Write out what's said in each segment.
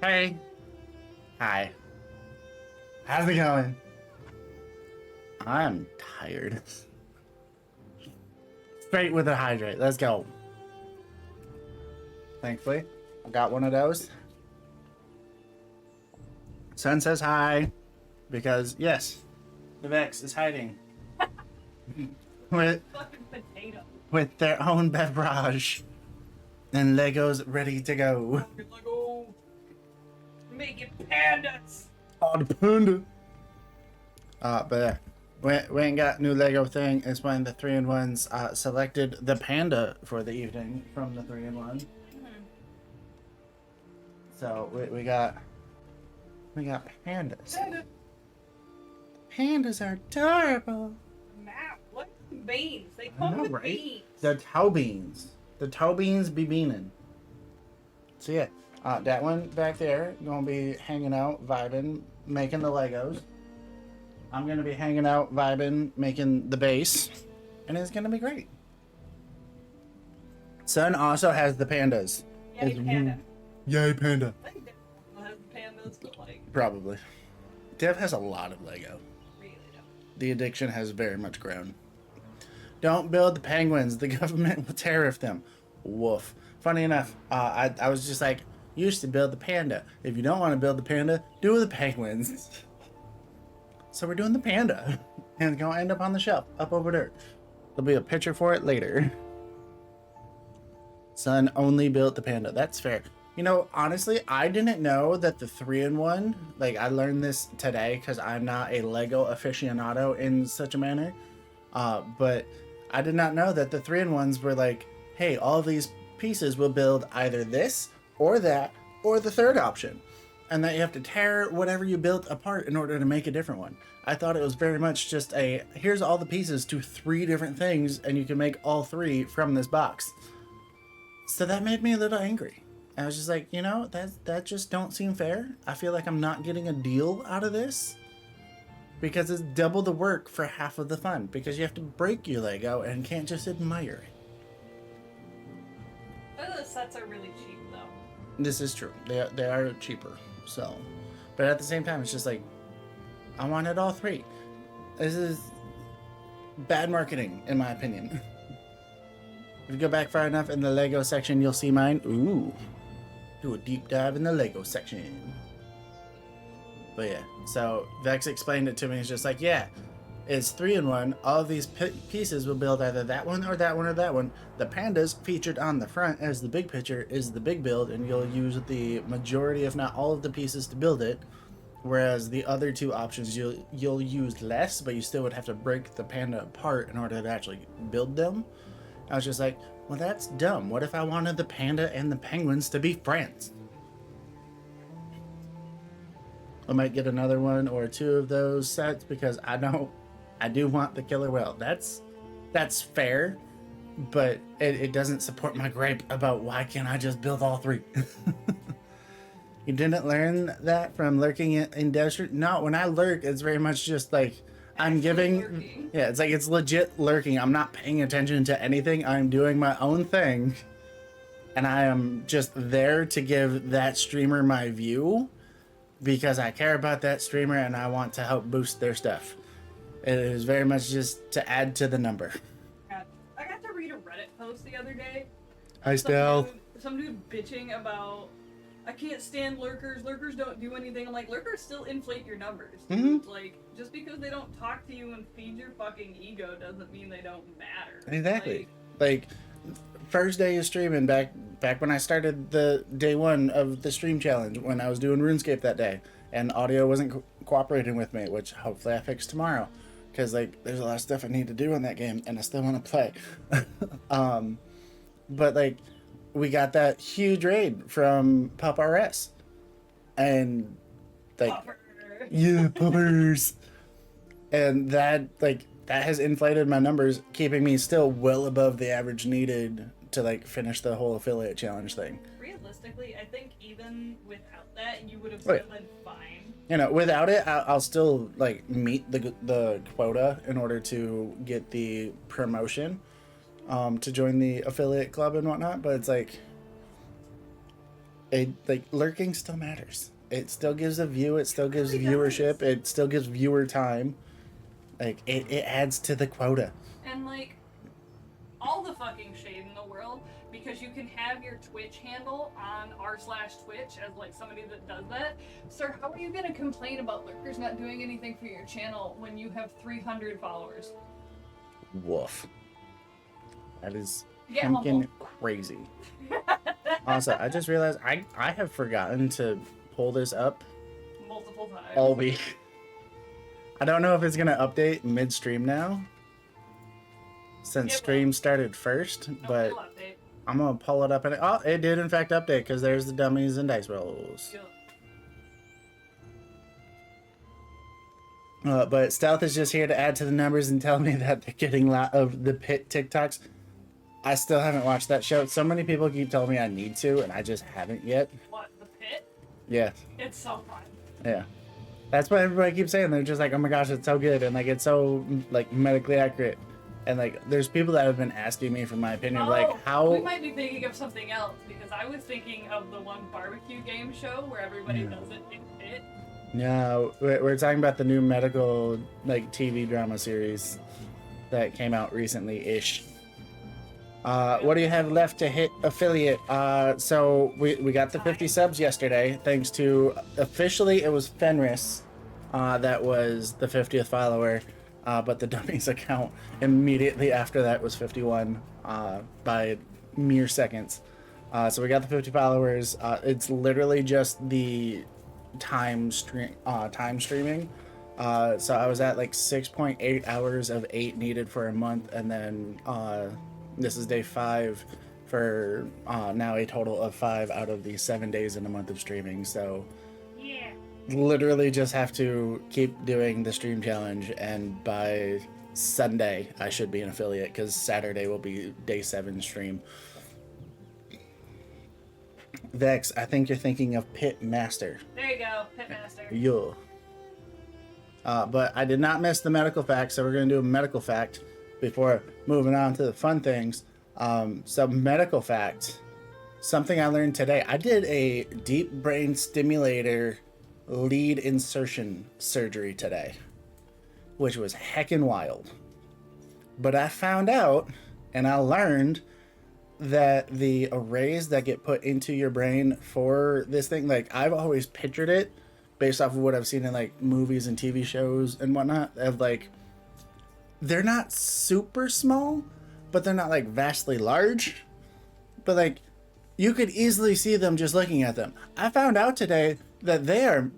Hey. Hi. How's it going? I'm tired. Straight with a hydrate. Let's go. Thankfully, I got one of those. Sun says hi because, yes, the Vex is hiding with, Fucking potato. with their own beverage and Legos ready to go. Lego. Making pandas. Oh, the panda. But we ain't got new Lego thing. It's when the 3-in-1s selected the panda for the evening from the 3-in-1. So we got pandas. Panda. Pandas are adorable. Matt, what beans? They I come know, with right? beans. The toe beans. The toe beans be beanin'. So yeah, that one back there gonna be hanging out, vibing, making the Legos. I'm gonna be hanging out, vibing, making the base, and it's gonna be great. Sun also has the pandas. Yay, panda. Yay, panda. I think Dad has pandas, but like, Probably. Dev has a lot of Lego. really don't. The addiction has very much grown. Don't build the penguins. The government will tariff them. Woof. Funny enough, I was just like, you should build the panda. If you don't want to build the panda, do the penguins. So we're doing the panda. And it's going to end up on the shelf, up over there. There'll be a picture for it later. Son only built the panda. That's fair. You know, honestly, I didn't know that the 3-in-1, like, I learned this today because I'm not a Lego aficionado in such a manner. But I did not know that the 3-in-1s were like, hey, all of these pieces will build either this or that or the third option. And that you have to tear whatever you built apart in order to make a different one. I thought it was very much just a, here's all the pieces to 3 different things and you can make all 3 from this box. So that made me a little angry. I was just like, you know, that just don't seem fair. I feel like I'm not getting a deal out of this. Because it's double the work for half of the fun. Because you have to break your Lego and can't just admire it. The sets are really cheap though. This is true. They are cheaper. So, but at the same time, it's just like, I wanted all 3. This is bad marketing, in my opinion. If you go back far enough in the Lego section, you'll see mine. Ooh. Do a deep dive in the Lego section. But yeah, so Vex explained it to me. It's just like, yeah, it's 3-in-1. All of these pieces will build either that one or that one or that one. The pandas featured on the front as the big picture is the big build, and you'll use the majority, if not all of the pieces to build it. Whereas the other 2 options, you'll use less, but you still would have to break the panda apart in order to actually build them. I was just like, well, that's dumb. What if I wanted the panda and the penguins to be friends? I might get another one or 2 of those sets because I do want the killer whale. That's fair, but it doesn't support my gripe about why can't I just build all 3. You didn't learn that from lurking in desert? No, when I lurk, it's very much just like I'm giving. Lurking. Yeah, it's like it's legit lurking. I'm not paying attention to anything. I'm doing my own thing, and I am just there to give that streamer my view because I care about that streamer and I want to help boost their stuff. It is very much just to add to the number. I got to read a Reddit post the other day. Hi, Stell. Some dude bitching about, I can't stand lurkers. Lurkers don't do anything. I'm like, lurkers still inflate your numbers. Mhm. Like, just because they don't talk to you and feed your fucking ego doesn't mean they don't matter. Exactly. Like first day of streaming back when I started the day 1 of the stream challenge when I was doing RuneScape that day and audio wasn't cooperating with me, which hopefully I fix tomorrow because like there's a lot of stuff I need to do on that game and I still want to play. But like we got that huge raid from Pup RS and like Popper. yeah, puppers. And that has inflated my numbers, keeping me still well above the average needed to like finish the whole affiliate challenge thing. Realistically, I think even without that, you would have Oh, still yeah. been fine. You know, without it, I'll still like meet the quota in order to get the promotion, to join the affiliate club and whatnot. But it's like like lurking still matters. It still gives a view. It still gives really viewership. does. It still gives viewer time. Like it adds to the quota. And like all the fucking shade in the world, because you can have your Twitch handle on r/Twitch as like somebody that does that. Sir, how are you gonna complain about lurkers not doing anything for your channel when you have 300 followers? Woof. That is Get pumpkin humble. crazy. Also, I just realized I have forgotten to pull this up Multiple times. all week. I don't know if it's gonna update midstream now, since It stream will. started first, No, but it'll update. I'm gonna pull it up and it did in fact update because there's the dummies and dice rolls. Good. But Stealth is just here to add to the numbers and tell me that they're getting a lot of the pit TikToks. I still haven't watched that show. So many people keep telling me I need to, and I just haven't yet. What, the pit? Yeah, It's so fun. yeah. That's what everybody keeps saying. They're just like, oh my gosh, it's so good, and like it's so like medically accurate. And like, there's people that have been asking me for my opinion, like how. We might be thinking of something else, because I was thinking of the one barbecue game show where everybody does it in pit. No, we're talking about the new medical like TV drama series that came out recently-ish. What do you have left to hit affiliate? So we got the 50 subs yesterday, thanks to officially it was Fenris that was the 50th follower, but the dummies account immediately after that was 51 by mere seconds. So we got the 50 followers. It's literally just the time streaming. So I was at like 6.8 hours of 8 needed for a month, and then this is day 5 for now a total of 5 out of the 7 days in a month of streaming. So Yeah. literally just have to keep doing the stream challenge, and by Sunday I should be an affiliate because Saturday will be day 7 stream. Vex, I think you're thinking of Pit Master. There you go, Pitmaster. Yeah. But I did not miss the medical fact, so we're going to do a medical fact before moving on to the fun things. So medical fact, something I learned today. I did a deep brain stimulator lead insertion surgery today, which was heckin' wild. But I found out, and I learned that the arrays that get put into your brain for this thing, like I've always pictured it based off of what I've seen in like movies and TV shows and whatnot, of like they're not super small, but they're not like vastly large, but like you could easily see them just looking at them. I found out today that they are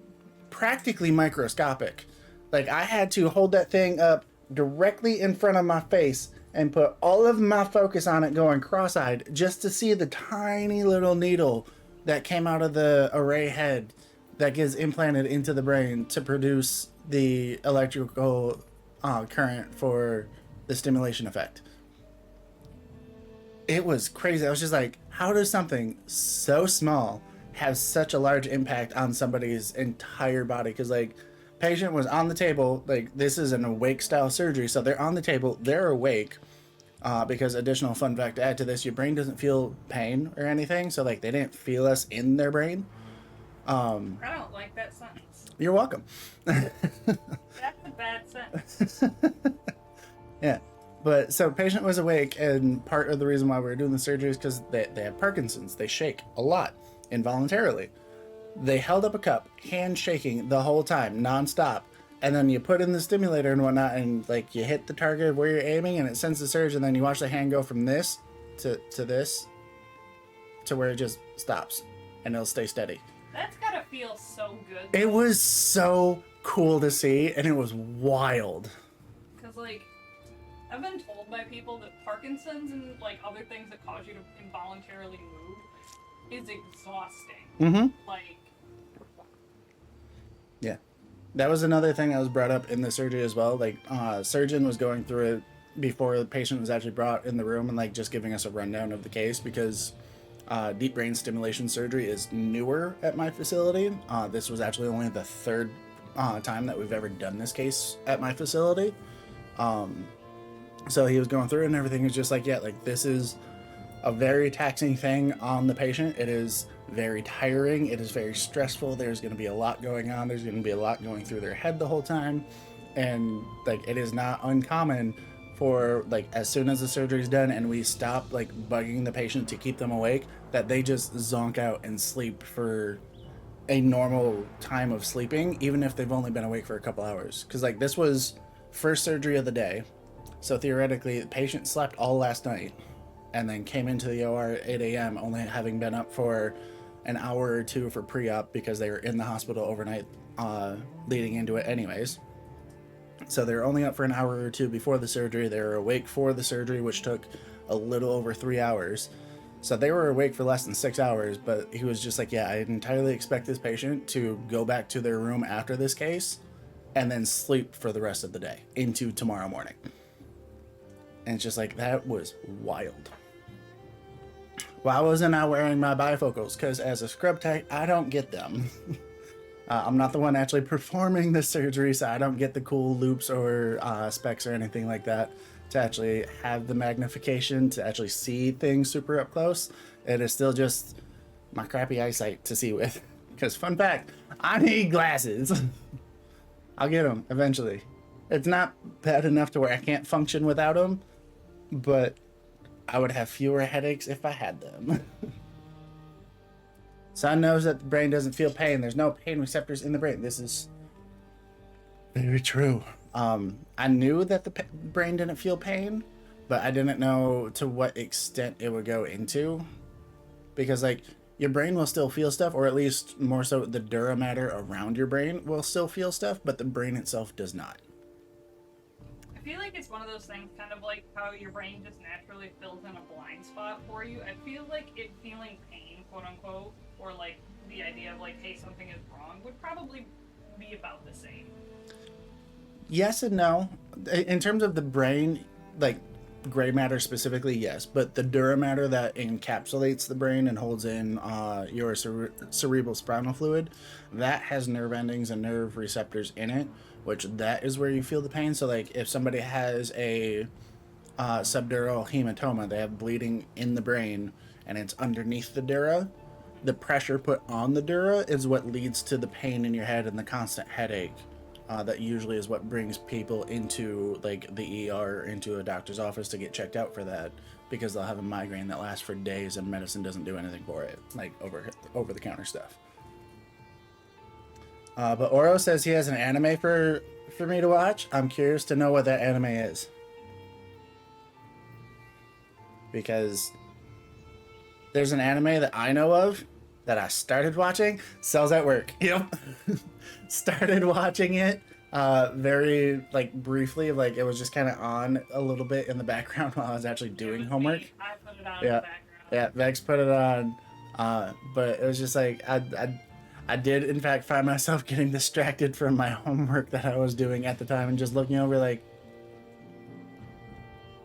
practically microscopic. Like I had to hold that thing up directly in front of my face and put all of my focus on it going cross-eyed just to see the tiny little needle that came out of the array head that gets implanted into the brain to produce the electrical current for the stimulation effect. It was crazy. I was just like, how does something so small have such a large impact on somebody's entire body? Because like, patient was on the table, like this is an awake style surgery, so they're on the table, they're awake. Because additional fun fact to add to this, your brain doesn't feel pain or anything, so like they didn't feel us in their brain. I don't like that sentence. You're welcome. That's a bad sentence. Yeah, but so patient was awake, and part of the reason why we were doing the surgery is because they have Parkinson's. They shake a lot involuntarily. They held up a cup, hand shaking the whole time, nonstop. And then you put in the stimulator and whatnot, and like you hit the target of where you're aiming, and it sends the surge, and then you watch the hand go from this to this to where it just stops, and it'll stay steady. That's gotta feel so good. It was so cool to see, and it was wild. Because, like, I've been told by people that Parkinson's and, like, other things that cause you to involuntarily move is exhausting. Mm-hmm. Like, Yeah. That was another thing that was brought up in the surgery as well. Like, surgeon was going through it before the patient was actually brought in the room and, like, just giving us a rundown of the case because deep brain stimulation surgery is newer at my facility. This was actually only the 3rd time that we've ever done this case at my facility. So he was going through it and everything was just like, yeah, like, this is a very taxing thing on the patient. It is very tiring. It is very stressful. There's going to be a lot going on. There's going to be a lot going through their head the whole time. And like, it is not uncommon for like, as soon as the surgery is done and we stop like bugging the patient to keep them awake, that they just zonk out and sleep for a normal time of sleeping, even if they've only been awake for a couple hours. Because like, this was first surgery of the day, so theoretically the patient slept all last night and then came into the OR at 8 a.m. only having been up for an hour or two for pre-op because they were in the hospital overnight leading into it anyways. So they were only up for an hour or two before the surgery. They were awake for the surgery, which took a little over 3 hours. So they were awake for less than 6 hours, but he was just like, yeah, I entirely expect this patient to go back to their room after this case and then sleep for the rest of the day into tomorrow morning. And it's just like, that was wild. Why wasn't I wearing my bifocals? Because as a scrub tech, I don't get them. I'm not the one actually performing the surgery, so I don't get the cool loops or specs or anything like that to actually have the magnification to actually see things super up close. It is still just my crappy eyesight to see with. Because fun fact, I need glasses. I'll get them eventually. It's not bad enough to where I can't function without them, but I would have fewer headaches if I had them. Son knows that the brain doesn't feel pain. There's no pain receptors in the brain. This is very true. I knew that the brain didn't feel pain, but I didn't know to what extent it would go into. Because, like, your brain will still feel stuff, or at least more so the dura matter around your brain will still feel stuff, but the brain itself does not. I feel like it's one of those things, kind of like how your brain just naturally fills in a blind spot for you. I feel like it feeling pain, quote unquote, or like the idea of like, hey, something is wrong, would probably be about the same. Yes and no. In terms of the brain, like gray matter specifically, yes, but the dura matter that encapsulates the brain and holds in your cerebral spinal fluid, that has nerve endings and nerve receptors in it, which that is where you feel the pain. So like if somebody has a subdural hematoma, they have bleeding in the brain and it's underneath the dura, the pressure put on the dura is what leads to the pain in your head and the constant headache. That usually is what brings people into like the ER, into a doctor's office to get checked out for that, because they'll have a migraine that lasts for days and medicine doesn't do anything for it, like over the counter stuff. But Oro says he has an anime for me to watch. I'm curious to know what that anime is, because there's an anime that I know of that I started watching. Cells at Work. Yep. Started watching it very like briefly, like it was just kind of on a little bit in the background while I was actually doing homework. I put it on Yeah. in the background. Yeah, Vex put it on, but it was just like I did in fact find myself getting distracted from my homework that I was doing at the time and just looking over like,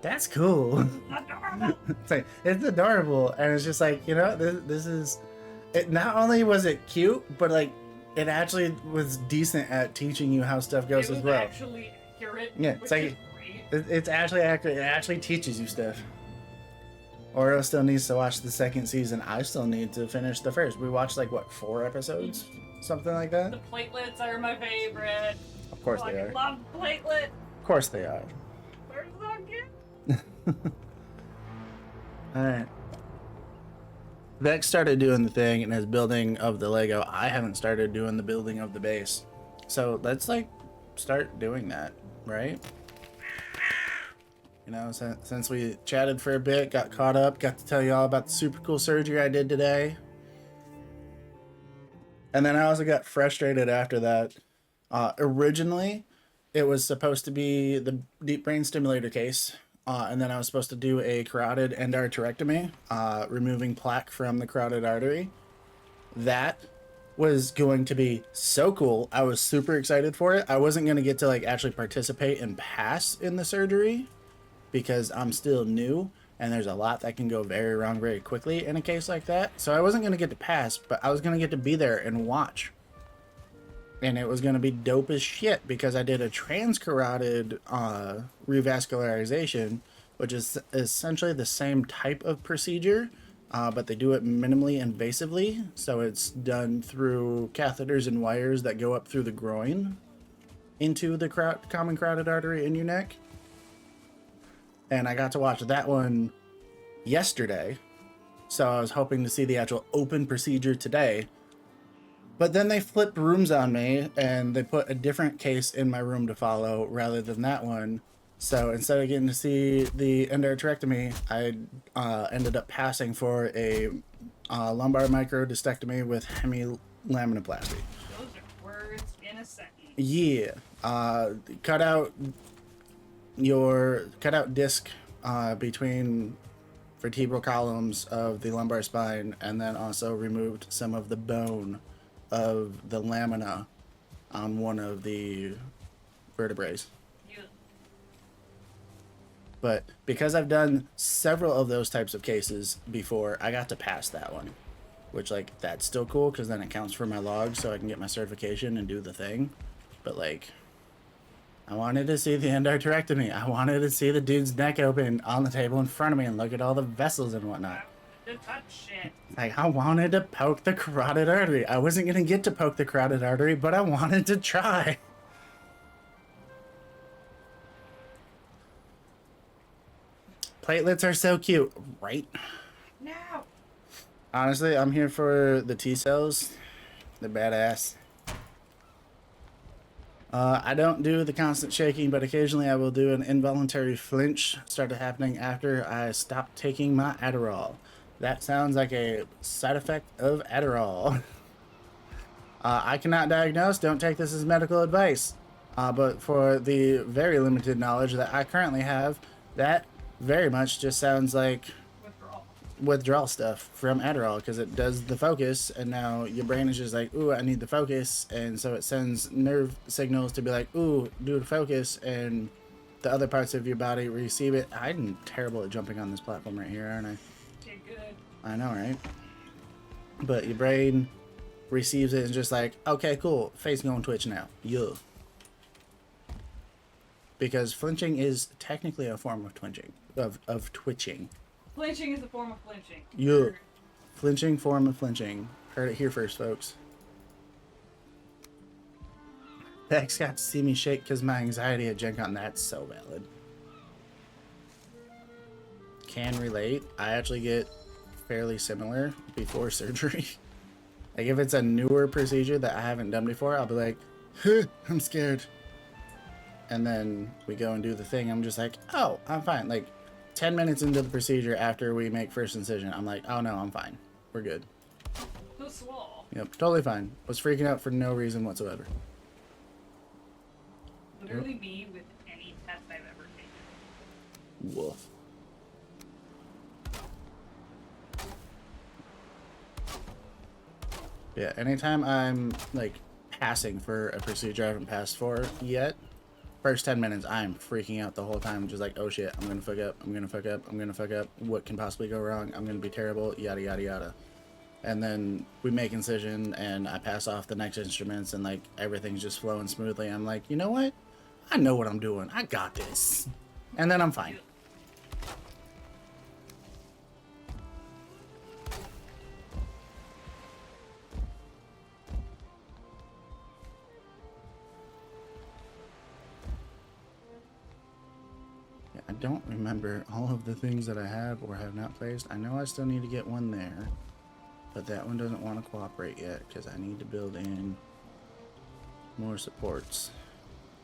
that's cool. Adorable. It's like, it's adorable, and it's just like, you know, this is it. Not only was it cute, but like it actually was decent at teaching you how stuff goes It was as well. actually accurate. Yeah, which it's like is great. it's actually accurate. It actually teaches you stuff. Oro still needs to watch the second season. I still need to finish the first. We watched like what, 4 episodes, something like that. The platelets are my favorite. Of course they I are. love platelet. Of course they are. Where's that kid? Alright. Vex started doing the thing and his building of the Lego. I haven't started doing the building of the base. So let's like start doing that, right? You know, since we chatted for a bit, got caught up, got to tell you all about the super cool surgery I did today. And then I also got frustrated after that. Originally, it was supposed to be the deep brain stimulator case. And then I was supposed to do a carotid endarterectomy, removing plaque from the carotid artery. That was going to be so cool. I was super excited for it. I wasn't going to get to like actually participate and pass in the surgery because I'm still new and there's a lot that can go very wrong very quickly in a case like that. So I wasn't going to get to pass, but I was going to get to be there and watch. And it was going to be dope as shit because I did a transcarotid revascularization, which is essentially the same type of procedure, but they do it minimally invasively. So it's done through catheters and wires that go up through the groin into the common carotid artery in your neck. And I got to watch that one yesterday. So I was hoping to see the actual open procedure today. But then they flipped rooms on me and they put a different case in my room to follow rather than that one. So instead of getting to see the endarterectomy, I ended up passing for a lumbar microdiscectomy with hemilaminoplasty. Those are words in a sentence. Yeah. Cut out disc between vertebral columns of the lumbar spine, and then also removed some of the bone of the lamina on one of the vertebrae. Yeah. But because I've done several of those types of cases before, I got to pass that one, which, like, that's still cool because then it counts for my log so I can get my certification and do the thing. But, like, I wanted to see the endarterectomy. I wanted to see the dude's neck open on the table in front of me and look at all the vessels and whatnot. To touch it. Like, I wanted to poke the carotid artery. I wasn't going to get to poke the carotid artery, but I wanted to try. Platelets are so cute, right? No. Honestly, I'm here for the T cells. They're badass. I don't do the constant shaking, but occasionally I will do an involuntary flinch. Started happening after I stopped taking my Adderall. That sounds like a side effect of Adderall. I cannot diagnose. Don't take this as medical advice. But for the very limited knowledge that I currently have, that very much just sounds like withdrawal stuff from Adderall, because it does the focus, and now your brain is just like, ooh, I need the focus, and so it sends nerve signals to be like, ooh, do the focus, and the other parts of your body receive it. I'm terrible at jumping on this platform right here, aren't I? Okay, good. I know, right? But your brain receives it and just like, okay, cool, face going twitch now. Yeah. Because flinching is technically a form of twitching. Of twitching. Flinching is a form of flinching. Yeah. Flinching, form of flinching. Heard it here first, folks. Bex got to see me shake because my anxiety at Gen Con. That's so valid. Can relate. I actually get fairly similar before surgery. Like, if it's a newer procedure that I haven't done before, I'll be like, huh, I'm scared. And then we go and do the thing. I'm just like, oh, I'm fine. Like, 10 minutes into the procedure after we make first incision, I'm like, oh no, I'm fine. We're good. So swole. Yep, totally fine. Was freaking out for no reason whatsoever. Literally me with any test I've ever taken. Woof. Yeah, anytime I'm, like, passing for a procedure I haven't passed for yet, first 10 minutes, I'm freaking out the whole time, just like, oh shit, I'm gonna fuck up, I'm gonna fuck up, I'm gonna fuck up, what can possibly go wrong, I'm gonna be terrible, yada yada yada. And then we make incision, and I pass off the next instruments, and like, everything's just flowing smoothly. I'm like, you know what? I know what I'm doing, I got this. And then I'm fine. I don't remember all of the things that I have or have not placed. I know I still need to get one there, but that one doesn't want to cooperate yet because I need to build in more supports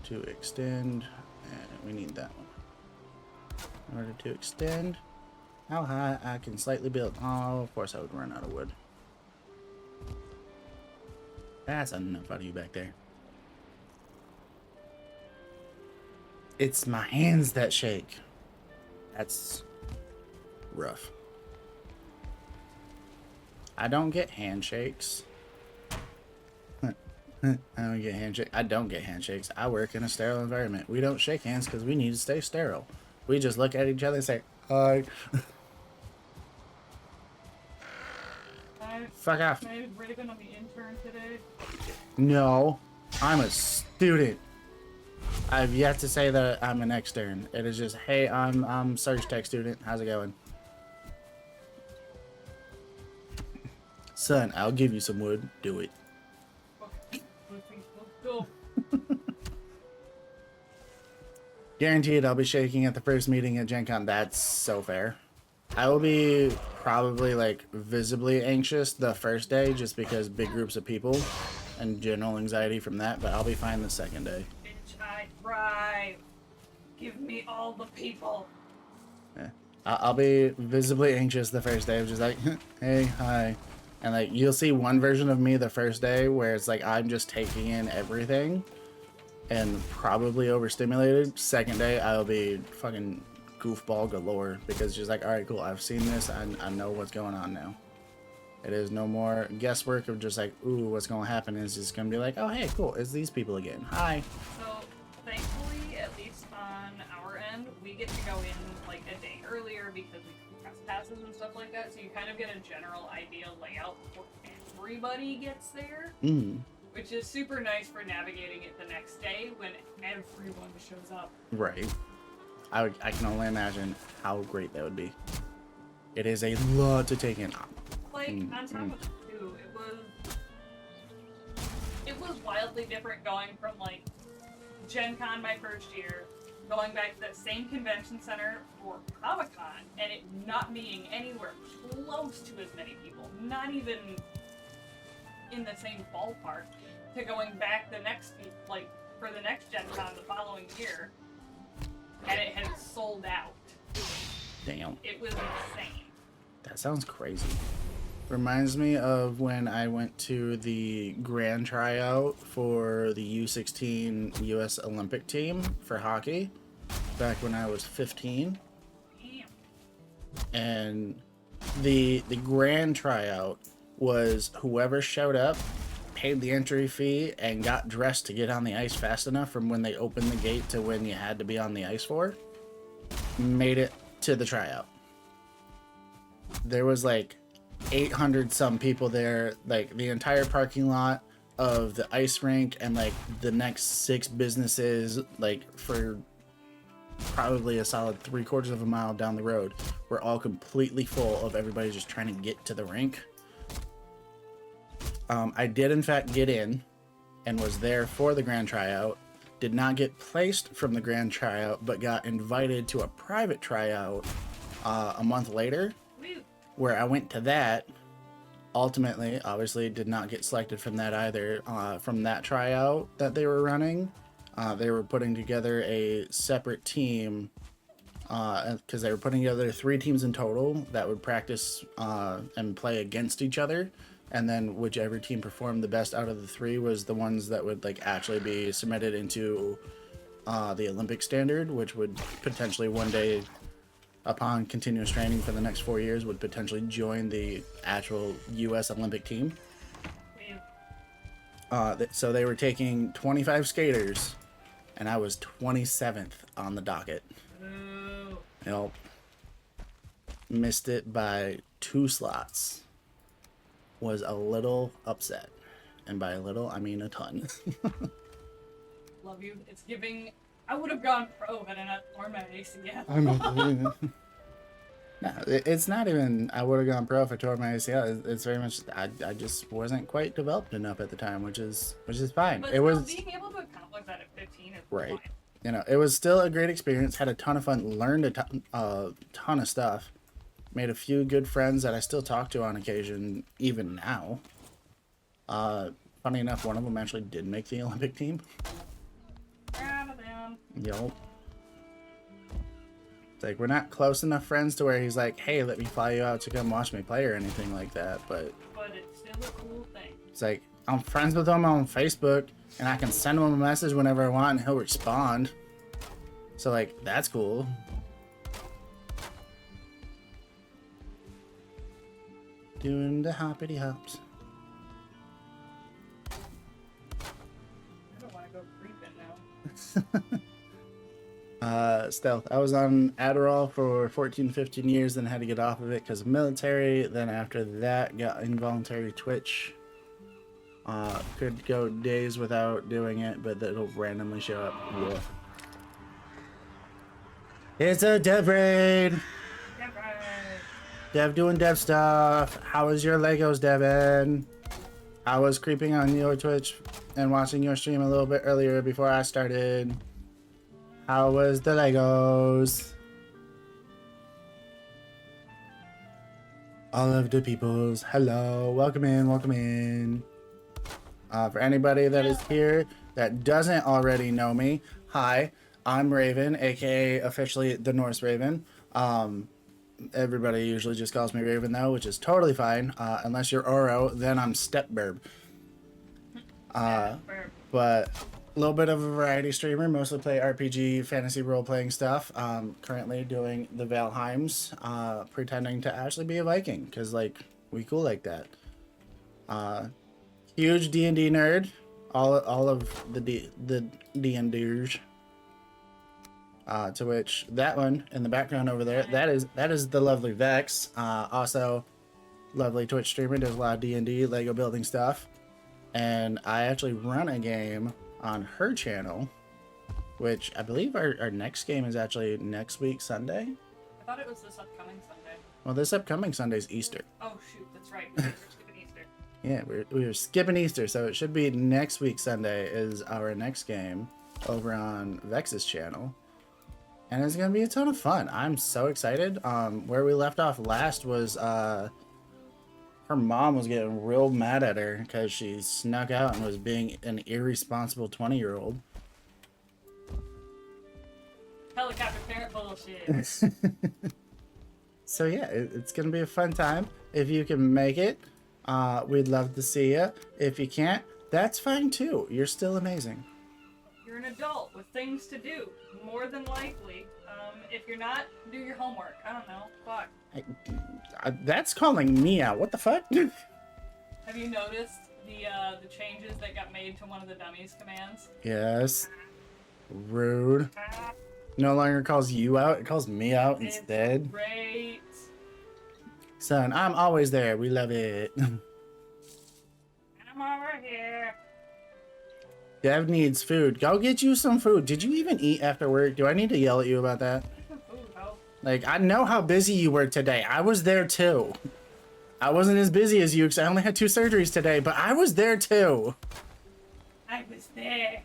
to extend, and we need that one. In order to extend, how high I can slightly build. Oh, of course I would run out of wood. That's enough out of you back there. It's my hands that shake. That's rough. I don't get handshakes. I don't get handshakes. I don't get handshakes. I work in a sterile environment. We don't shake hands because we need to stay sterile. We just look at each other and say, hi. Fuck off. Am I really gonna be intern today? No, I'm a student. I've yet to say that I'm an extern. It is just, hey, I'm Surge Tech student. How's it going? Son, I'll give you some wood. Do it. Okay, let's go. Guaranteed I'll be shaking at the first meeting at Gen Con. That's so fair. I will be probably like visibly anxious the first day just because big groups of people and general anxiety from that, but I'll be fine the second day. Bitch, I thrive. Give me all the people. Yeah. I'll be visibly anxious the first day, just like, hey, hi. And like, you'll see one version of me the first day where it's like, I'm just taking in everything and probably overstimulated. Second day, I'll be fucking goofball galore because she's like, all right, cool. I've seen this. I know what's going on now. It is no more guesswork of just like, ooh, what's going to happen. It's just going to be like, oh, hey, cool. It's these people again. Hi. So, thankfully, at least on our end, we get to go in like a day earlier because we press passes and stuff like that. So you kind of get a general idea layout before everybody gets there, which is super nice for navigating it the next day when everyone shows up. Right. I can only imagine how great that would be. It is a lot to take in. Like, on top of it, too, it was wildly different going from, like, Gen Con my first year, going back to that same convention center for Comic-Con, and it not being anywhere close to as many people, not even in the same ballpark, to going back the next, like, for the next Gen Con the following year, and it had sold out. Damn. It was insane. That sounds crazy. Reminds me of when I went to the grand tryout for the U16 US Olympic team for hockey back when I was 15. Damn. And the grand tryout was whoever showed up, paid the entry fee, and got dressed to get on the ice fast enough from when they opened the gate to when you had to be on the ice for, made it to the tryout. There was like 800 some people there, like the entire parking lot of the ice rink and like the next 6 businesses, like for probably a solid 3/4 of a mile down the road, were all completely full of everybody just trying to get to the rink. I did in fact get in and was there for the grand tryout. Did not get placed from the grand tryout, but got invited to a private tryout a month later, where I went to that. Ultimately, obviously, did not get selected from that either. From that tryout that they were running, they were putting together a separate team because they were putting together 3 teams in total that would practice and play against each other. And then whichever team performed the best out of the 3 was the ones that would like actually be submitted into the Olympic standard, which would potentially one day, upon continuous training for the next 4 years, would potentially join the actual U.S. Olympic team. So they were taking 25 skaters, and I was 27th on the docket. Nope. Missed it by 2 slots. Was a little upset. And by a little, I mean a ton. Love you. It's giving... I would have gone pro had I not torn my ACL. No, it's not even I would have gone pro if I tore my ACL. It's very much I just wasn't quite developed enough at the time, which is fine. But it was being able to accomplish that at 15 is right. fine. You know, it was still a great experience. Had a ton of fun. Learned a ton of stuff. Made a few good friends that I still talk to on occasion, even now. Funny enough, one of them actually did make the Olympic team. Proud of them. Yup. It's like, we're not close enough friends to where he's like, hey, let me fly you out to come watch me play or anything like that, but it's still a cool thing. It's like, I'm friends with him on Facebook, and I can send him a message whenever I want, and he'll respond. So, like, that's cool. Doing the hoppity hops. I don't want to go creeping now. Stealth. I was on Adderall for 14, 15 years, then had to get off of it because of military. Then after that, got involuntary twitch. Could go days without doing it, but it'll randomly show up. Whoa. It's a death raid! Dev doing dev stuff. How was your Legos, Devin? I was creeping on your Twitch and watching your stream a little bit earlier before I started. How was the Legos? All of the peoples, hello, welcome in, welcome in. For anybody that is here that doesn't already know me, hi, I'm Raven, aka officially the Norse Raven. Everybody usually just calls me Raven though, which is totally fine. Unless you're Oro, then I'm Stepburb. But a little bit of a variety streamer, mostly play RPG, fantasy role-playing stuff. Currently doing the Valheims, pretending to actually be a Viking, because, like, we cool like that. Huge D&D nerd. All of the D&Ders. To which that one in the background over there, that is the lovely Vex. Also, lovely Twitch streamer, does a lot of D&D, Lego building stuff. And I actually run a game on her channel, which I believe our next game is actually next week Sunday. I thought it was this upcoming Sunday. Well, this upcoming Sunday's Easter. Oh shoot, that's right. We're skipping Easter. Yeah, we're skipping Easter, so it should be next week Sunday is our next game over on Vex's channel. And it's gonna be a ton of fun. I'm so excited. Where we left off last was her mom was getting real mad at her because she snuck out and was being an irresponsible 20-year-old. Helicopter parent bullshit. So yeah, it's gonna be a fun time. If you can make it, we'd love to see you. If you can't, that's fine too. You're still amazing. You're an adult with things to do, more than likely. If you're not, do your homework. I don't know. Fuck. That's calling me out. What the fuck? Have you noticed the changes that got made to one of the dummies commands? Yes. Rude. No longer calls you out. It calls me out instead. Great. Son, I'm always there. We love it. And I'm over here. Dev needs food. Go get you some food. Did you even eat after work? Do I need to yell at you about that? Like, I know how busy you were today. I was there too. I wasn't as busy as you because I only had 2 surgeries today, but I was there too. I was there.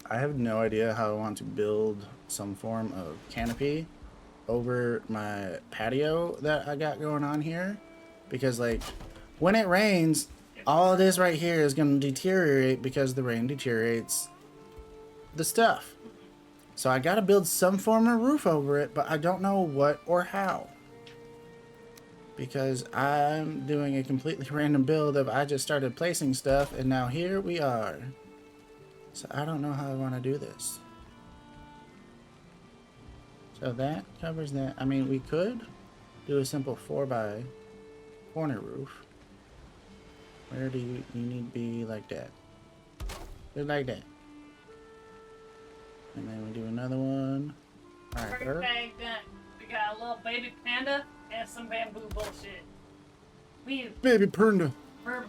I have no idea how I want to build some form of canopy over my patio that I got going on here. Because, like, when it rains, all of this right here is going to deteriorate because the rain deteriorates the stuff. So I got to build some form of roof over it, but I don't know what or how. Because I'm doing a completely random build of I just started placing stuff, and now here we are. So I don't know how I want to do this. So that covers that. I mean, we could do a simple 4x corner roof. Where do you need to be like that? Just like that. And then we do another one. Alright, Perfect. We got a little baby panda and some bamboo bullshit. Baby panda. Panda.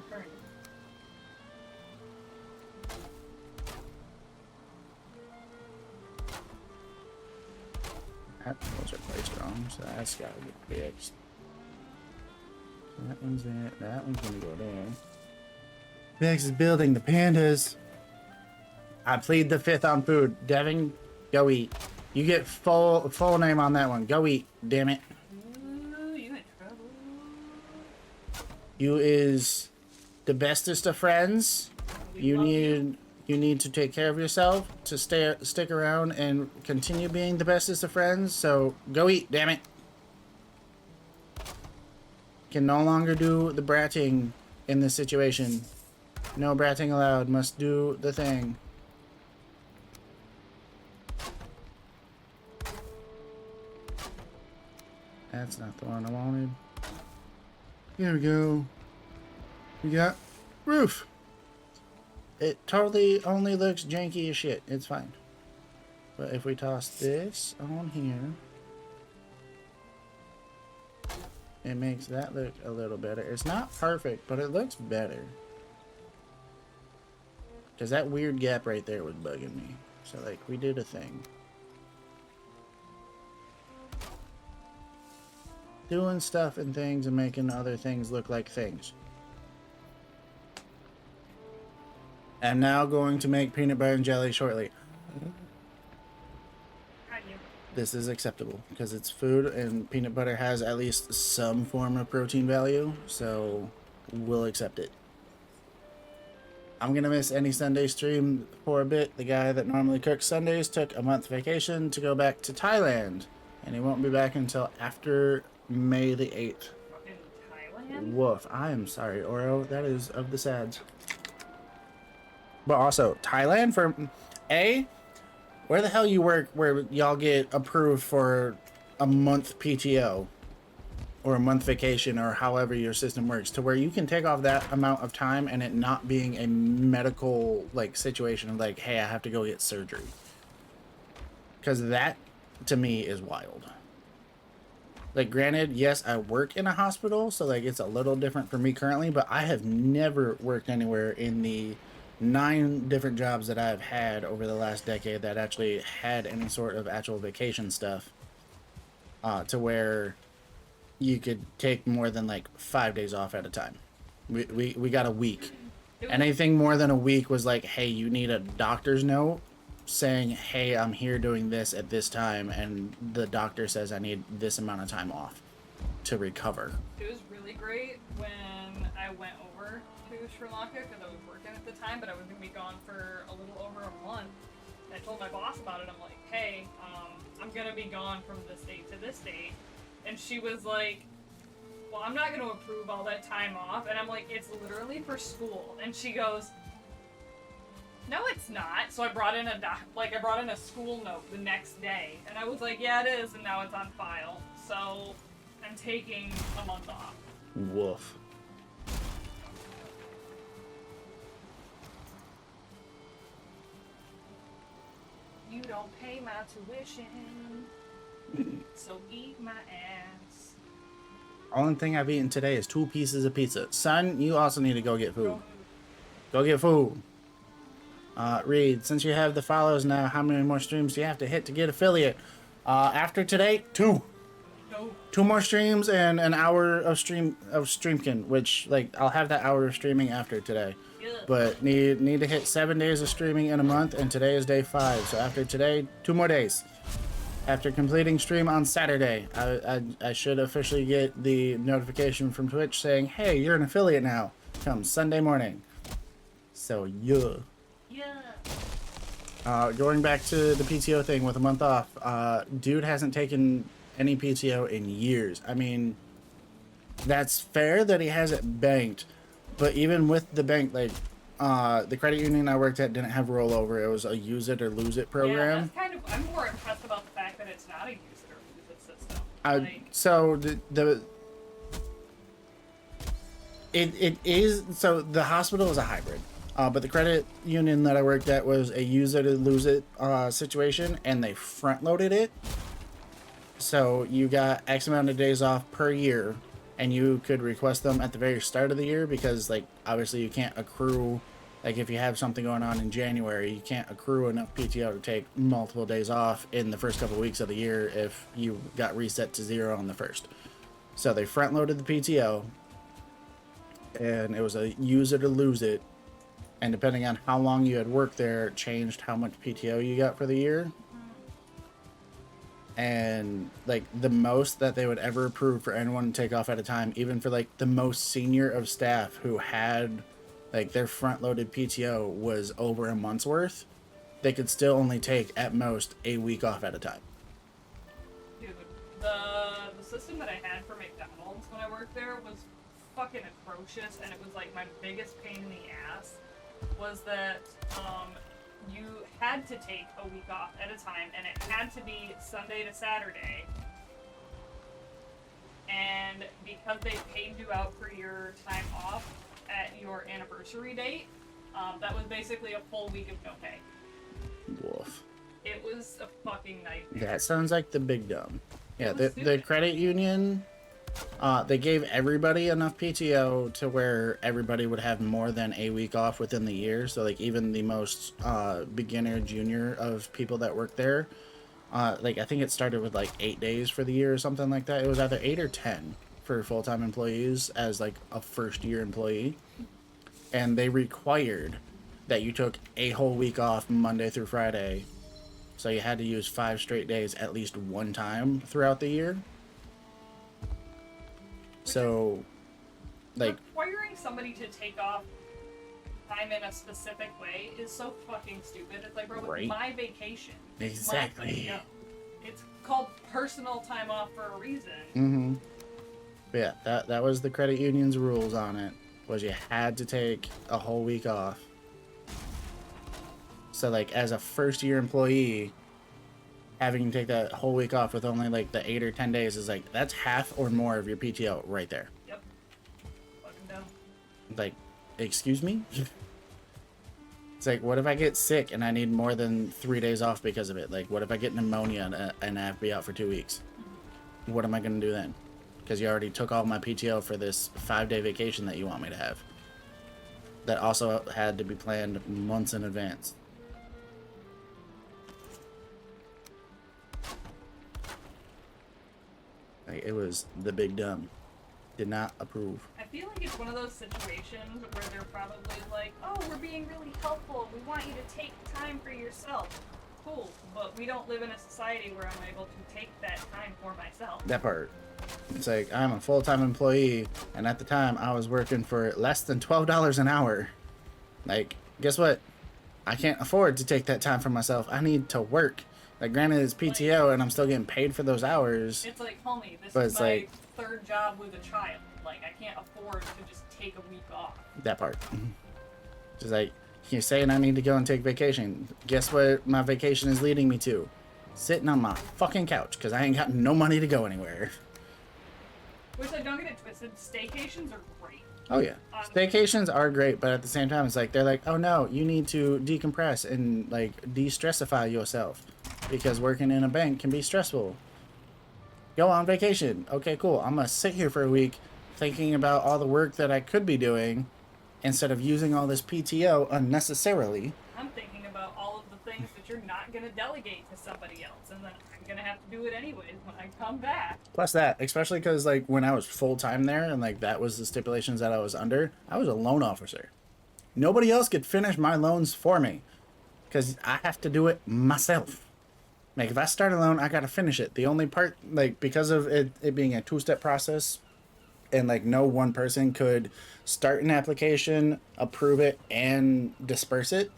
Those are placed wrong, so that's gotta get fixed. That one's there. That one's gonna go there. Vex is building the pandas. I plead the 5th on food. Devin, go eat. You get full name on that one. Go eat. Damn it. Ooh, you in trouble. You is the bestest of friends. You need to take care of yourself to stick around and continue being the bestest of friends. So go eat. Damn it. Can no longer do the bratting in this situation. No bratting allowed. Must do the thing. That's not the one I wanted. Here we go. We got roof. It totally only looks janky as shit. It's fine. But if we toss this on here, it makes that look a little better. It's not perfect, but it looks better. Because that weird gap right there was bugging me. So, like, we did a thing. doing stuff and things and making other things look like things. I'm now going to make peanut butter and jelly shortly. This is acceptable because it's food and peanut butter has at least some form of protein value, so we'll accept it. I'm gonna miss any Sunday stream for a bit. The guy that normally cooks Sundays took a month vacation to go back to Thailand, and he won't be back until after May the 8th. In Thailand? Woof. I am sorry, Oro. That is of the sads. But also, Thailand for A, where the hell you work where y'all get approved for a month PTO or a month vacation or however your system works to where you can take off that amount of time and it not being a medical like situation of like, hey, I have to go get surgery. Because that to me is wild. Like, granted, yes, I work in a hospital, so like it's a little different for me currently, but I have never worked anywhere in the 9 different jobs that I've had over the last decade that actually had any sort of actual vacation stuff to where you could take more than like 5 days off at a time. We got a week. Anything more than a week was like, hey, you need a doctor's note saying, hey, I'm here doing this at this time, and the doctor says I need this amount of time off to recover. It was really great when I went over to Sri Lanka because I was working at the time, but I was going to be gone for a little over a month. And I told my boss about it. I'm like, hey, I'm going to be gone from this date to this date. And she was like, well, I'm not going to approve all that time off. And I'm like, it's literally for school. And she goes, no, it's not. So I brought in a school note the next day. And I was like, yeah, it is. And now it's on file. So I'm taking a month off. Woof. You don't pay my tuition, so eat my ass. Only thing I've eaten today is 2 pieces of pizza. Son, you also need to go get food. Go get food. Reed, since you have the follows now, how many more streams do you have to hit to get affiliate? After today, 2. No. 2 more streams and an hour of streamkin, which like I'll have that hour of streaming after today. But need to hit 7 days of streaming in a month, and today is day 5. So after today, 2 more days. After completing stream on Saturday, I should officially get the notification from Twitch saying, hey, you're an affiliate now. Come Sunday morning. So yeah. Going back to the PTO thing with a month off, dude hasn't taken any PTO in years. I mean, that's fair that he has it banked, but even with the bank, like, the credit union I worked at didn't have rollover. It was a use it or lose it program. Yeah, that's kind of, I'm more impressed about the fact that it's not a use it or lose it system. So it is, so the hospital is a hybrid. But the credit union that I worked at was a use it or lose it situation, and they front loaded it. So you got X amount of days off per year, and you could request them at the very start of the year because, like, obviously you can't accrue, like, if you have something going on in January, you can't accrue enough PTO to take multiple days off in the first couple of weeks of the year if you got reset to 0 on the first. So they front loaded the PTO, and it was a use it or lose it. And depending on how long you had worked there, it changed how much PTO you got for the year. And like the most that they would ever approve for anyone to take off at a time, even for like the most senior of staff who had like their front loaded PTO was over a month's worth, they could still only take at most a week off at a time. Dude, the system that I had for McDonald's when I worked there was fucking atrocious, and it was like my biggest pain in the ass was that you had to take a week off at a time, and it had to be Sunday to Saturday. And because they paid you out for your time off at your anniversary date, that was basically a full week of no pay. Woof. It was a fucking nightmare. That sounds like the big dumb. Yeah, the credit union, they gave everybody enough PTO to where everybody would have more than a week off within the year. So like even the most beginner, junior of people that work there, Like I think it started with like 8 days for the year or something like that. It was either 8 or 10 for full-time employees as like a first-year employee, and they required that you took a whole week off Monday through Friday, so you had to use 5 straight days at least one time throughout the year. So, like, requiring somebody to take off time in a specific way is so fucking stupid. It's like, bro, right? My vacation. Exactly. It's called personal time off for a reason. Mm-hmm. But yeah, that was the credit union's rules on it, was you had to take a whole week off. So, like, as a first-year employee, having to take that whole week off with only, like, the 8 or 10 days is, like, that's half or more of your PTO right there. Yep. Fucking dumb. Like, excuse me? It's like, what if I get sick and I need more than 3 days off because of it? Like, what if I get pneumonia and I have to be out for 2 weeks? What am I going to do then? Because you already took all my PTO for this 5-day vacation that you want me to have. That also had to be planned months in advance. Like, it was the big dumb. Did not approve. I feel like it's one of those situations where they're probably like, oh, we're being really helpful. We want you to take time for yourself. Cool, but we don't live in a society where I'm able to take that time for myself. That part. It's like, I'm a full-time employee, and at the time, I was working for less than $12 an hour. Like, guess what? I can't afford to take that time for myself. I need to work. Like, granted, it's PTO, and I'm still getting paid for those hours. It's like, homie, this but is it's my like, third job with a child. Like, I can't afford to just take a week off. that part. Just like, you're saying I need to go and take vacation. Guess what my vacation is leading me to? Sitting on my fucking couch, because I ain't got no money to go anywhere. Which, like, don't get it twisted, staycations are great. Oh yeah, staycations are great, but at the same time, it's like, they're like, oh no, you need to decompress and, like, de-stressify yourself, because working in a bank can be stressful. Go on vacation. Okay, cool. I'm gonna sit here for a week thinking about all the work that I could be doing instead of using all this PTO unnecessarily. I'm thinking about all of the things that you're not gonna delegate to somebody else, and then I'm gonna have to do it anyways when I come back. Plus that, especially because, like, when I was full-time there and, like, that was the stipulations that I was under, I was a loan officer. Nobody else could finish my loans for me because I have to do it myself. Like, if I start a loan, I gotta finish it. The only part, like, because of it being a 2-step process, and, like, no one person could start an application, approve it, and disperse it,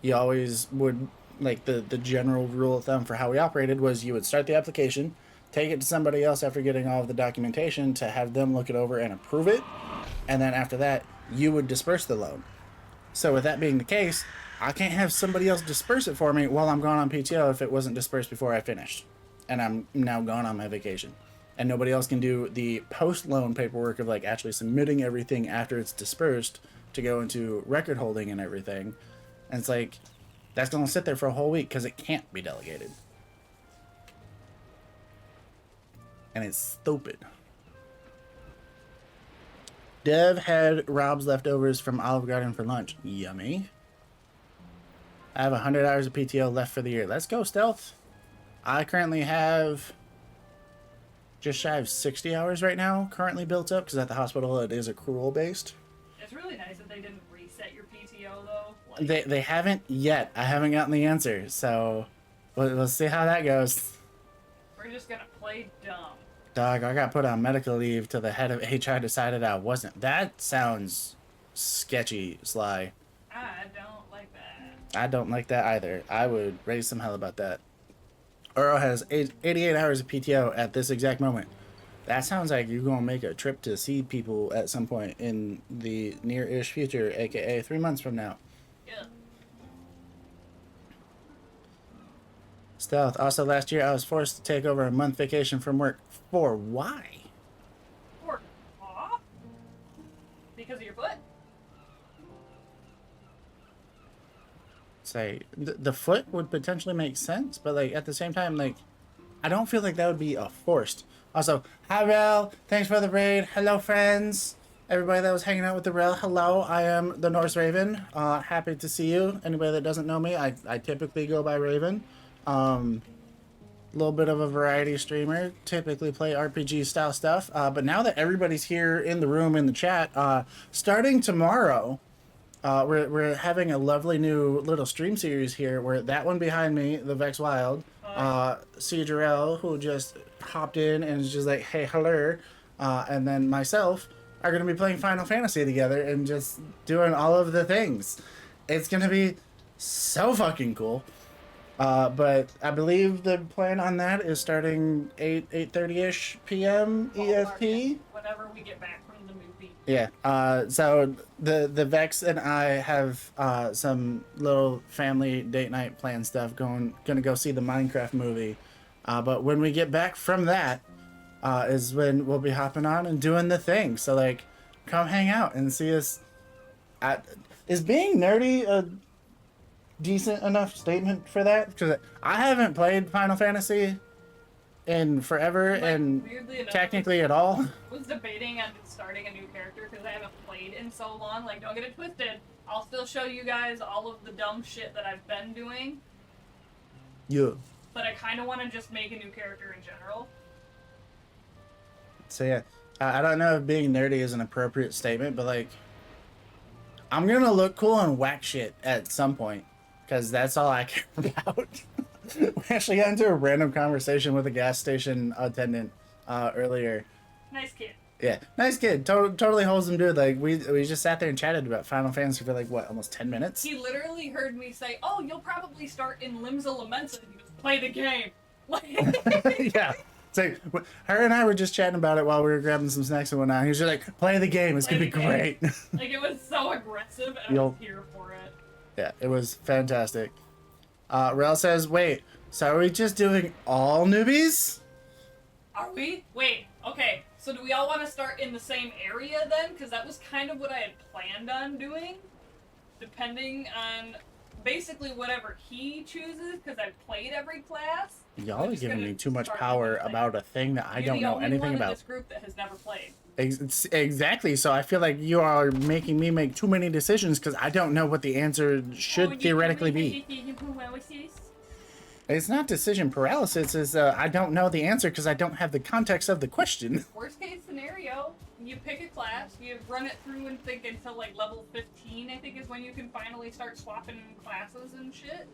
you always would, like, the general rule of thumb for how we operated was you would start the application, take it to somebody else after getting all of the documentation to have them look it over and approve it, and then after that, you would disperse the loan. So with that being the case, I can't have somebody else disperse it for me while I'm gone on PTO if it wasn't dispersed before I finished. And I'm now gone on my vacation. And nobody else can do the post-loan paperwork of, like, actually submitting everything after it's dispersed to go into record holding and everything. And it's like, that's going to sit there for a whole week because it can't be delegated. And it's stupid. Dev had Rob's leftovers from Olive Garden for lunch. Yummy. I have 100 hours of PTO left for the year. Let's go, Stealth. I currently have just shy of 60 hours right now currently built up because at the hospital it is accrual based. It's really nice that they didn't reset your PTO though. Like, They haven't yet. I haven't gotten the answer, so we'll see how that goes. we're just gonna play dumb. Dog, I got put on medical leave till the head of HR decided I wasn't. That sounds sketchy, Sly. I don't like that. I don't like that either. I would raise some hell about that. Earl has 88 hours of PTO at this exact moment. That sounds like you're going to make a trip to see people at some point in the near-ish future, aka 3 months from now. Yeah. Stealth. Also, last year I was forced to take over a month vacation from work. For why? Or aw? Because of your foot? Say the foot would potentially make sense, but, like, at the same time, like, I don't feel like that would be a forced. Also, hi Rel, thanks for the raid. Hello friends, everybody that was hanging out with the Rel. Hello, I am the Norse Raven. Happy to see you. Anybody that doesn't know me, I typically go by Raven. little bit of a variety streamer. Typically play RPG style stuff. But now that everybody's here in the room in the chat, starting tomorrow, we're having a lovely new little stream series here. Where that one behind me, the Vex Wild, C. Jarrell, who just hopped in and is just like, hey, hello, and then myself are gonna be playing Final Fantasy together and just doing all of the things. It's gonna be so fucking cool. But I believe the plan on that is starting 8:30ish p.m. EST. Whenever we get back from the movie. Yeah. So the Vex and I have some little family date night plan stuff gonna go see the Minecraft movie. But when we get back from that, is when we'll be hopping on and doing the thing. So like, come hang out and see us. Is being nerdy a decent enough statement for that? Because I haven't played Final Fantasy in forever, Like, and weirdly enough, technically at all. was debating on starting a new character because I haven't played in so long. Like, don't get it twisted. I'll still show you guys all of the dumb shit that I've been doing. Yeah. But I kind of want to just make a new character in general. So yeah, I don't know if being nerdy is an appropriate statement, but like, I'm gonna look cool and whack shit at some point, because that's all I care about. We actually got into a random conversation with a gas station attendant earlier. Nice kid. Yeah, nice kid, totally wholesome dude. Like we just sat there and chatted about Final Fantasy for like what, almost 10 minutes. He literally heard me say, "Oh, you'll probably start in Limbs Elementa." He goes, "Play the game." Like, Yeah. It's like, her and I were just chatting about it while we were grabbing some snacks and whatnot. He was just like, play the game, it's gonna be great. Like, it was so aggressive, and I was here for it. Yeah, it was fantastic. Rel says, wait, so are we just doing all newbies? Are we? Wait, okay. So do we all want to start in the same area then? Because that was kind of what I had planned on doing. Depending on basically whatever he chooses, because I've played every class. Y'all are giving me too much power about a thing that I don't know anything You're the only one about. in this group that has never played. Exactly, so I feel like you are making me make too many decisions because I don't know what the answer should theoretically be. It's not decision paralysis, it's I don't know the answer because I don't have the context of the question. Worst case scenario, you pick a class, you run it through and think until like level 15, I think is when you can finally start swapping classes and shit.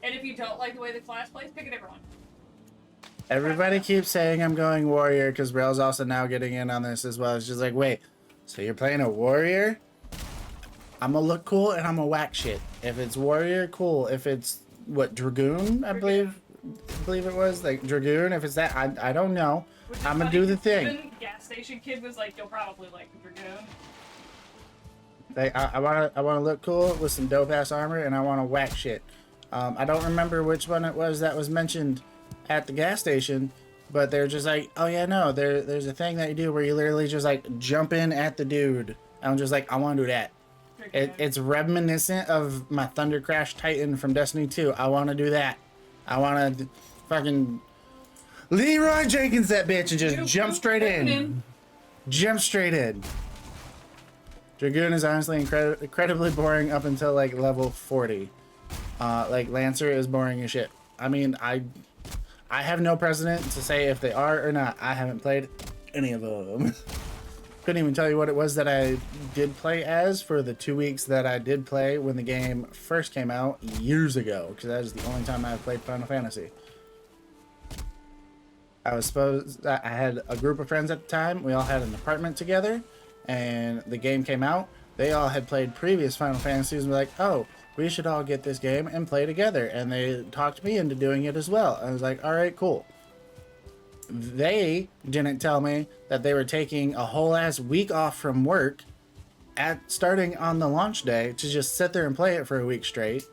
And if you don't like the way the class plays, pick a different one. Everybody keeps saying I'm going warrior because Rel's also now getting in on this as well. It's just like, wait, so you're playing a warrior? I'm gonna look cool and I'm gonna whack shit. If it's warrior, cool. If it's what, Dragoon, I believe it was, like Dragoon. If it's that, I don't know. I'm gonna do the thing. Even gas station kid was like, you'll probably like the Dragoon. Like, I wanna look cool with some dope ass armor and I wanna whack shit. I don't remember which one it was that was mentioned at the gas station, but they're just like, oh yeah, no, there's a thing that you do where you literally just like jump in at the dude. I'm just like, I want to do that. It's reminiscent of my Thunder Crash Titan from Destiny 2. I want to do that. I want to fucking Leroy Jenkins that bitch and just jump straight in. Jump straight in. Dragoon is honestly incredibly boring up until like level 40. Like Lancer is boring as shit. I mean, I have no precedent to say if they are or not. I haven't played any of them. Couldn't even tell you what it was that I did play as for the 2 weeks that I did play when the game first came out years ago, because that is the only time I've played Final Fantasy. I had a group of friends at the time. We all had an apartment together, and the game came out. They all had played previous Final Fantasies and were like, oh, we should all get this game and play together. And they talked me into doing it as well. I was like, all right, cool. They didn't tell me that they were taking a whole ass week off from work starting on the launch day to just sit there and play it for a week straight.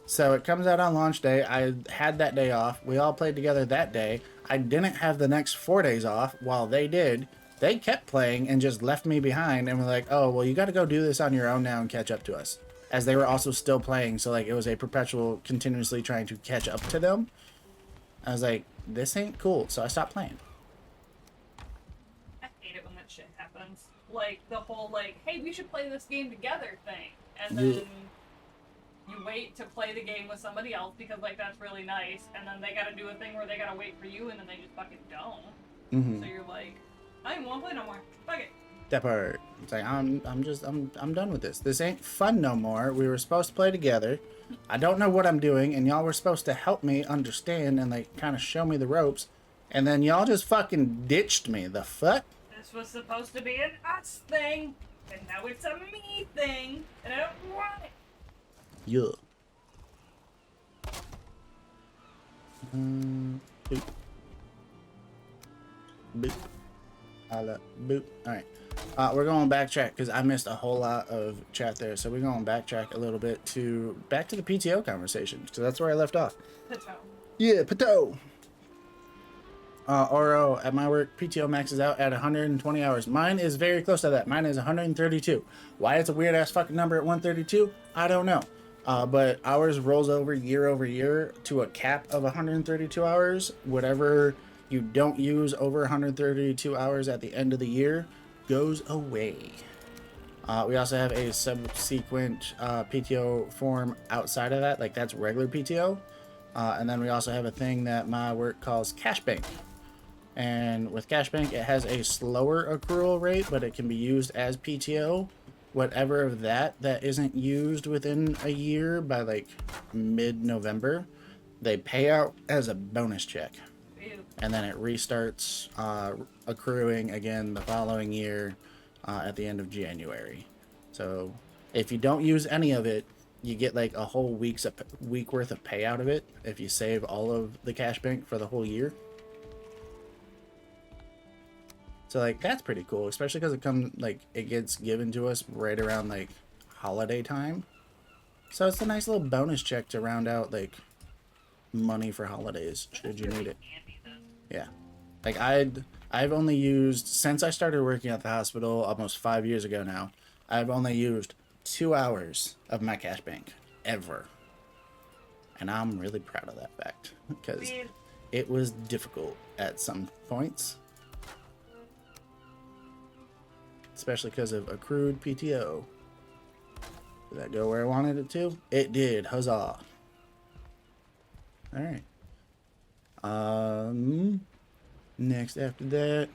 So it comes out on launch day. I had that day off. We all played together that day. I didn't have the next 4 days off while they did. They kept playing and just left me behind and were like, oh, well, you got to go do this on your own now and catch up to us. As they were also still playing. So like it was a perpetual continuously trying to catch up to them. I was like, this ain't cool. So I stopped playing. I hate it when that shit happens. Like the whole like, hey, we should play this game together thing. And then You wait to play the game with somebody else because like that's really nice, and then they gotta do a thing where they gotta wait for you, and then they just fucking don't. Mm-hmm. So you're like, I don't even want to play no more. Fuck it. That part. It's like I'm done with this. This ain't fun no more. We were supposed to play together. I don't know what I'm doing, and y'all were supposed to help me understand and like kind of show me the ropes, and then y'all just fucking ditched me. The fuck? This was supposed to be an us thing, and now it's a me thing, and I don't want it. Yeah. Boop. Boop. Boop. Alright. We're going backtrack because I missed a whole lot of chat there. So we're going backtrack a little bit back to the PTO conversation because that's where I left off. Pato. Yeah, Pato. Oro, at my work, PTO maxes out at 120 hours. Mine is very close to that. Mine is 132. Why it's a weird ass fucking number at 132? I don't know. But ours rolls over year to a cap of 132 hours. Whatever you don't use over 132 hours at the end of the year goes away. We also have a subsequent PTO form outside of that, like that's regular PTO. And then we also have a thing that my work calls cash bank. And with cash bank, it has a slower accrual rate, but it can be used as PTO. Whatever of that isn't used within a year by like mid-November, they pay out as a bonus check. And then it restarts accruing again the following year at the end of January. So if you don't use any of it, you get like a whole week worth of payout of it if you save all of the cash bank for the whole year. So like that's pretty cool, especially because it gets given to us right around like holiday time. So it's a nice little bonus check to round out like money for holidays should you need it. Yeah. Like I've only used, since I started working at the hospital almost 5 years ago now, I've only used 2 hours of my cash bank ever. And I'm really proud of that fact because it was difficult at some points. Especially because of accrued PTO. Did that go where I wanted it to? It did. Huzzah. Alright. Next after that,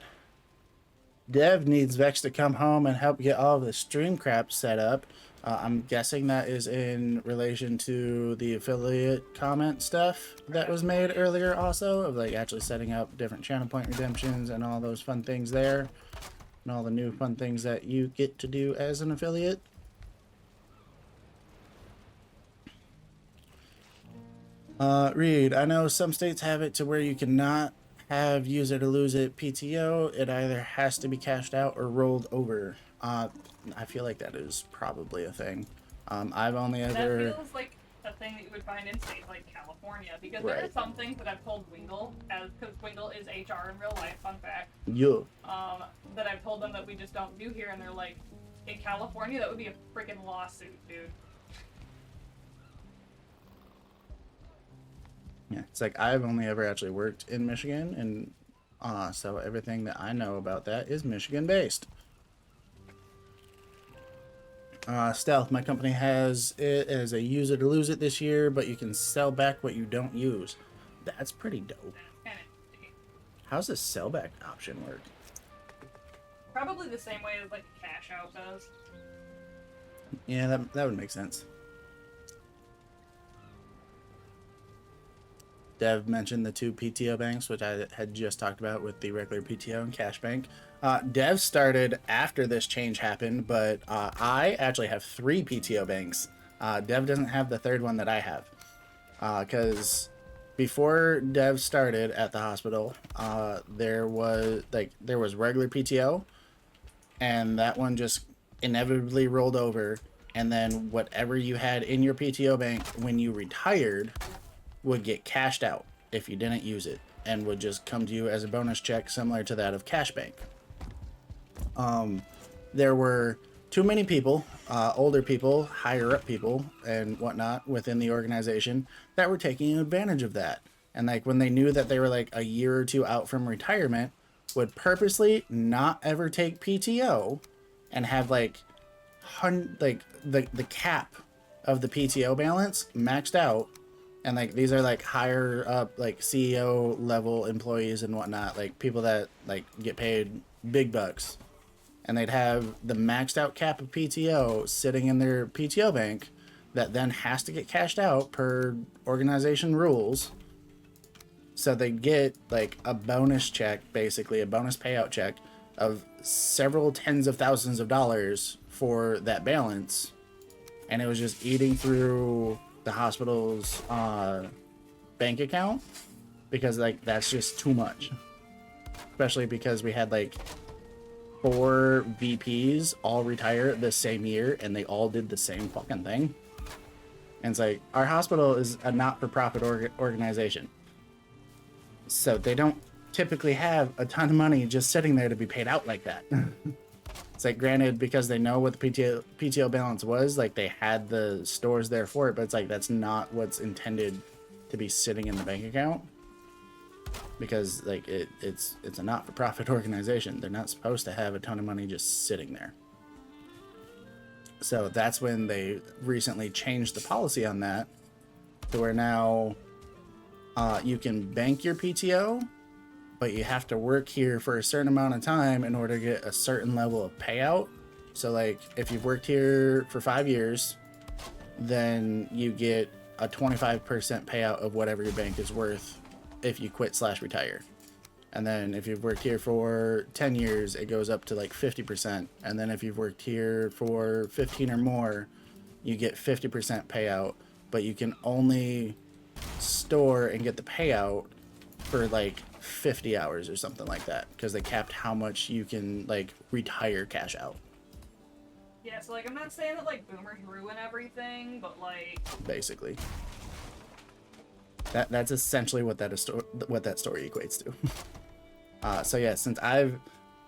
Dev needs Vex to come home and help get all of the stream crap set up. I'm guessing that is in relation to the affiliate comment stuff that was made earlier also, of like actually setting up different channel point redemptions and all those fun things there. And all the new fun things that you get to do as an affiliate. Reed, I know some states have it to where you cannot have use it or lose it PTO. It either has to be cashed out or rolled over. I feel like that is probably a thing. I've only ever... That feels like a thing that you would find in states like California, because there are some things that I've told Wingle, because Wingle is HR in real life, fun fact. Yeah. That I've told them that we just don't do here, and they're like, in California, that would be a freaking lawsuit, dude. Yeah, it's like I've only ever actually worked in Michigan, and so everything that I know about that is Michigan-based. Stealth, my company has it as a use it or lose it this year, but you can sell back what you don't use. That's pretty dope. How's the sell back option work? Probably the same way as like a cash out does. Yeah, that would make sense. Dev mentioned the 2 PTO banks, which I had just talked about with the regular PTO and cash bank. Dev started after this change happened, but I actually have 3 PTO banks. Dev doesn't have the 3rd one that I have. Because before Dev started at the hospital, there was regular PTO, and that one just inevitably rolled over, and then whatever you had in your PTO bank when you retired would get cashed out if you didn't use it, and would just come to you as a bonus check similar to that of cash bank. There were too many people, older people, higher up people, and whatnot within the organization that were taking advantage of that. And like when they knew that they were like a year or 2 out from retirement, would purposely not ever take PTO and have like the cap of the PTO balance maxed out, and like these are like higher up, like CEO level employees and whatnot, like people that like get paid big bucks, and they'd have the maxed out cap of PTO sitting in their PTO bank that then has to get cashed out per organization rules. So they get like a bonus check, basically a bonus payout check of several tens of thousands of dollars for that balance. And it was just eating through the hospital's bank account, because like that's just too much. Especially because we had like 4 VPs all retire the same year, and they all did the same fucking thing. And it's like, our hospital is a not-for-profit organization, so they don't typically have a ton of money just sitting there to be paid out like that. It's like, granted, because they know what the PTO balance was, like they had the stores there for it, but it's like that's not what's intended to be sitting in the bank account, because like it's a not-for-profit organization. They're not supposed to have a ton of money just sitting there. So that's when they recently changed the policy on that, to where now you can bank your PTO, but you have to work here for a certain amount of time in order to get a certain level of payout. So like if you've worked here for 5 years, then you get a 25% payout of whatever your bank is worth if you quit/retire. And then if you've worked here for 10 years, it goes up to like 50%. And then if you've worked here for 15 or more, you get 50% payout, but you can only store and get the payout for like 50 hours or something like that, because they capped how much you can like retire cash out. Yeah, so like I'm not saying that like boomers ruin everything, but like basically that's essentially what that story equates to. So yeah, since I've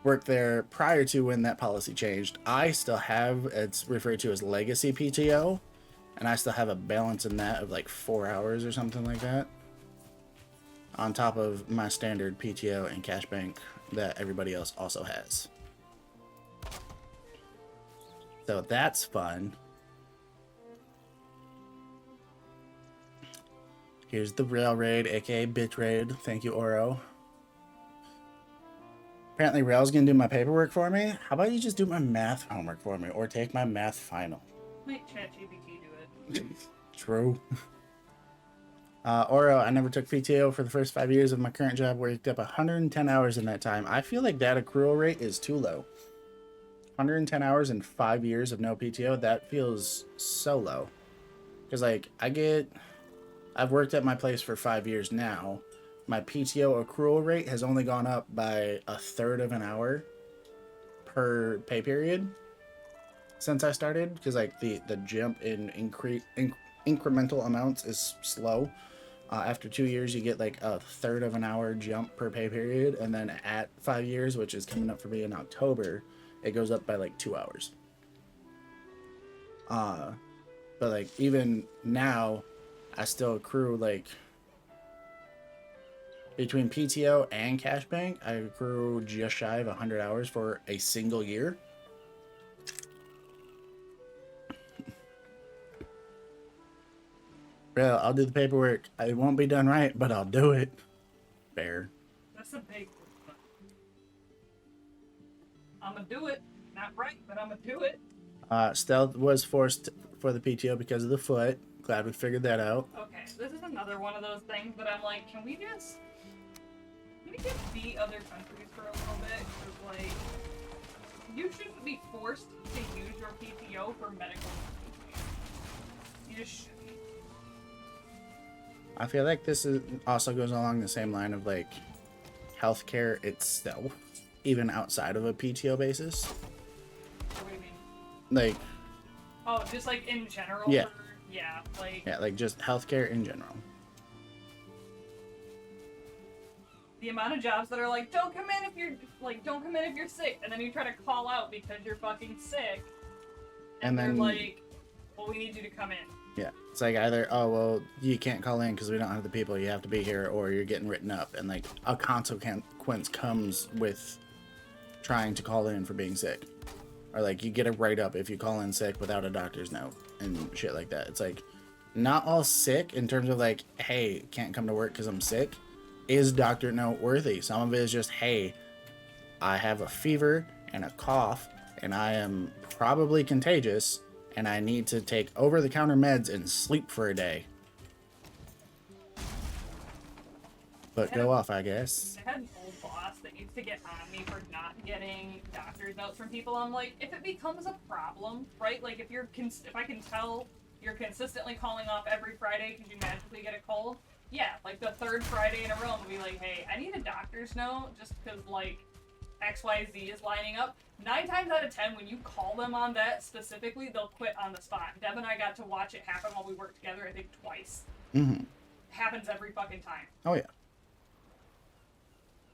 worked there prior to when that policy changed, I still have, it's referred to as legacy PTO, and I still have a balance in that of like 4 hours or something like that, on top of my standard PTO and cash bank that everybody else also has. So that's fun. Here's the rail raid, aka bitch raid. Thank you, Oro. Apparently Rail's gonna do my paperwork for me. How about you just do my math homework for me, or take my math final? Make ChatGPT do it. True. Oro, I never took PTO for the first 5 years of my current job. Worked up 110 hours in that time. I feel like that accrual rate is too low. 110 hours in 5 years of no PTO, that feels so low. Because like I've worked at my place for 5 years now. My PTO accrual rate has only gone up by 1/3 of an hour per pay period since I started, because like the jump in incremental amounts is slow. After 2 years, you get like 1/3 of an hour jump per pay period, and then at 5 years, which is coming up for me in October, it goes up by like 2 hours. But like even now, I still accrue like, between PTO and cash bank, I accrue just shy of 100 hours for a single year. Bro, I'll do the paperwork. It won't be done right, but I'll do it. Fair. That's a big one. I'm gonna do it. Not right, but I'm gonna do it. Stealth was forced for the PTO because of the foot. Glad we figured that out. Okay, this is another one of those things that I'm like, can we just beat other countries for a little bit? Because like, you shouldn't be forced to use your PTO for medical emergencies. You just shouldn't. I feel like this also goes along the same line of like healthcare itself, even outside of a PTO basis. What do you mean? Like, oh, just like in general. Yeah. Yeah, like just healthcare in general. The amount of jobs that are like, don't come in if you're sick, and then you try to call out because you're fucking sick, and they're like, well, we need you to come in. Yeah, it's like either, oh well, you can't call in because we don't have the people, you have to be here, or you're getting written up, and like a consequence comes with trying to call in for being sick, or like you get a write up if you call in sick without a doctor's note, and shit like that. It's like not all sick in terms of like, hey, can't come to work because I'm sick. Is doctor note worthy? Some of it is just, hey, I have a fever and a cough, and I am probably contagious, and I need to take over-the-counter meds and sleep for a day. But go off, I guess. I had an old boss that used to get on me for not getting doctor's notes from people. I'm like, if it becomes a problem, right? Like, if I can tell you're consistently calling off every Friday because you magically get a cold, yeah, like the third Friday in a row, I'll be like, hey, I need a doctor's note just because, like, XYZ is lining up. 9 times out of 10, when you call them on that specifically, they'll quit on the spot. Deb and I got to watch it happen while we worked together, I think twice. Mm-hmm. Happens every fucking time. Oh, yeah.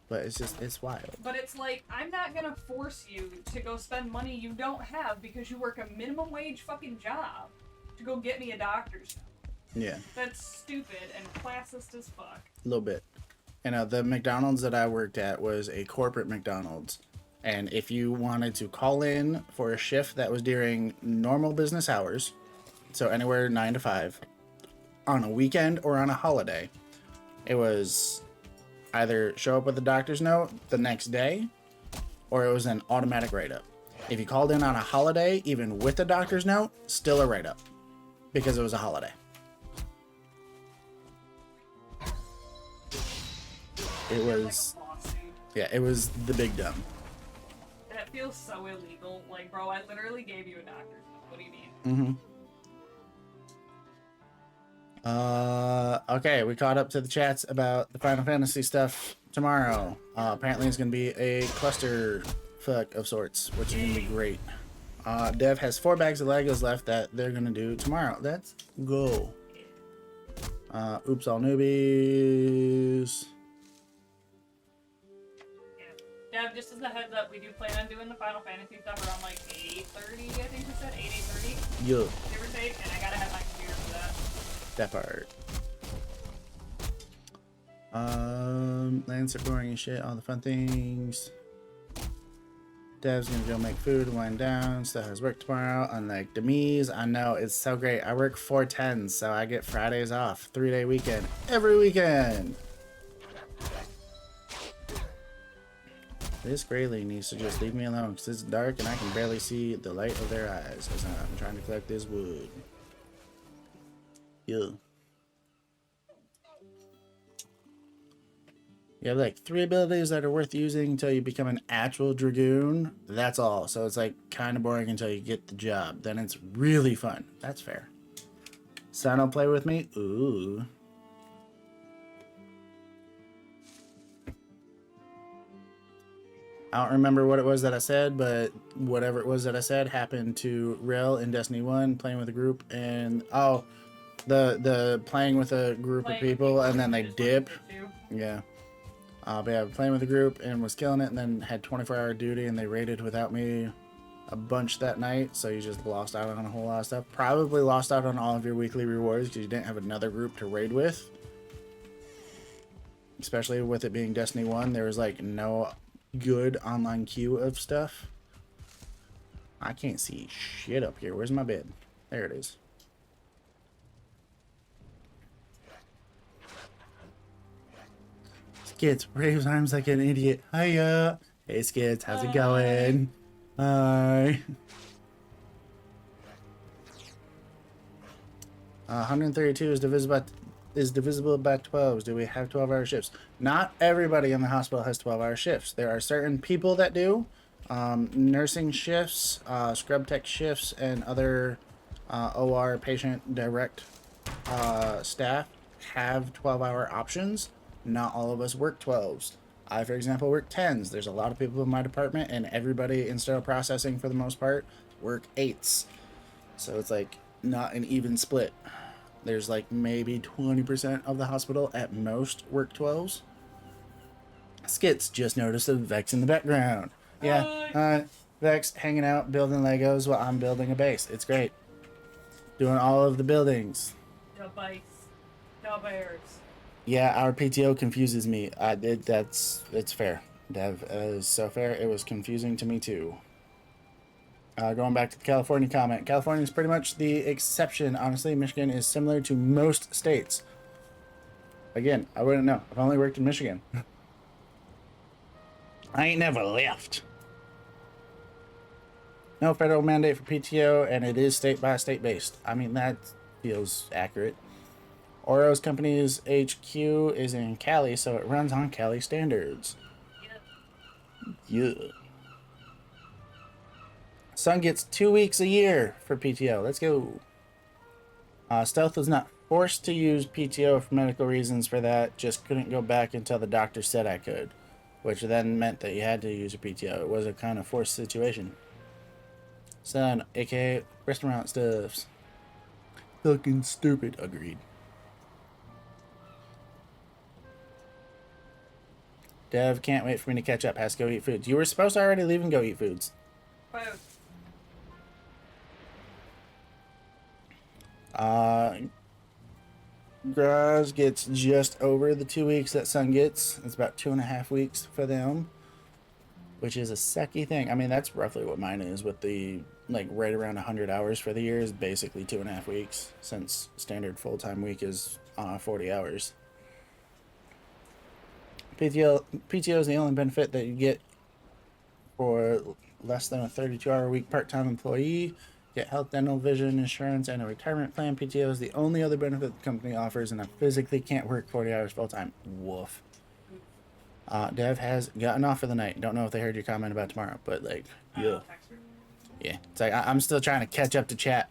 But it's wild. But it's like, I'm not gonna force you to go spend money you don't have because you work a minimum wage fucking job to go get me a doctor's note. Yeah. That's stupid and classist as fuck. A little bit. You know, the McDonald's that I worked at was a corporate McDonald's. And if you wanted to call in for a shift that was during normal business hours, so anywhere 9 to 5, on a weekend or on a holiday, it was either show up with a doctor's note the next day, or it was an automatic write-up. If you called in on a holiday, even with the doctor's note, still a write-up, because it was a holiday. It was, like a lawsuit. yeah, it was the big dumb. That feels so illegal. Like, bro, I literally gave you a doctor's note. What do you mean? Okay, we caught up to the chats about the Final Fantasy stuff tomorrow. Apparently it's going to be a cluster fuck of sorts, which is going to be great. Dev has 4 bags of Legos left that they're going to do tomorrow. Let's go. Oops, all newbies. Dev, just as a heads up, we do plan on doing the Final Fantasy stuff around like 8:30, I think you said. 8:30? Yeah. Give or take, and I gotta have my computer for that. That part. Lands are boring and shit, all the fun things. Dev's gonna go make food and wind down. Still has work tomorrow. Unlike Demise, I know it's so great. I work 4/10s, so I get Fridays off. 3-day weekend every weekend. This Grayling needs to just leave me alone because it's dark and I can barely see the light of their eyes as I'm trying to collect this wood. Yeah. You have like 3 abilities that are worth using until you become an actual Dragoon. That's all. So it's like kind of boring until you get the job. Then it's really fun. That's fair. Son will play with me? Ooh. I don't remember what it was that I said, but whatever it was that I said happened to Rel in Destiny 1, playing with a group, and the playing with a group of people and then they dip. Yeah. But yeah, playing with a group and was killing it, and then had 24-hour duty, and they raided without me a bunch that night, so you just lost out on a whole lot of stuff. Probably lost out on all of your weekly rewards because you didn't have another group to raid with. Especially with it being Destiny 1, there was like no good online queue of stuff. I can't see shit up here. Where's my bed? There it is. Skids raves arms like an idiot. Hiya. Hey Skids, how's it going? Hi. 132 is divisible by 12s. Do we have 12-hour shifts? Not everybody in the hospital has 12-hour shifts. There are certain people that do. Nursing shifts, scrub tech shifts, and other OR patient direct staff have 12-hour options. Not all of us work 12s. I, for example, work 10s. There's a lot of people in my department, and everybody in sterile processing, for the most part, work 8s. So it's like not an even split. There's like maybe 20% of the hospital at most work 12s. Skits just noticed a Vex in the background. Yeah, Vex hanging out, building Legos while I'm building a base. It's great. Doing all of the buildings. The bikes. The bears. Yeah, our PTO confuses me. It's fair. Dev is so fair. It was confusing to me too. Going back to the California comment, California is pretty much the exception. Honestly, Michigan is similar to most states. Again, I wouldn't know. I've only worked in Michigan. I ain't never left. No federal mandate for PTO, and it is state by state based. I mean, that feels accurate. Oro's company's HQ is in Cali, so it runs on Cali standards. Yeah. Son gets 2 weeks a year for PTO. Let's go. Stealth was not forced to use PTO for medical reasons for that. Just couldn't go back until the doctor said I could, which then meant that you had to use a PTO. It was a kind of forced situation. Son, aka restaurant stuffs. Fucking stupid. Agreed. Dev, can't wait for me to catch up. Has to go eat foods. You were supposed to already leave and go eat foods. Graz gets just over the 2 weeks that Sun gets. It's about 2.5 weeks for them, which is a sucky thing. I mean, that's roughly what mine is with the, like, right around 100 hours for the year is basically 2.5 weeks, since standard full-time week is 40 hours. PTO is the only benefit that you get for less than a 32-hour week part-time employee. Get health, dental, vision, insurance, and a retirement plan. PTO is the only other benefit the company offers, and I physically can't work 40 hours full-time. Woof. Dev has gotten off for the night. Don't know if they heard your comment about tomorrow, but, like, yeah. Yeah, it's like I'm still trying to catch up to chat.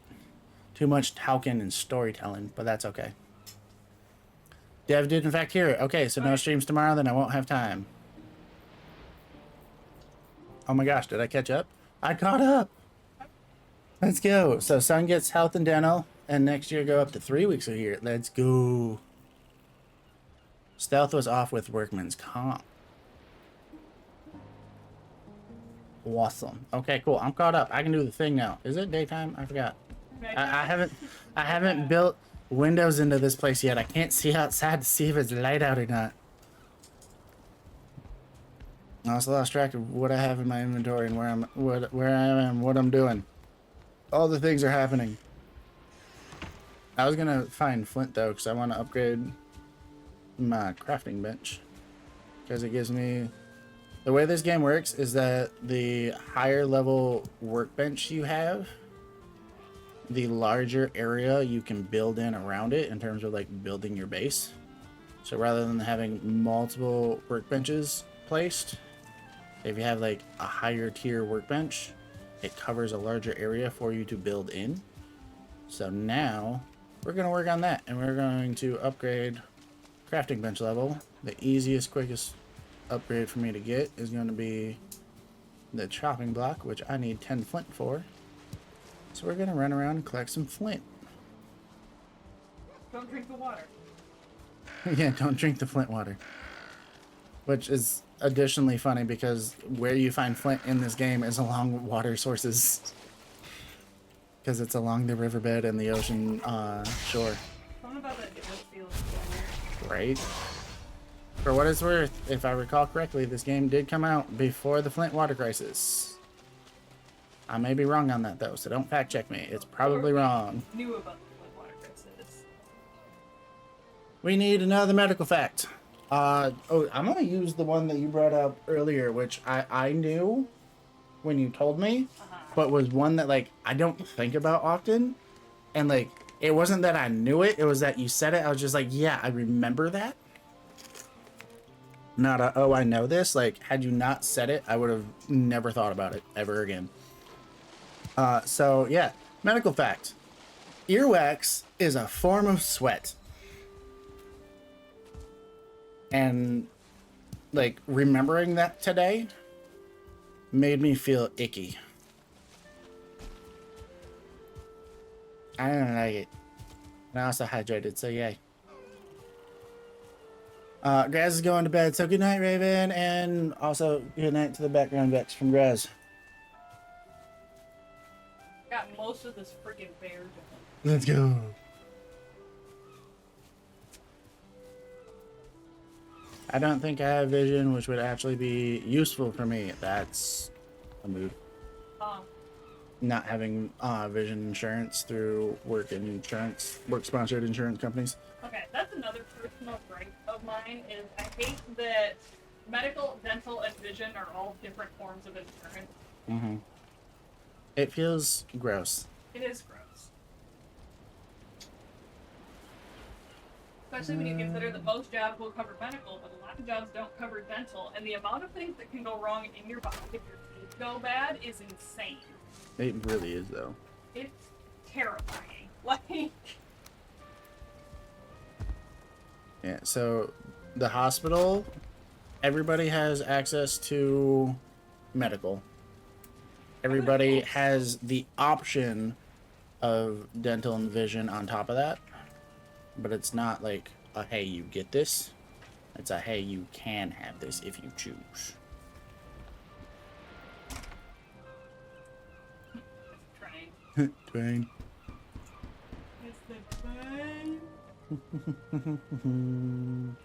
Too much talking and storytelling, but that's okay. Dev did in fact hear it. Okay, so no streams tomorrow, then I won't have time. Oh my gosh, did I catch up? I caught up! Let's go. So Sun gets health and dental, and next year go up to 3 weeks a year. Let's go. Stealth was off with workman's comp. Awesome. Okay, cool. I'm caught up. I can do the thing now. Is it daytime? I forgot. I haven't built windows into this place yet. I can't see outside to see if it's light out or not. I also lost track of what I have in my inventory and where I am, what I'm doing. All the things are happening. I was gonna find flint though, because I want to upgrade my crafting bench, because it gives me. The way this game works is that the higher level workbench you have, the larger area you can build in around it in terms of like building your base. So rather than having multiple workbenches placed, if you have like a higher tier workbench, it covers a larger area for you to build in. So now we're going to work on that, and we're going to upgrade crafting bench level. The easiest, quickest upgrade for me to get is going to be the chopping block, which I need 10 flint for. So we're going to run around and collect some flint. Don't drink the water. Yeah, don't drink the flint water. Which is additionally funny because where you find flint in this game is along water sources. Because it's along the riverbed and the ocean shore. Something about that feels right? For what it's worth, if I recall correctly, this game did come out before the Flint water crisis. I may be wrong on that though, so don't fact check me. It's probably wrong. Knew about the Flint water crisis. We need another medical fact. I'm gonna use the one that you brought up earlier, which I knew when you told me, but was one that like I don't think about often, and like it wasn't that I knew it, it was that you said it. I was just like, yeah, I remember that. Not a, oh, I know this. Like, had you not said it, I would have never thought about it ever again. So yeah, medical fact: earwax is a form of sweat. And like remembering that today made me feel icky. I don't like it. And I also hydrated, so yay. Graz is going to bed, so good night, Raven, and also good night to the background Vex from Graz. Got most of this freaking bear done. Let's go. I don't think I have vision, which would actually be useful for me. That's a move. not having vision insurance through work sponsored insurance companies. Okay, that's another personal gripe of mine is I hate that medical, dental, and vision are all different forms of insurance. Mm-hmm. It feels gross. It is gross. Especially when you consider that most jobs will cover medical, but a lot of jobs don't cover dental, and the amount of things that can go wrong in your body if your teeth go bad is insane. It really is, though. It's terrifying. Like, yeah, so the hospital, everybody has access to medical. Everybody has the option of dental and vision on top of that. But it's not like a hey, you get this. It's a hey, you can have this if you choose. train. Train. It's the train.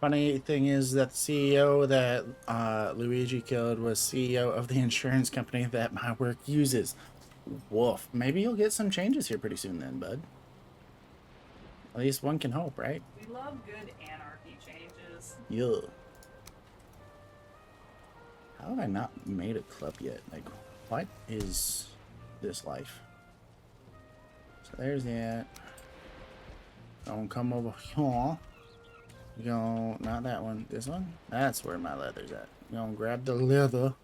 Funny thing is that the CEO that Luigi killed was CEO of the insurance company that my work uses. Woof. Maybe you'll get some changes here pretty soon then, bud. At least one can hope, right? We love good anarchy changes. Yeah. How have I not made a club yet? Like, what is this life? So there's that. Don't come over here. You gonna, not that one, this one? That's where my leather's at. You gonna grab the leather.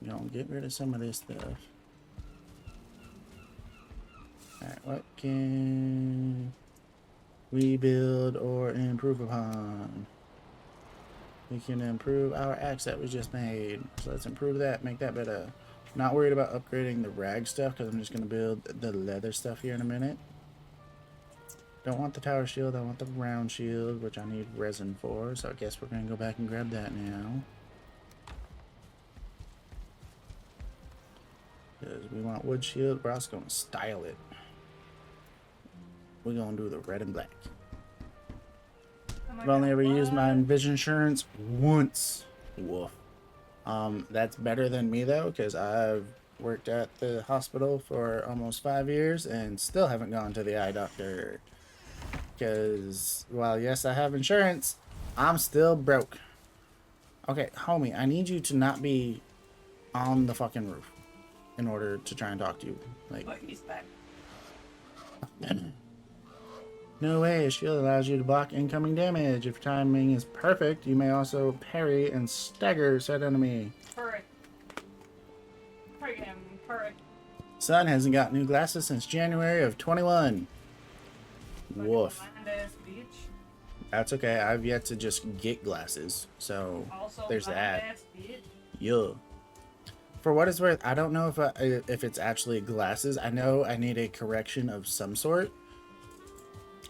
You gonna get rid of some of this stuff. Alright, what can we build or improve upon? We can improve our axe that we just made. So let's improve that, make that better. Not worried about upgrading the rag stuff because I'm just going to build the leather stuff here in a minute. Don't want the tower shield, I want the round shield, which I need resin for. So I guess we're going to go back and grab that now. Because we want wood shield, we're also going to style it. We're going to do the red and black. I've only ever used my vision insurance once. Woof. That's better than me though, because I've worked at the hospital for almost 5 years and still haven't gone to the eye doctor. Because, while yes, I have insurance, I'm still broke. Okay, homie, I need you to not be on the fucking roof in order to try and talk to you. Like, But he's back. no way, a shield allows you to block incoming damage. If your timing is perfect, you may also parry and stagger said enemy. Perfect. Perfect. Son hasn't got new glasses since January of 21. Woof. That's okay, I've yet to just get glasses, so Also, there's that. Bitch. Yeah. For what it's worth, I don't know if it's actually glasses. I know I need a correction of some sort.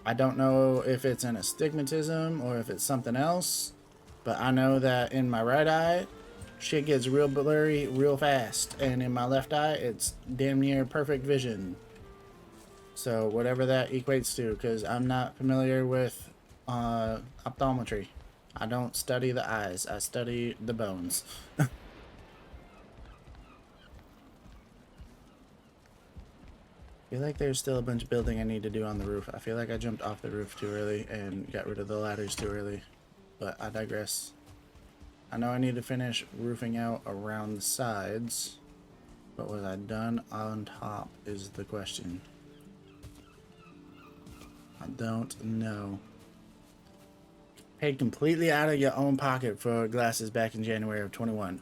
I don't know if it's an astigmatism or if it's something else, but I know that in my right eye, shit gets real blurry real fast, and in my left eye, it's damn near perfect vision. So whatever that equates to, because I'm not familiar with optometry. I don't study the eyes, I study the bones. I feel like there's still a bunch of building I need to do on the roof. I feel like I jumped off the roof too early and got rid of the ladders too early, but I digress. I know I need to finish roofing out around the sides, but was I done on top is the question. I don't know. Paid completely out of your own pocket for glasses back in January of 21.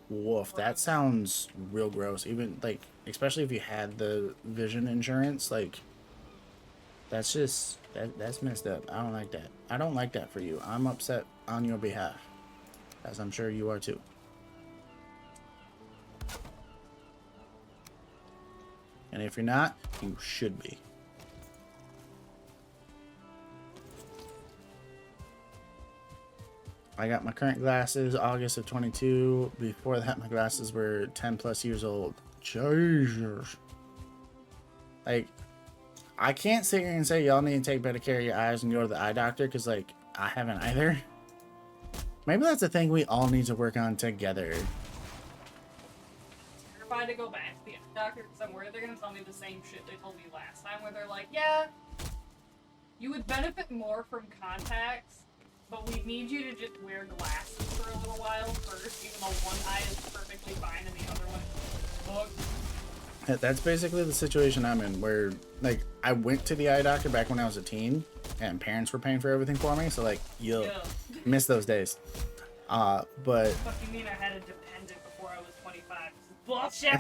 Woof, that sounds real gross. Even, like, especially if you had the vision insurance, like, that's just, that's messed up. I don't like that. I don't like that for you. I'm upset on your behalf, as I'm sure you are too. And if you're not, you should be. I got my current glasses August of 22. Before that, my glasses were 10 plus years old. Jesus. Like, I can't sit here and say y'all need to take better care of your eyes and go to the eye doctor, because, like, I haven't either. Maybe that's a thing we all need to work on together. terrified to go back to the doctor because I'm worried they're gonna tell me the same shit they told me last time, where they're like, yeah, you would benefit more from contacts, but we need you to just wear glasses for a little while first, even though one eye is perfectly fine and the other one is booked. That's basically the situation I'm in, where, like, I went to the eye doctor back when I was a teen, and parents were paying for everything for me, so, like, you'll miss those days. But... Fuck, you mean I had a dependent before I was 25? Bullshit!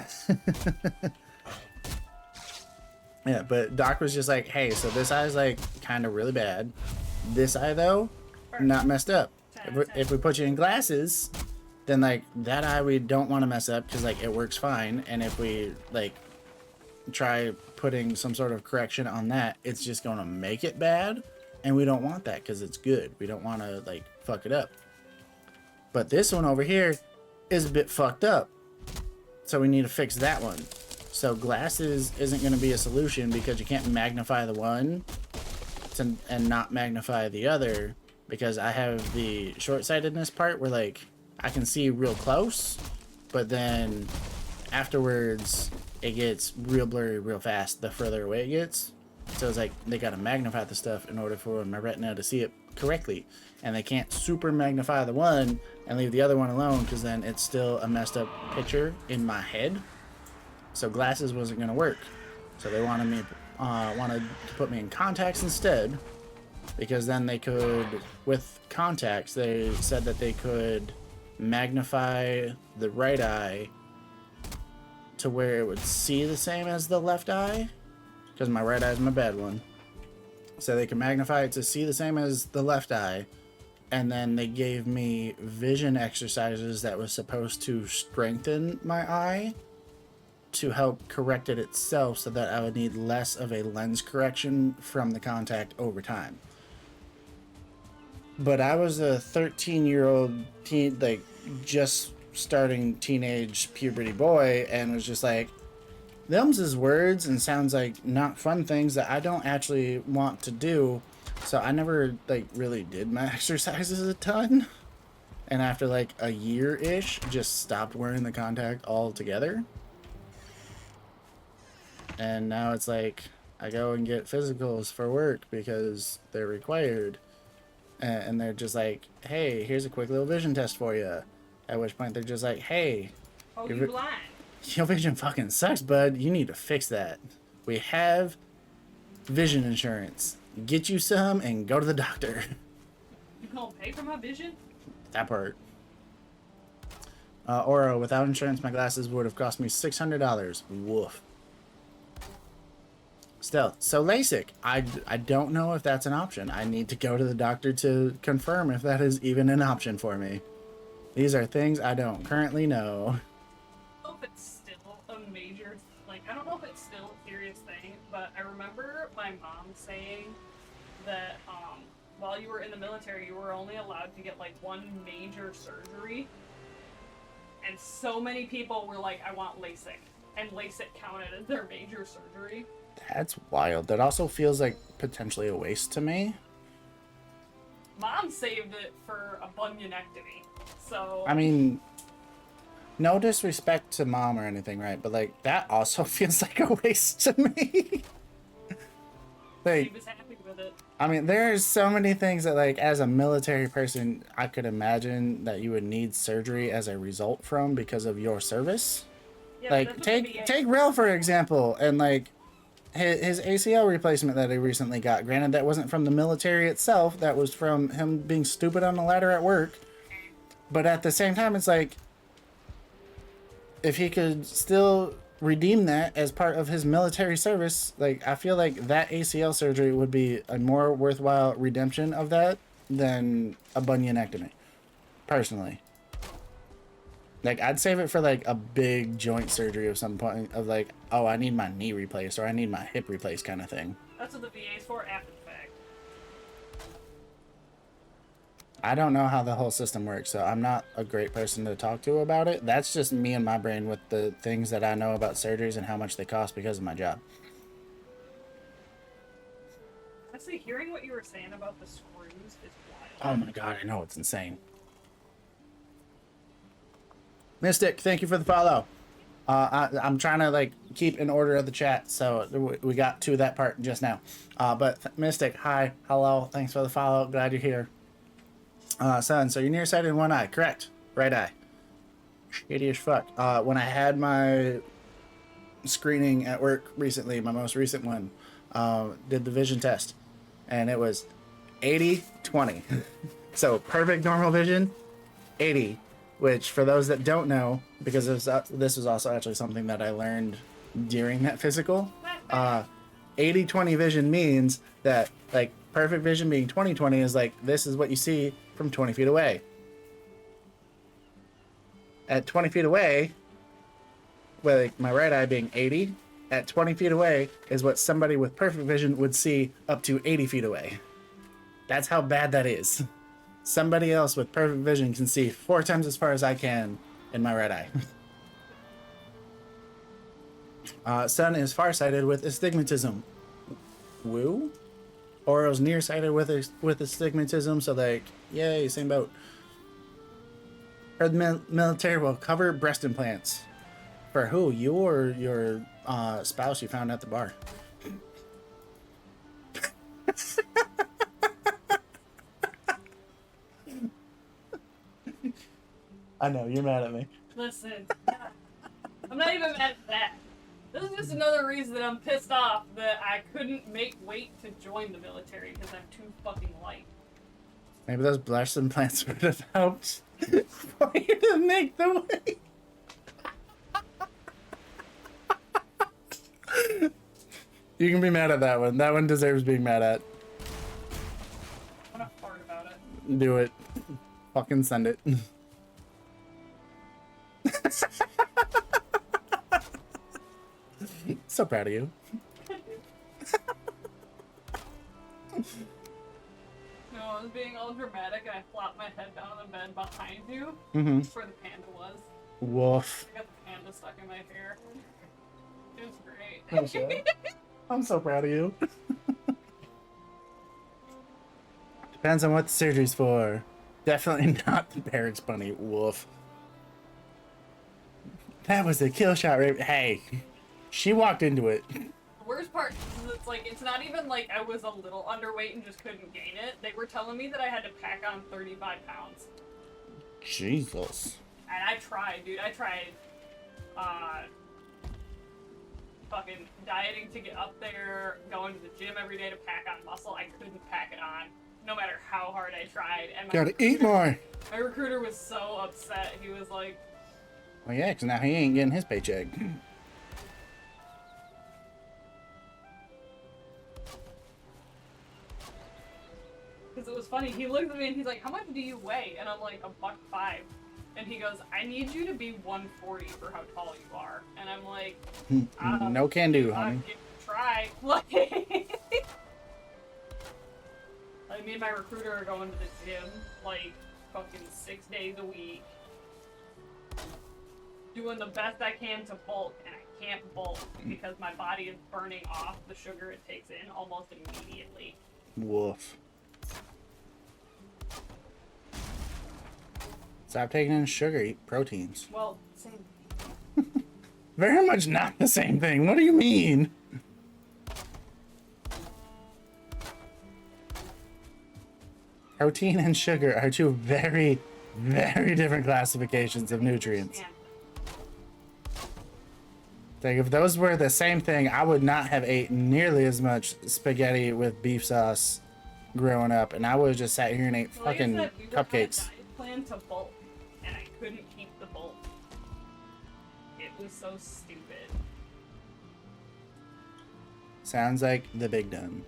Yeah, but Doc was just like, hey, so this eye's, like, kind of really bad. This eye, though, not messed up. If we put you in glasses, then, like, that eye we don't want to mess up because, like, it works fine. And if we, like, try putting some sort of correction on that, it's just going to make it bad. And we don't want that because it's good. We don't want to, like, fuck it up. But this one over here is a bit fucked up. So we need to fix that one. So glasses isn't going to be a solution because you can't magnify the one and not magnify the other, because I have the short-sightedness part where, like, I can see real close, but then afterwards it gets real blurry real fast the further away it gets. So it's like they got to magnify the stuff in order for my retina to see it correctly, and they can't super magnify the one and leave the other one alone because then it's still a messed up picture in my head. So glasses wasn't going to work. So they wanted to put me in contacts instead, because then they could, with contacts, they said that they could magnify the right eye to where it would see the same as the left eye, because my right eye is my bad one. So they can magnify it to see the same as the left eye, and then they gave me vision exercises that was supposed to strengthen my eye to help correct it itself, so that I would need less of a lens correction from the contact over time. But I was a 13-year-old teen, like, just starting teenage puberty boy, and was just like, them's is words and sounds like not fun things that I don't actually want to do. So I never, like, really did my exercises a ton. And after, like, a year-ish, just stopped wearing the contact altogether. And now it's like, I go and get physicals for work because they're required. And they're just like, hey, here's a quick little vision test for you. At which point they're just like, hey, oh, you blind? Your vision fucking sucks, bud. You need to fix that. We have vision insurance. Get you some and go to the doctor. You gonna pay for my vision? That part. Oro, without insurance, my glasses would have cost me $600. Woof. Still, so LASIK, I don't know if that's an option. I need to go to the doctor to confirm if that is even an option for me. These are things I don't currently know. I don't know if it's still a major, like, I don't know if it's still a serious thing, but I remember my mom saying that while you were in the military, you were only allowed to get, like, one major surgery. And so many people were like, I want LASIK. And LASIK counted as their major surgery. That's wild. That also feels like potentially a waste to me. Mom saved it for a bunionectomy, so... I mean, no disrespect to mom or anything, right? But, like, that also feels like a waste to me. Like, she was happy with it. I mean, there's so many things that, like, as a military person, I could imagine that you would need surgery as a result from because of your service. Yeah, like, take Rel, for example, and, like, his ACL replacement that he recently got. Granted, that wasn't from the military itself. That was from him being stupid on the ladder at work. But at the same time, it's like, if he could still redeem that as part of his military service, like, I feel like that ACL surgery would be a more worthwhile redemption of that than a bunionectomy, personally. Like, I'd save it for, like, a big joint surgery of some point, of, like, oh, I need my knee replaced, or I need my hip replaced kind of thing. That's what the VA's for, after the fact. I don't know how the whole system works, so I'm not a great person to talk to about it. That's just me and my brain with the things that I know about surgeries and how much they cost because of my job. Honestly, hearing what you were saying about the screws is wild. Oh my god, I know, it's insane. Mystic, thank you for the follow. I'm trying to like keep in order of the chat, so we got to that part just now. But Mystic, hi, hello, thanks for the follow. Glad you're here. Son, so you're nearsighted in one eye, correct? Right eye. Shitty as fuck. When I had my screening at work recently, my most recent one, did the vision test, and it was 80/20. So perfect normal vision, 80. Which, for those that don't know, because this was also actually something that I learned during that physical, 80/20 vision means that, like, perfect vision being 20/20 is like, this is what you see from 20 feet away. At 20 feet away, with like, my right eye being 80, at 20 feet away is what somebody with perfect vision would see up to 80 feet away. That's how bad that is. Somebody else with perfect vision can see 4 times as far as I can in my right eye. Sun is farsighted with astigmatism. Woo? Oro's nearsighted with astigmatism, so like, yay, same boat. Heard the military will cover breast implants. For who? You or your spouse you found at the bar? I know, you're mad at me. Listen, I'm not even mad at that. This is just another reason that I'm pissed off that I couldn't wait to join the military because I'm too fucking light. Maybe those breast implants would have helped for you to make the weight. You can be mad at that one. That one deserves being mad at. I'm gonna fart about it. Do it. Fucking send it. So proud of you. No, I was being all dramatic and I flopped my head down on the bed behind you. Mm-hmm. That's where the panda was. Woof. I got the panda stuck in my hair. It was great. Oh, shit. I'm so proud of you. Depends on what the surgery's for. Definitely not the barracks bunny. Woof. That was a kill shot, right? Hey, she walked into it. The worst part is it's like, it's not even like I was a little underweight and just couldn't gain it. They were telling me that I had to pack on 35 pounds. Jesus. And I tried, dude. I tried, fucking dieting to get up there, going to the gym every day to pack on muscle. I couldn't pack it on, no matter how hard I tried. And Gotta eat more. My recruiter was so upset. He was like, Well, yeah, because now he ain't getting his paycheck. because it was funny. He looked at me and he's like, "How much do you weigh?" And I'm like, "105." And he goes, "I need you to be 140 for how tall you are." And I'm like, No can do, honey. Give it a try. Like me and my recruiter are going to the gym like fucking 6 days a week, doing the best I can to bulk, and I can't bulk because my body is burning off the sugar it takes in almost immediately. Woof. Stop taking in sugar, eat proteins. Well, same. Very much not the same thing. What do you mean? Protein and sugar are two very, very different classifications of nutrients. Yeah. Like, if those were the same thing, I would not have ate nearly as much spaghetti with beef sauce growing up, and I would have just sat here and ate fucking Like I said, we were cupcakes. on a diet plan to bulk, and I couldn't keep the bulk. It was so stupid. Sounds like the big dumb.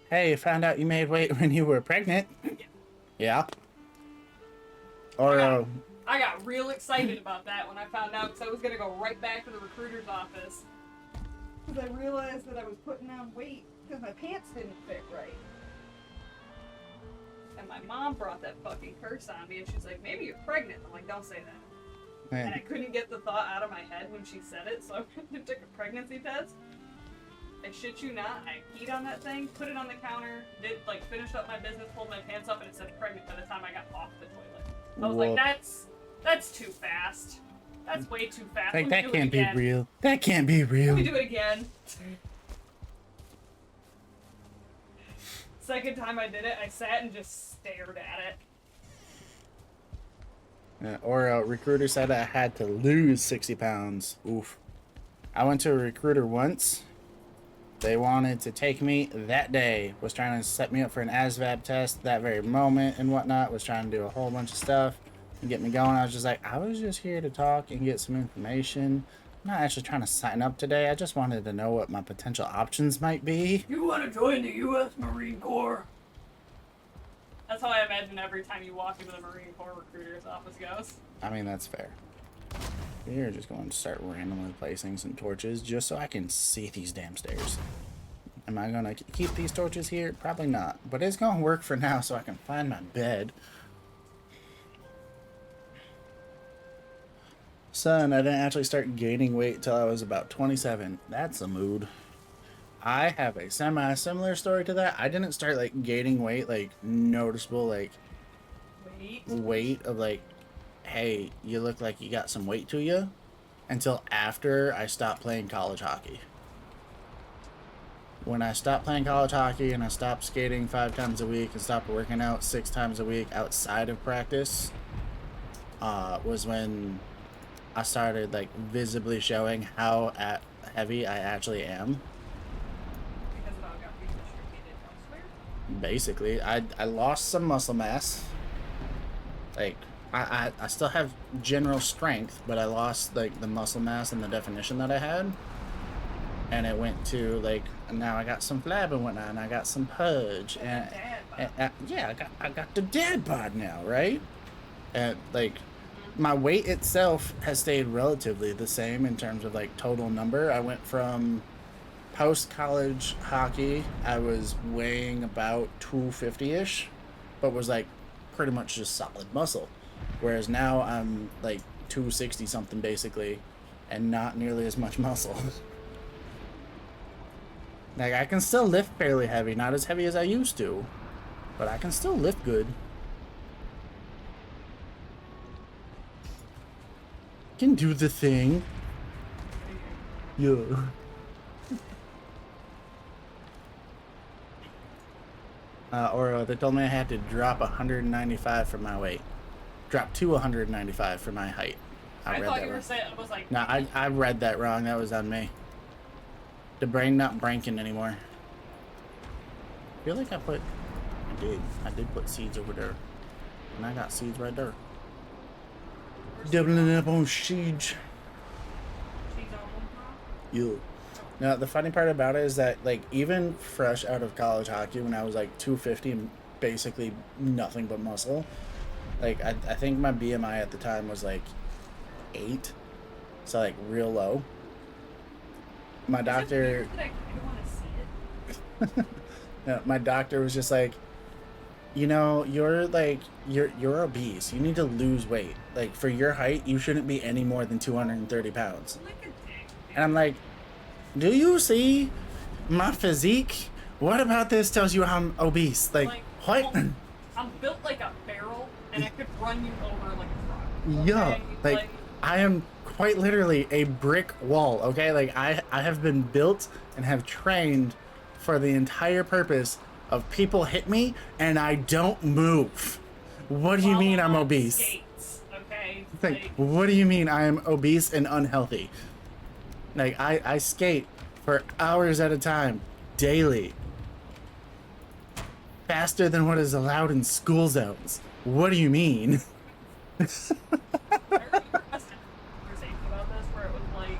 Hey, found out you made weight when you were pregnant. Yeah. Or I got real excited about that when I found out, because I was going to go right back to the recruiter's office. Because I realized that I was putting on weight because my pants didn't fit right. And my mom brought that fucking curse on me, and she's like, "Maybe you're pregnant." I'm like, "Don't say that." And I couldn't get the thought out of my head when she said it, so I took a pregnancy test. I shit you not, I peed on that thing, put it on the counter, finished up my business, pulled my pants up, and it said pregnant by the time I got off the toilet. I was like, that's That's too fast. That's way too fast. Like, Let me that do it can't be again. real. That can't be real. Let me do it again. Second time I did it, I sat and just stared at it. Or a recruiter said I had to lose 60 pounds. Oof. I went to a recruiter once. They wanted to take me that day. Was trying to set me up for an ASVAB test that very moment and whatnot. Was trying to do a whole bunch of stuff and get me going. I was just like, I was just here to talk and get some information. I'm not actually trying to sign up today. I just wanted to know what my potential options might be. You want to join the U.S. Marine Corps? That's how I imagine every time you walk into the Marine Corps recruiter's office goes. I mean, that's fair. We're just going to start randomly placing some torches just so I can see these damn stairs. Am I going to keep these torches here? Probably not. But it's going to work for now so I can find my bed. Son, I didn't actually start gaining weight till I was about 27. That's a mood. I have a semi-similar story to that. I didn't start, like, gaining weight, like, noticeable, like, weight of, like, hey, you look like you got some weight to you, until after I stopped playing college hockey. When I stopped playing college hockey and I stopped skating 5 times a week and stopped working out 6 times a week outside of practice, was when I started, like, visibly showing how heavy I actually am. Basically, I lost some muscle mass. Like, I still have general strength, but I lost, like, the muscle mass and the definition that I had. And it went to, like, now I got some flab and whatnot, and I got some pudge. And yeah, I got the dad bod now, right? And, like, my weight itself has stayed relatively the same in terms of, like, total number. I went from post-college hockey, I was weighing about 250-ish, but was, like, pretty much just solid muscle. Whereas now I'm, like, 260 something basically, and not nearly as much muscle. Like, I can still lift fairly heavy, not as heavy as I used to, but I can still lift good. Can do the thing. Yeah. Or they told me I had to drop 195 for my weight. Drop to 195 for my height. I thought you were saying it was like... No, I read that wrong. That was on me. The brain not branking anymore. I feel like I did put seeds over there. And I got seeds right there. Doubling up on seeds. You. Now, the funny part about it is that, like, even fresh out of college hockey, when I was, like, 250 and basically nothing but muscle, like, I think my BMI at the time was, like, 8. So, like, real low. My doctor... No, my doctor was just like, you know, you're obese. You need to lose weight. Like, for your height, you shouldn't be any more than 230 pounds. And I'm like, do you see my physique? What about this tells you I'm obese? Like what? Well, I'm built like a barrel, and I could run you over like a truck. Okay? Yeah, like I am quite literally a brick wall, okay? Like, I have been built and have trained for the entire purpose of people hit me, and I don't move. What do you mean I'm obese? Skates, okay? Like, what do you mean I am obese and unhealthy? Like, I skate for hours at a time, daily. Faster than what is allowed in school zones. What do you mean? I remember us having a conversation about this where it was like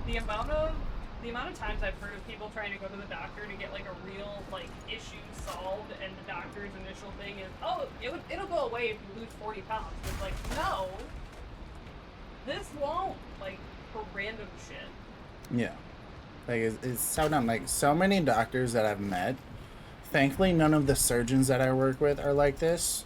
the amount of times I've heard of people trying to go to the doctor to get like a real like issue solved, and the doctor's initial thing is, oh, it'll go away if you lose 40 pounds. It's like, no, this won't, like, for random shit. Yeah. Like, it's so dumb. Like, so many doctors that I've met, thankfully none of the surgeons that I work with are like this,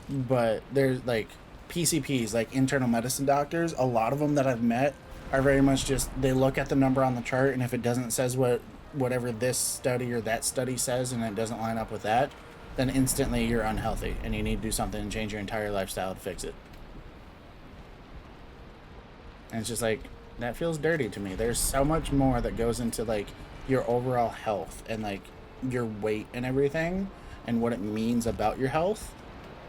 but there's, like, PCPs, like internal medicine doctors, a lot of them that I've met are very much just, they look at the number on the chart, and if it doesn't says whatever this study or that study says, and it doesn't line up with that, then instantly you're unhealthy, and you need to do something and change your entire lifestyle to fix it. And it's just like, that feels dirty to me. There's so much more that goes into like your overall health and like your weight and everything and what it means about your health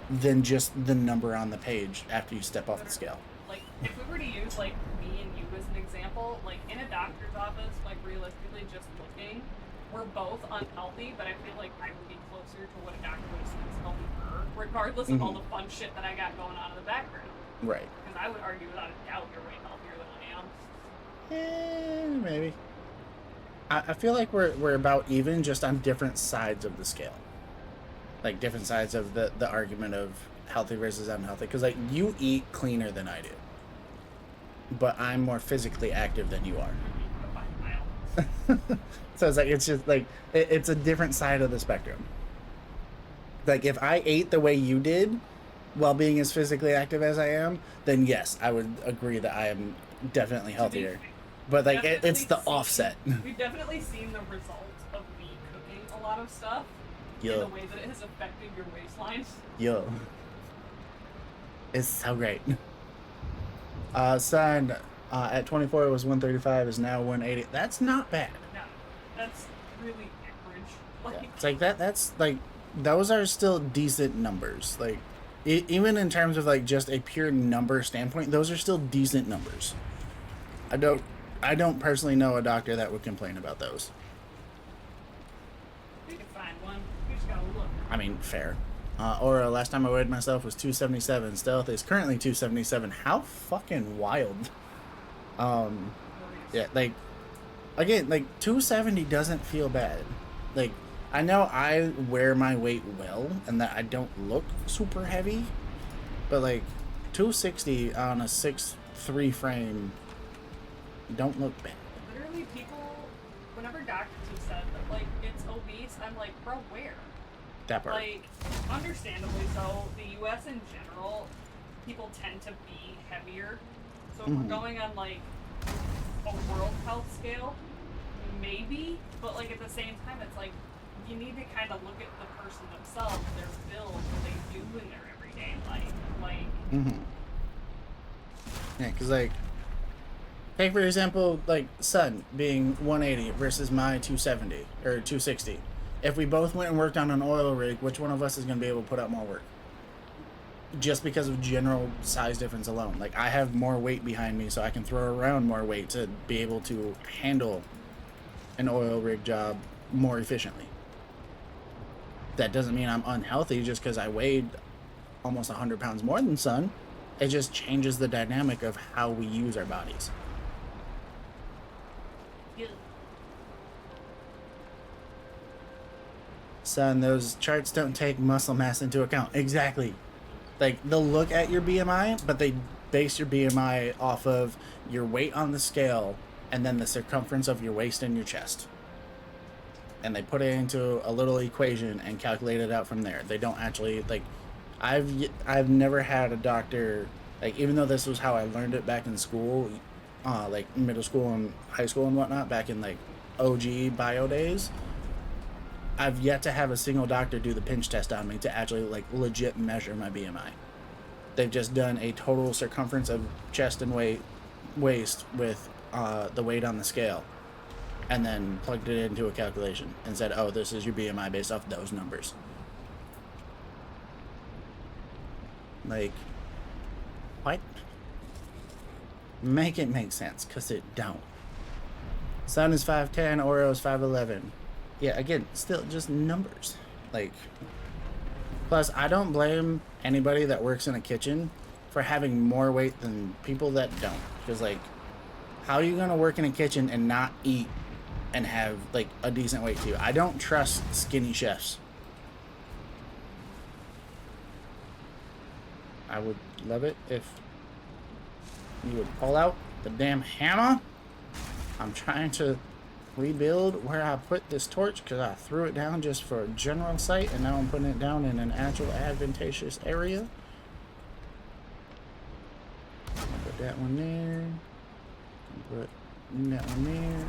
than just the number on the page after you step off the scale. Like, if we were to use like me and you as an example, like in a doctor's office, like realistically just looking, we're both unhealthy, but I feel like I would be closer to what a doctor would assume is healthy for her, regardless of all the fun shit that I got going on in the background. Right. Because I would argue without a doubt you're way healthier than I am. Maybe. I feel like we're about even, just on different sides of the scale. Like different sides of the argument of healthy versus unhealthy. Because like you eat cleaner than I do, but I'm more physically active than you are. So it's like it's just like it's a different side of the spectrum. Like if I ate the way you did while being as physically active as I am, then yes, I would agree that I am definitely healthier. But like it's the offset. We've definitely seen the result of me cooking a lot of stuff in the way that it has affected your waistline. Yo. It's so great. Son, at 24 it was 135, is now 180. That's not bad. No, that's really average. Like, Yeah. It's like that's like, those are still decent numbers. Like, even in terms of like just a pure number standpoint, those are still decent numbers. I don't personally know a doctor that would complain about those. you can find one. You just gotta look. I mean, fair. Or last time I weighed myself was 277. Stealth is currently 277. How fucking wild. Yeah, like, again, like 270 doesn't feel bad. Like, I know I wear my weight well and that I don't look super heavy, but like 260 on a 6'3" frame don't look bad. Literally, people, whenever doctors have said that, like, it's obese, I'm like, bro, where? That part. Like, understandably so, the US in general, people tend to be heavier. So if we're going on, like, a world health scale, maybe, but, like, at the same time, it's like, you need to kind of look at the person themselves, their build, what they do in their everyday life. Like, Yeah, because, like, take for example, like, Sun being 180 versus my 270 or 260. If we both went and worked on an oil rig, which one of us is going to be able to put out more work? Just because of general size difference alone. Like, I have more weight behind me, so I can throw around more weight to be able to handle an oil rig job more efficiently. That doesn't mean I'm unhealthy just because I weighed almost 100 pounds more than Sun. It just changes the dynamic of how we use our bodies. yeah. Son, those charts don't take muscle mass into account. Exactly. Like, they'll look at your BMI, but they base your BMI off of your weight on the scale and then the circumference of your waist and your chest. And they put it into a little equation and calculate it out from there. They don't actually, like, I've never had a doctor, like, even though this was how I learned it back in school, like middle school and high school and whatnot, back in like OG bio days, I've yet to have a single doctor do the pinch test on me to actually like legit measure my BMI. They've just done a total circumference of chest and waist with the weight on the scale, and then plugged it into a calculation and said, oh, this is your BMI based off those numbers. Like, what? Make it make sense, because it don't. Sun is 5'10", Oreo is 5'11". Yeah, again, still just numbers. Like, plus, I don't blame anybody that works in a kitchen for having more weight than people that don't. Because, like, how are you going to work in a kitchen and not eat and have, like, a decent weight to you? I don't trust skinny chefs. I would love it if you would pull out the damn hammer. I'm trying to rebuild where I put this torch because I threw it down just for general sight, and now I'm putting it down in an actual advantageous area. Put that one there. Put that one there.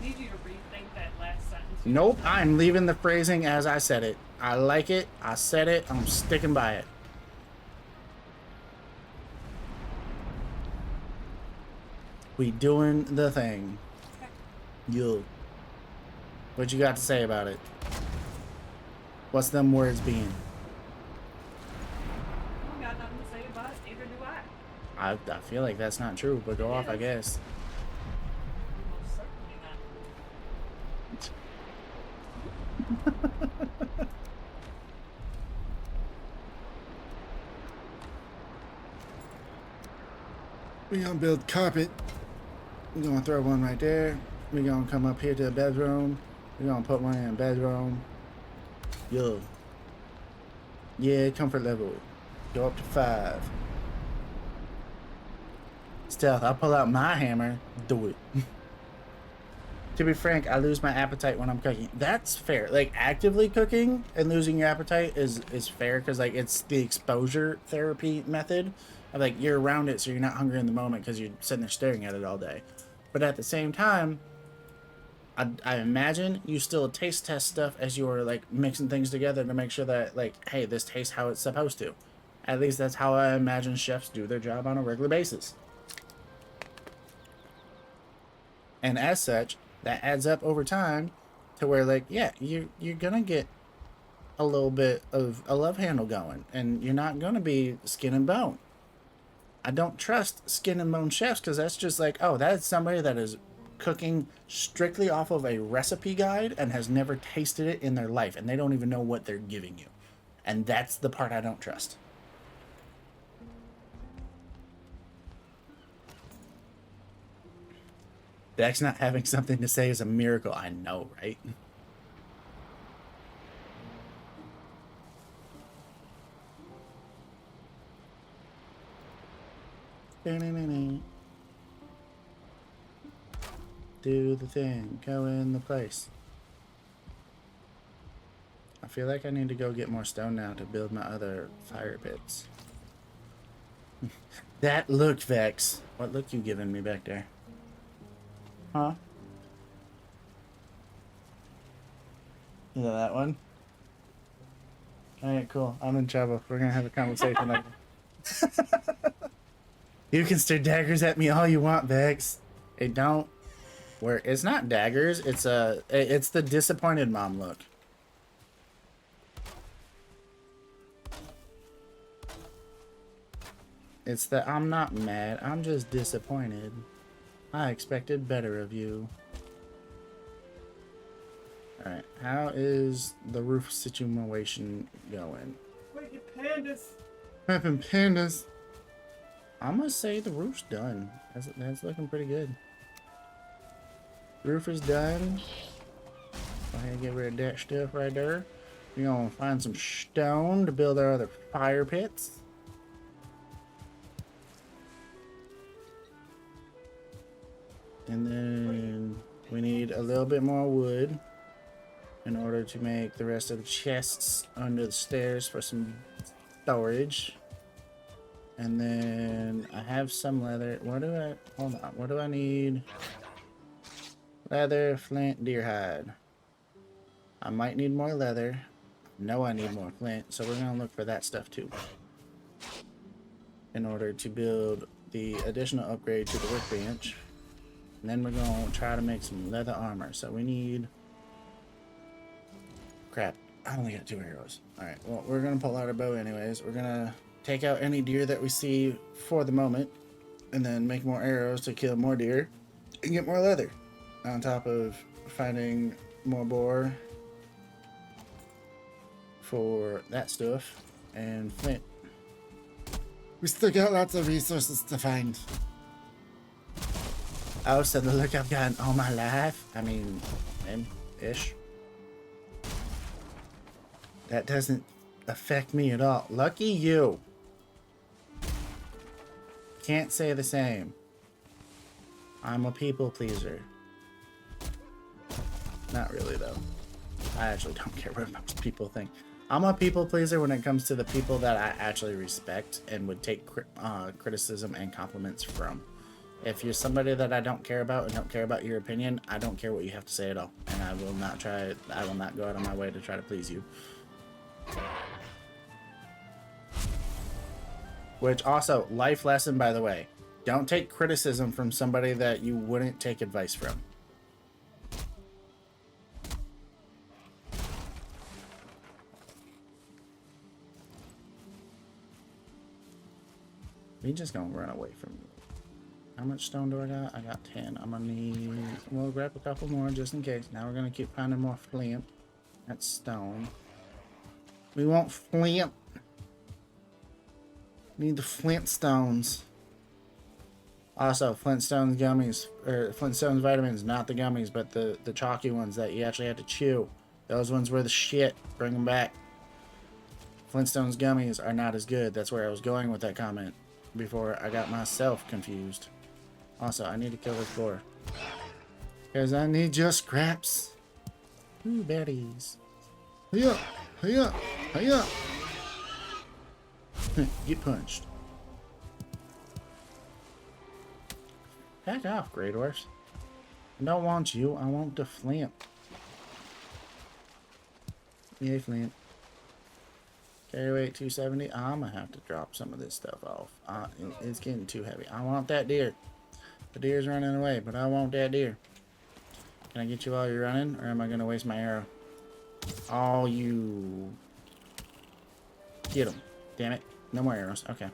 I need you to rethink that last sentence. Nope, I'm leaving the phrasing as I said it. I like it. I said it. I'm sticking by it. We doing the thing. Okay. You. What you got to say about it? What's them words being? I got nothing to say about it. Neither do I. I feel like that's not true, but go off, I guess. Most certainly not. We gonna build carpet. We're gonna throw one right there. We're gonna come up here to the bedroom. We're gonna put one in the bedroom. Yo. Yeah, comfort level. Go up to 5. Stealth, I'll pull out my hammer. Do it. To be frank, I lose my appetite when I'm cooking. That's fair. Like, actively cooking and losing your appetite is fair, because, like, it's the exposure therapy method. Of, like, you're around it, so you're not hungry in the moment because you're sitting there staring at it all day. But at the same time, I imagine you still taste test stuff as you're, like, mixing things together to make sure that, like, hey, this tastes how it's supposed to. At least that's how I imagine chefs do their job on a regular basis. And as such, that adds up over time to where, like, yeah, you're gonna get a little bit of a love handle going, and you're not gonna be skin and bone. I don't trust skin and bone chefs, because that's just like, oh, that is somebody that is cooking strictly off of a recipe guide and has never tasted it in their life, and they don't even know what they're giving you. And that's the part I don't trust. Dex not having something to say is a miracle. I know, right? Do the thing. Go in the place. I feel like I need to go get more stone now to build my other fire pits. That look, Vex. What look you giving me back there? Huh? Is that one? Alright, cool. I'm in trouble. We're gonna have a conversation later. You can stare daggers at me all you want, Vex. It don't work. It's not daggers. It's the disappointed mom look. It's the I'm not mad. I'm just disappointed. I expected better of you. Alright, how is the roof situation going? Wait, pandas. Prepping pandas. I'm gonna say the roof's done. That's looking pretty good. Roof is done. Go ahead and get rid of that stuff right there. We're gonna find some stone to build our other fire pits. And then we need a little bit more wood in order to make the rest of the chests under the stairs for some storage. And then I have some leather. Hold on, what do I need? Leather, flint, deer hide. I might need more leather. No, I need more flint, so we're gonna look for that stuff too. In order to build the additional upgrade to the workbench. And then we're gonna try to make some leather armor. So we need... Crap, I only got 2 arrows. Alright, well, we're gonna pull out our bow anyways. We're gonna take out any deer that we see for the moment, and then make more arrows to kill more deer and get more leather. On top of finding more boar for that stuff and flint. We still got lots of resources to find. Oh, so the look I've gotten all my life? I mean, ish. That doesn't affect me at all. Lucky you. Can't say the same. I'm a people pleaser. Not really, though. I actually don't care what most people think. I'm a people pleaser when it comes to the people that I actually respect and would take criticism and compliments from. If you're somebody that I don't care about and don't care about your opinion, I don't care what you have to say at all. And I will not go out of my way to try to please you. Which also, life lesson, by the way. Don't take criticism from somebody that you wouldn't take advice from. We just gonna run away from you. How much stone do I got? I got 10. I'm gonna need... We'll grab a couple more just in case. Now we're gonna keep finding more flint. That's stone. We want flint. Need the Flintstones. Also, Flintstones gummies, or Flintstones vitamins, not the gummies, but the chalky ones that you actually had to chew. Those ones were the shit. Bring them back. Flintstones gummies are not as good. That's where I was going with that comment before I got myself confused. Also, I need to kill this boar. Because I need just scraps. Ooh, berries. Hiya! Hiya! Hiya! Get punched. Back off, Grey Dwarfs. I don't want you. I want the flint. Yay, flint. Carry weight 270. I'm gonna have to drop some of this stuff off. It's getting too heavy. I want that deer. The deer's running away, but I want that deer. Can I get you while you're running, or am I gonna waste my arrow? Oh, you... Get him. Damn it. No more arrows. Okay.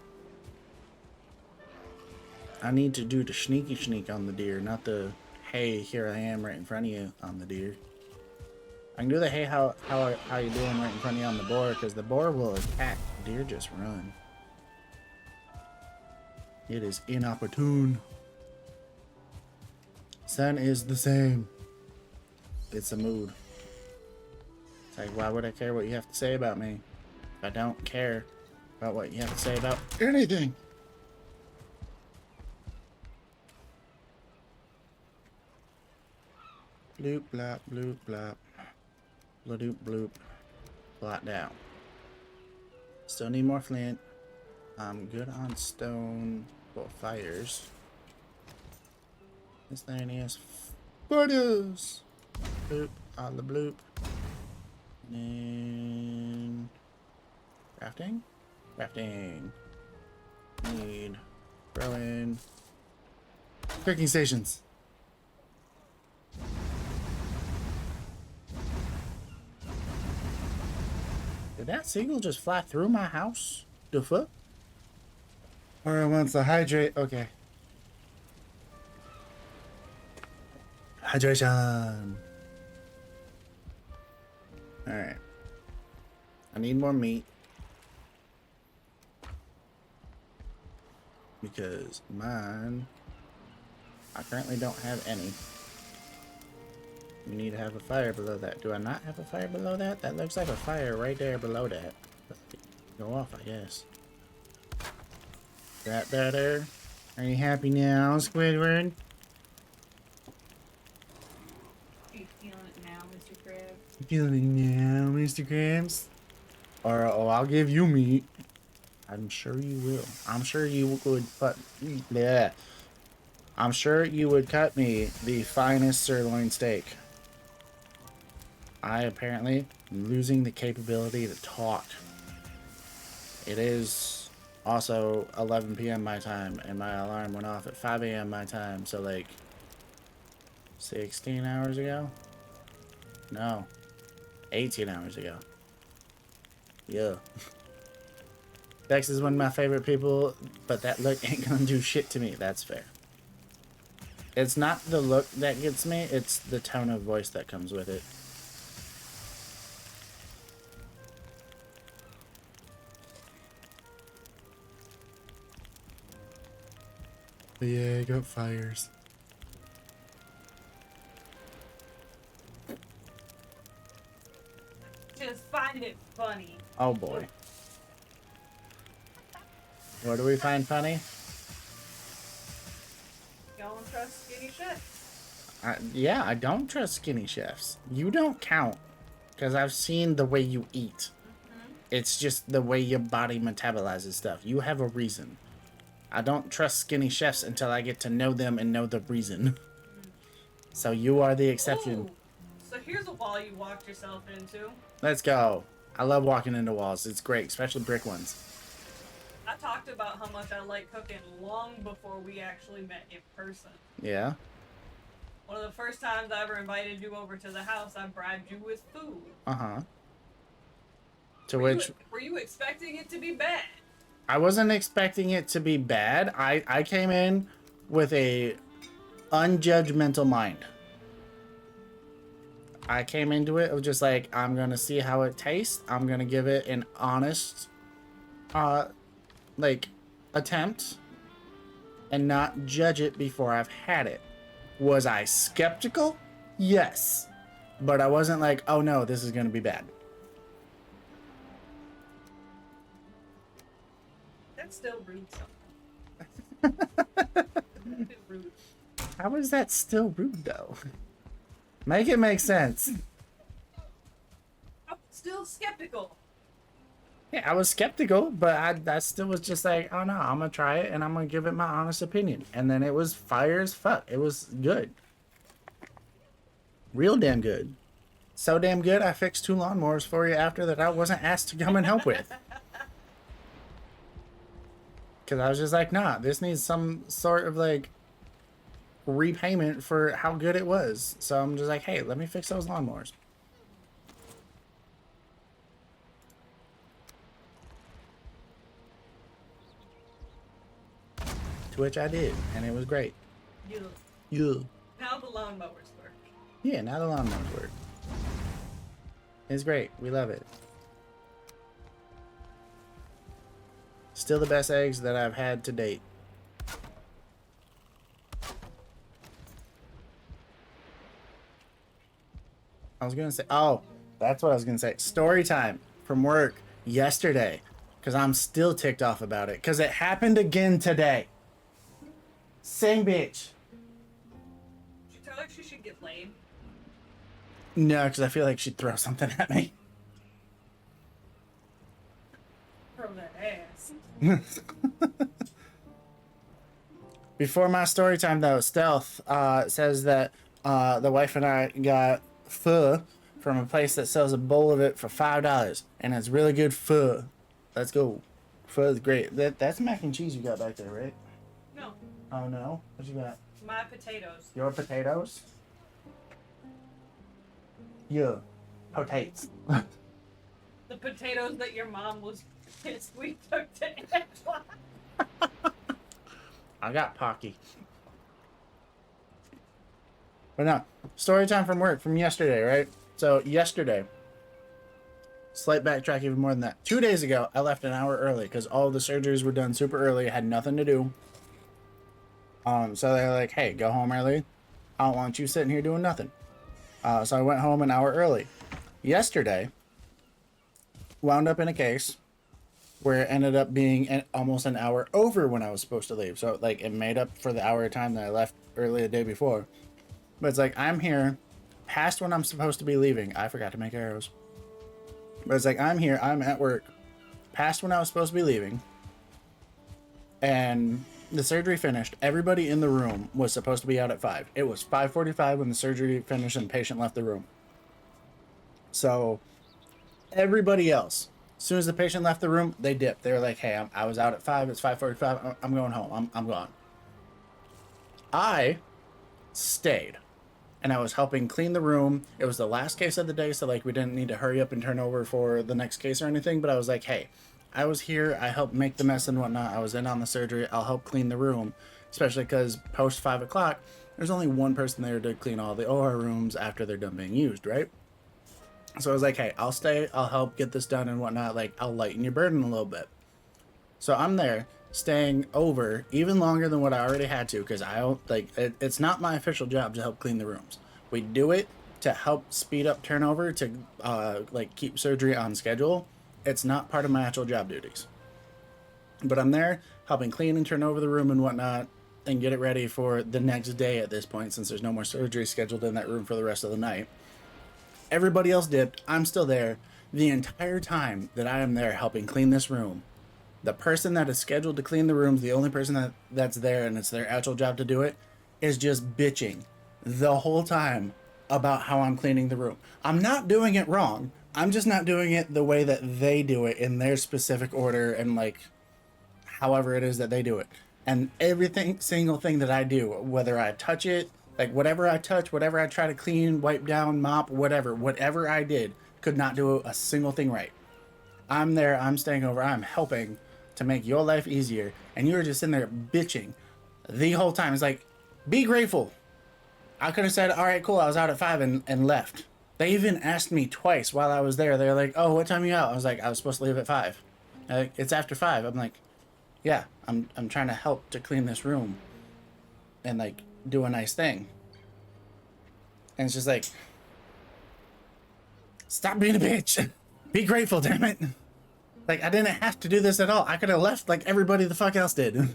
I need to do the sneaky sneak on the deer, not the, hey, here I am right in front of you on the deer. I can do the, hey, how you doing right in front of you on the boar, because the boar will attack. The deer just run. It is inopportune. Sun is the same. It's a mood. It's like, why would I care what you have to say about me? If I don't care about what you have to say about anything. Bloop, blop, bloop, blop. Bloop, bloop. Blot down. Still need more flint. I'm good on stone. Well, fires. This thing is fires. Bloop, on the bloop. And crafting? Crafting. Need growing. Cooking stations. Did that seagull just fly through my house? The fuck? Or it wants to hydrate. Okay. Hydration. Alright. I need more meat. Because mine... I currently don't have any. We need to have a fire below that. Do I not have a fire below that? That looks like a fire right there below that. Go off, I guess. That better? Are you happy now, Squidward? Are you feeling it now, Mr. Krabs? You feeling it now, Mr. Krabs? Or, oh, I'll give you meat. I'm sure you will. I'm sure you would put... Bleh. I'm sure you would cut me the finest sirloin steak. I apparently am losing the capability to talk. It is also 11 p.m. my time, and my alarm went off at 5 a.m. my time, so like 16 hours ago? No. 18 hours ago. Yeah. Dex is one of my favorite people, but that look ain't gonna do shit to me. That's fair. It's not the look that gets me, it's the tone of voice that comes with it. But yeah, I got fires. Just find it funny. Oh boy. What do we find funny? Don't trust skinny chefs. Yeah, I don't trust skinny chefs. You don't count. Because I've seen the way you eat. It's just the way your body metabolizes stuff. You have a reason. I don't trust skinny chefs until I get to know them and know the reason. So you are the exception. Ooh. So here's a wall you walked yourself into. Let's go. I love walking into walls. It's great, especially brick ones. I talked about how much I like cooking long before we actually met in person. Yeah. One of the first times I ever invited you over to the house, I bribed you with food. Uh-huh. Were you expecting it to be bad? I wasn't expecting it to be bad. I came in with a unjudgmental mind. I came into it just like, I'm gonna see how it tastes. I'm gonna give it an honest like attempt and not judge it before I've had it. Was I skeptical? Yes. But I wasn't like, oh no, this is gonna be bad. That's still rude sometimes. Rude. How is that still rude though? Make it make sense. I'm still skeptical. Yeah, I was skeptical, but I still was just like, oh no, I'm gonna try it and I'm gonna give it my honest opinion. And then it was fire as fuck. It was good. Real damn good. So damn good, I fixed 2 lawnmowers for you after that I wasn't asked to come and help with. Because I was just like, nah, this needs some sort of like repayment for how good it was. So I'm just like, hey, let me fix those lawnmowers. To which I did, and it was great. Yeah. Yeah. Now the lawnmowers work. Yeah, now the lawnmowers work. It's great. We love it. Still the best eggs that I've had to date. I was gonna say, oh, that's what I was gonna say. Story time from work yesterday, because I'm still ticked off about it, because it happened again today. Same bitch. Did you tell her she should get laid? No, because I feel like she'd throw something at me. Throw that ass. Before my story time, though, Stealth says that the wife and I got pho from a place that sells a bowl of it for $5, and it's really good pho. Let's go. Pho is great. That's mac and cheese you got back there, right? No. Oh no, what you got? My potatoes. Your potatoes? Yeah, potatoes. The potatoes that your mom was pissed we took to Angela. I got Pocky. But no, story time from work from yesterday, right? So yesterday, slight backtrack even more than that. 2 days ago, I left an hour early because all the surgeries were done super early. I had nothing to do. So they're like, hey, go home early. I don't want you sitting here doing nothing. So I went home an hour early. Yesterday, wound up in a case where it ended up being almost an hour over when I was supposed to leave. So like it made up for the hour of time that I left early the day before. But it's like I'm here past when I'm supposed to be leaving. I forgot to make arrows. But it's like I'm here, I'm at work past when I was supposed to be leaving. And the surgery finished. Everybody in the room was supposed to be out at 5. It was 5:45 when the surgery finished and the patient left the room. So everybody else, as soon as the patient left the room, they dipped. They were like, hey, I was out at 5. It's 5:45. I'm going home. I'm gone. I stayed. And I was helping clean the room. It was the last case of the day, so like we didn't need to hurry up and turn over for the next case or anything. But I was like, hey, I was here. I helped make the mess and whatnot. I was in on the surgery. I'll help clean the room, especially because post 5 o'clock, there's only one person there to clean all the OR rooms after they're done being used, right? So I was like, hey, I'll stay. I'll help get this done and whatnot. Like, I'll lighten your burden a little bit. So I'm there, staying over even longer than what I already had to, because I don't like it's not my official job to help clean the rooms. We do it to help speed up turnover to like keep surgery on schedule. It's not part of my actual job duties. But I'm there helping clean and turn over the room and whatnot and get it ready for the next day at this point, since there's no more surgery scheduled in that room for the rest of the night. Everybody else dipped. I'm still there. The entire time that I am there helping clean this room, the person that is scheduled to clean the rooms, the only person that's there and it's their actual job to do it, is just bitching the whole time about how I'm cleaning the room. I'm not doing it wrong. I'm just not doing it the way that they do it in their specific order and like however it is that they do it. And everything, single thing that I do, whether I touch it, like whatever I touch, whatever I try to clean, wipe down, mop, whatever I did, could not do a single thing right. I'm there, I'm staying over, I'm helping to make your life easier, and you're just in there bitching the whole time. It's like, be grateful. I could have said, all right, cool, I was out at 5 and left. They even asked me twice while I was there. They're like, oh, what time are you out? I was like, I was supposed to leave at 5. Like, it's after 5. I'm like, yeah, I'm trying to help to clean this room and like do a nice thing. And it's just like, stop being a bitch. Be grateful, damn it. Like, I didn't have to do this at all. I could have left like everybody the fuck else did.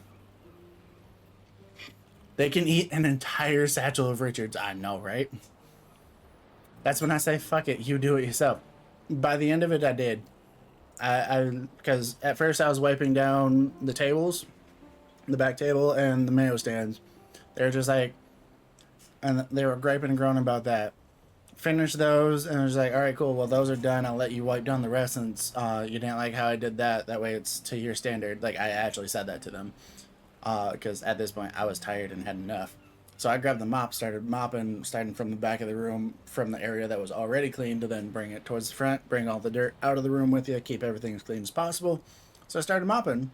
They can eat an entire satchel of Richards. I know, right? That's when I say, fuck it, you do it yourself. By the end of it, I did. Because at first I was wiping down the tables, the back table, and the mayo stands. They were just like, and they were griping and groaning about that. Finished those, and I was like, all right, cool, well, those are done. I'll let you wipe down the rest since you didn't like how I did that. That way it's to your standard. Like, I actually said that to them. Because at this point I was tired and had enough. So I grabbed the mop, started mopping, starting from the back of the room, from the area that was already clean, to then bring it towards the front, bring all the dirt out of the room with you, keep everything as clean as possible. So I started mopping,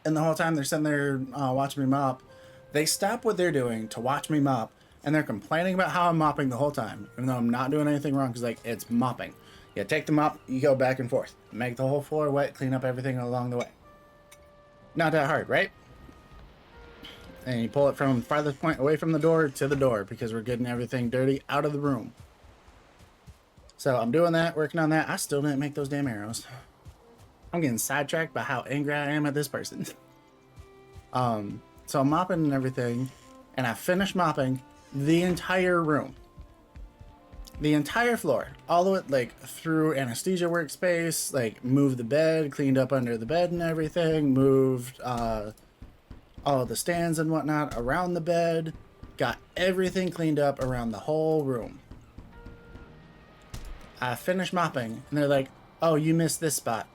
and the whole time they're sitting there watching me mop. They stop what they're doing to watch me mop, and they're complaining about how I'm mopping the whole time, even though I'm not doing anything wrong, because like, it's mopping. You take the mop, you go back and forth, make the whole floor wet, clean up everything along the way. Not that hard, right? And you pull it from farthest point away from the door to the door, because we're getting everything dirty out of the room. So I'm doing that, working on that. I still didn't make those damn arrows. I'm getting sidetracked by how angry I am at this person. So I'm mopping and everything, and I finished mopping the entire room. The entire floor. All the way, like, through anesthesia workspace, like, moved the bed, cleaned up under the bed and everything, moved, all of the stands and whatnot around the bed, got everything cleaned up around the whole room. I finished mopping, and they're like, oh, you missed this spot.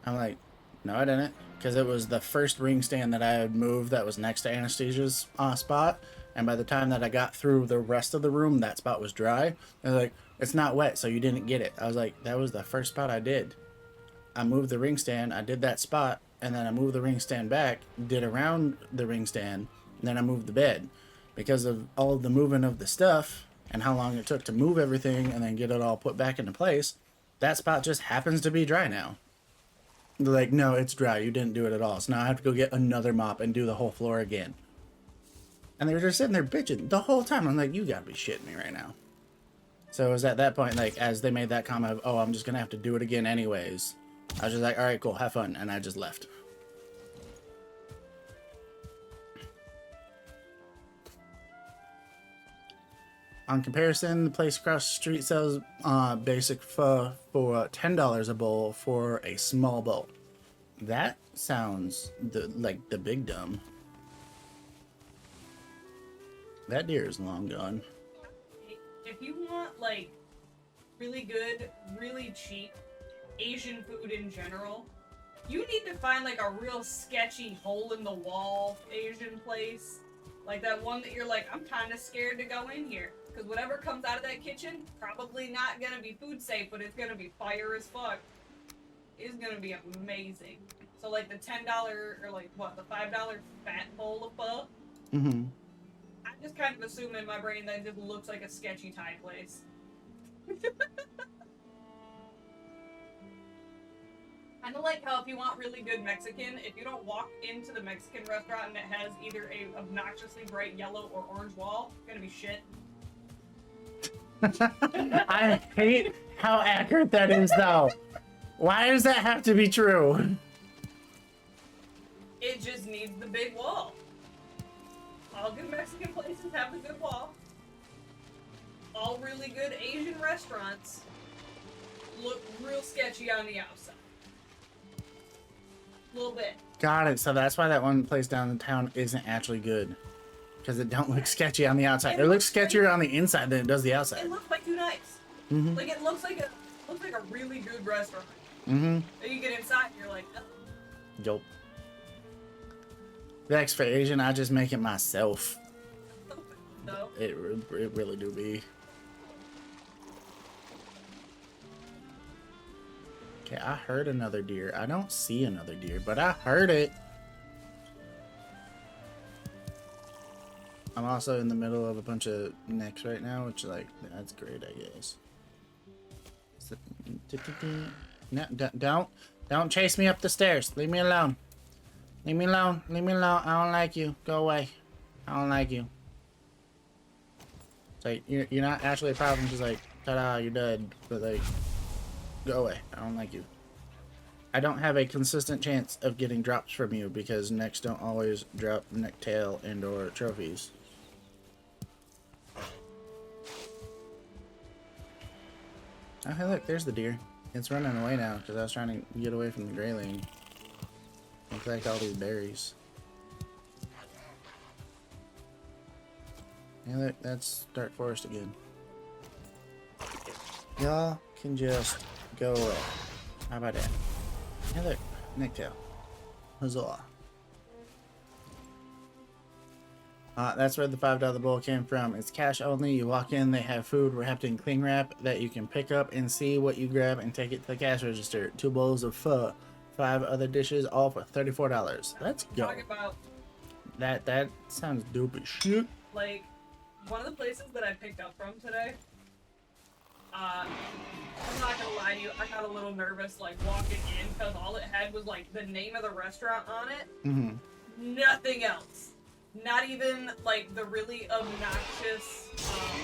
I'm like, no, I didn't, because it was the first ring stand that I had moved that was next to Anastasia's spot, and by the time that I got through the rest of the room, that spot was dry. They're like, it's not wet, so you didn't get it. I was like, that was the first spot I did. I moved the ring stand, I did that spot, and then I moved the ring stand back, did around the ring stand, and then I moved the bed. Because of all of the moving of the stuff, and how long it took to move everything, and then get it all put back into place, that spot just happens to be dry now. They're like, no, it's dry, you didn't do it at all, so now I have to go get another mop and do the whole floor again. And they were just sitting there bitching the whole time. I'm like, you gotta be shitting me right now. So it was at that point, like, as they made that comment of, oh, I'm just gonna have to do it again anyways, I was just like, alright, cool, have fun, and I just left. On comparison, the place across the street sells basic pho for $10 a bowl for a small bowl. That sounds like the big dumb. That deer is long gone. If you want, like, really good, really cheap Asian food in general, you need to find, like, a real sketchy hole-in-the-wall Asian place. Like that one that you're like, I'm kind of scared to go in here. Because whatever comes out of that kitchen, probably not going to be food safe, but it's going to be fire as fuck. It's going to be amazing. So, like, the $10, or, like, what, the $5 fat bowl of pho? Mm-hmm. I just kind of assume in my brain that it just looks like a sketchy Thai place. Kind of like how if you want really good Mexican, if you don't walk into the Mexican restaurant and it has either a obnoxiously bright yellow or orange wall, it's gonna be shit. I hate how accurate that is, though. Why does that have to be true? It just needs the big wall. All good Mexican places have the good wall. All really good Asian restaurants look real sketchy on the outside. A little bit. Got it. So that's why that one place down in town isn't actually good. Because it don't look sketchy on the outside. It looks sketchier on the inside than it does the outside. It looks like too nice. Mm-hmm. Like it looks like a really good restaurant. Mm-hmm. And you get inside and you're like, oh. Yup. Vex for Asian, I just make it myself. No. It really do be. Okay, I heard another deer. I don't see another deer, but I heard it. I'm also in the middle of a bunch of necks right now, which like that's great, I guess. No, don't chase me up the stairs. Leave me alone. Leave me alone. Leave me alone. I don't like you. Go away. I don't like you. It's like you're not actually a problem. Just like ta-da, you're dead. But like, go away. I don't like you. I don't have a consistent chance of getting drops from you because necks don't always drop neck tail and or trophies. Oh, hey, look, there's the deer. It's running away now because I was trying to get away from the grayling and collect all these berries. Hey, look, that's dark forest again. Y'all can just go away. How about that? Hey, look, necktail. Huzzah. That's where the $5 bowl came from. It's cash only. You walk in, they have food wrapped in cling wrap that you can pick up and see what you grab and take it to the cash register. 2 bowls of pho, 5 other dishes, all for $34. Let's go. Talk about That sounds dope as shit. like one of the places that I picked up from today. I'm not gonna lie to you, I got a little nervous like walking in because all it had was like the name of the restaurant on it. Mm-hmm. Nothing else. Not even like the really obnoxious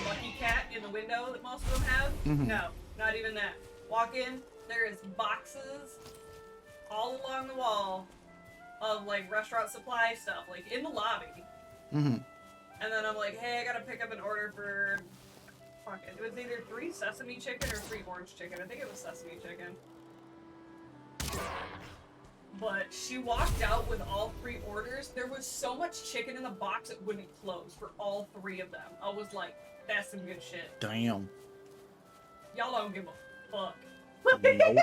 Lucky Cat in the window that most of them have. Mm-hmm. No, not even that. Walk in, there is boxes all along the wall of like restaurant supply stuff, like in the lobby. Mm-hmm. And then I'm like, hey, I gotta pick up an order for, fuck it, was either 3 sesame chicken or 3 orange chicken. I think it was sesame chicken. But she walked out with all 3 orders. There was so much chicken in the box it wouldn't close for all 3 of them. I was like, that's some good shit. Damn. Y'all don't give a fuck. Nope.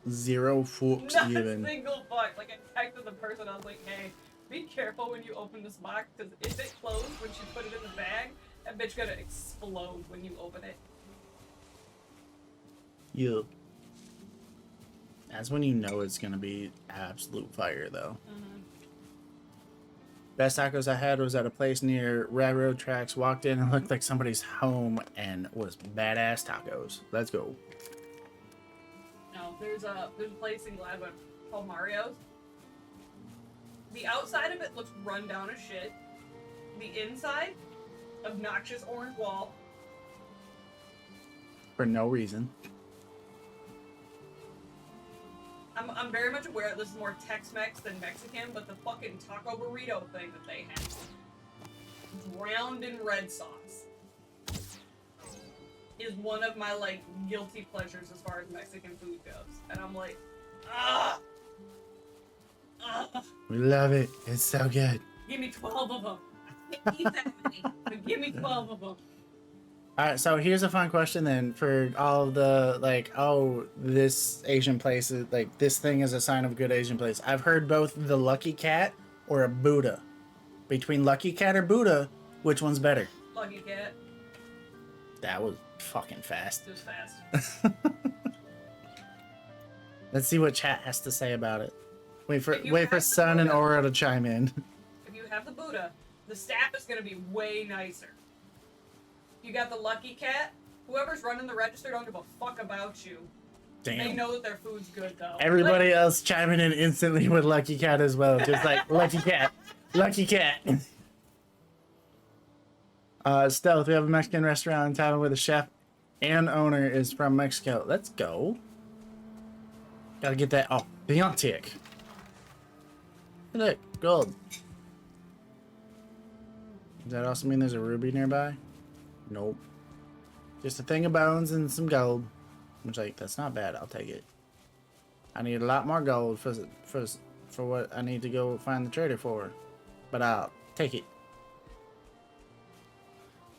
Zero fucks Not given. a single fuck. Like, I texted the person, I was like, hey, be careful when you open this box, because if it closed when she put it in the bag, that bitch gonna explode when you open it. Yeah. That's when you know it's gonna be absolute fire, though. Mm-hmm. Best tacos I had was at a place near railroad tracks. Walked in and looked like somebody's home and was badass tacos. Let's go. No, there's a place in Gladwin called Mario's. The outside of it looks run down as shit. The inside, obnoxious orange wall. For no reason. I'm very much aware that this is more Tex-Mex than Mexican, but the fucking taco burrito thing that they have, drowned in red sauce, is one of my, like, guilty pleasures as far as Mexican food goes. And I'm like, ah! We love it. It's so good. Give me 12 of them. Eat that many, but give me 12 of them. Alright, so here's a fun question then for all of the, like, oh, this Asian place is, like, this thing is a sign of a good Asian place. I've heard both the Lucky Cat or a Buddha. Between Lucky Cat or Buddha, which one's better? Lucky Cat. That was fucking fast. It was fast. Let's see what chat has to say about it. Wait for If you have Sun and the Buddha- Aura to chime in. If you have the Buddha, the staff is going to be way nicer. You got the Lucky Cat. Whoever's running the register don't give a fuck about you. They Damn. know that their food's good, though. Everybody Like, else chiming in instantly with Lucky Cat as well. Just like, Lucky Cat. Lucky Cat. Stealth, we have a Mexican restaurant in town where the chef and owner is from Mexico. Let's go. Gotta get that authentic. Look, gold. Does that also mean there's a ruby nearby? Nope. Just a thing of bones and some gold. Which, like, that's not bad. I'll take it. I need a lot more gold for what I need to go find the trader for. But I'll take it.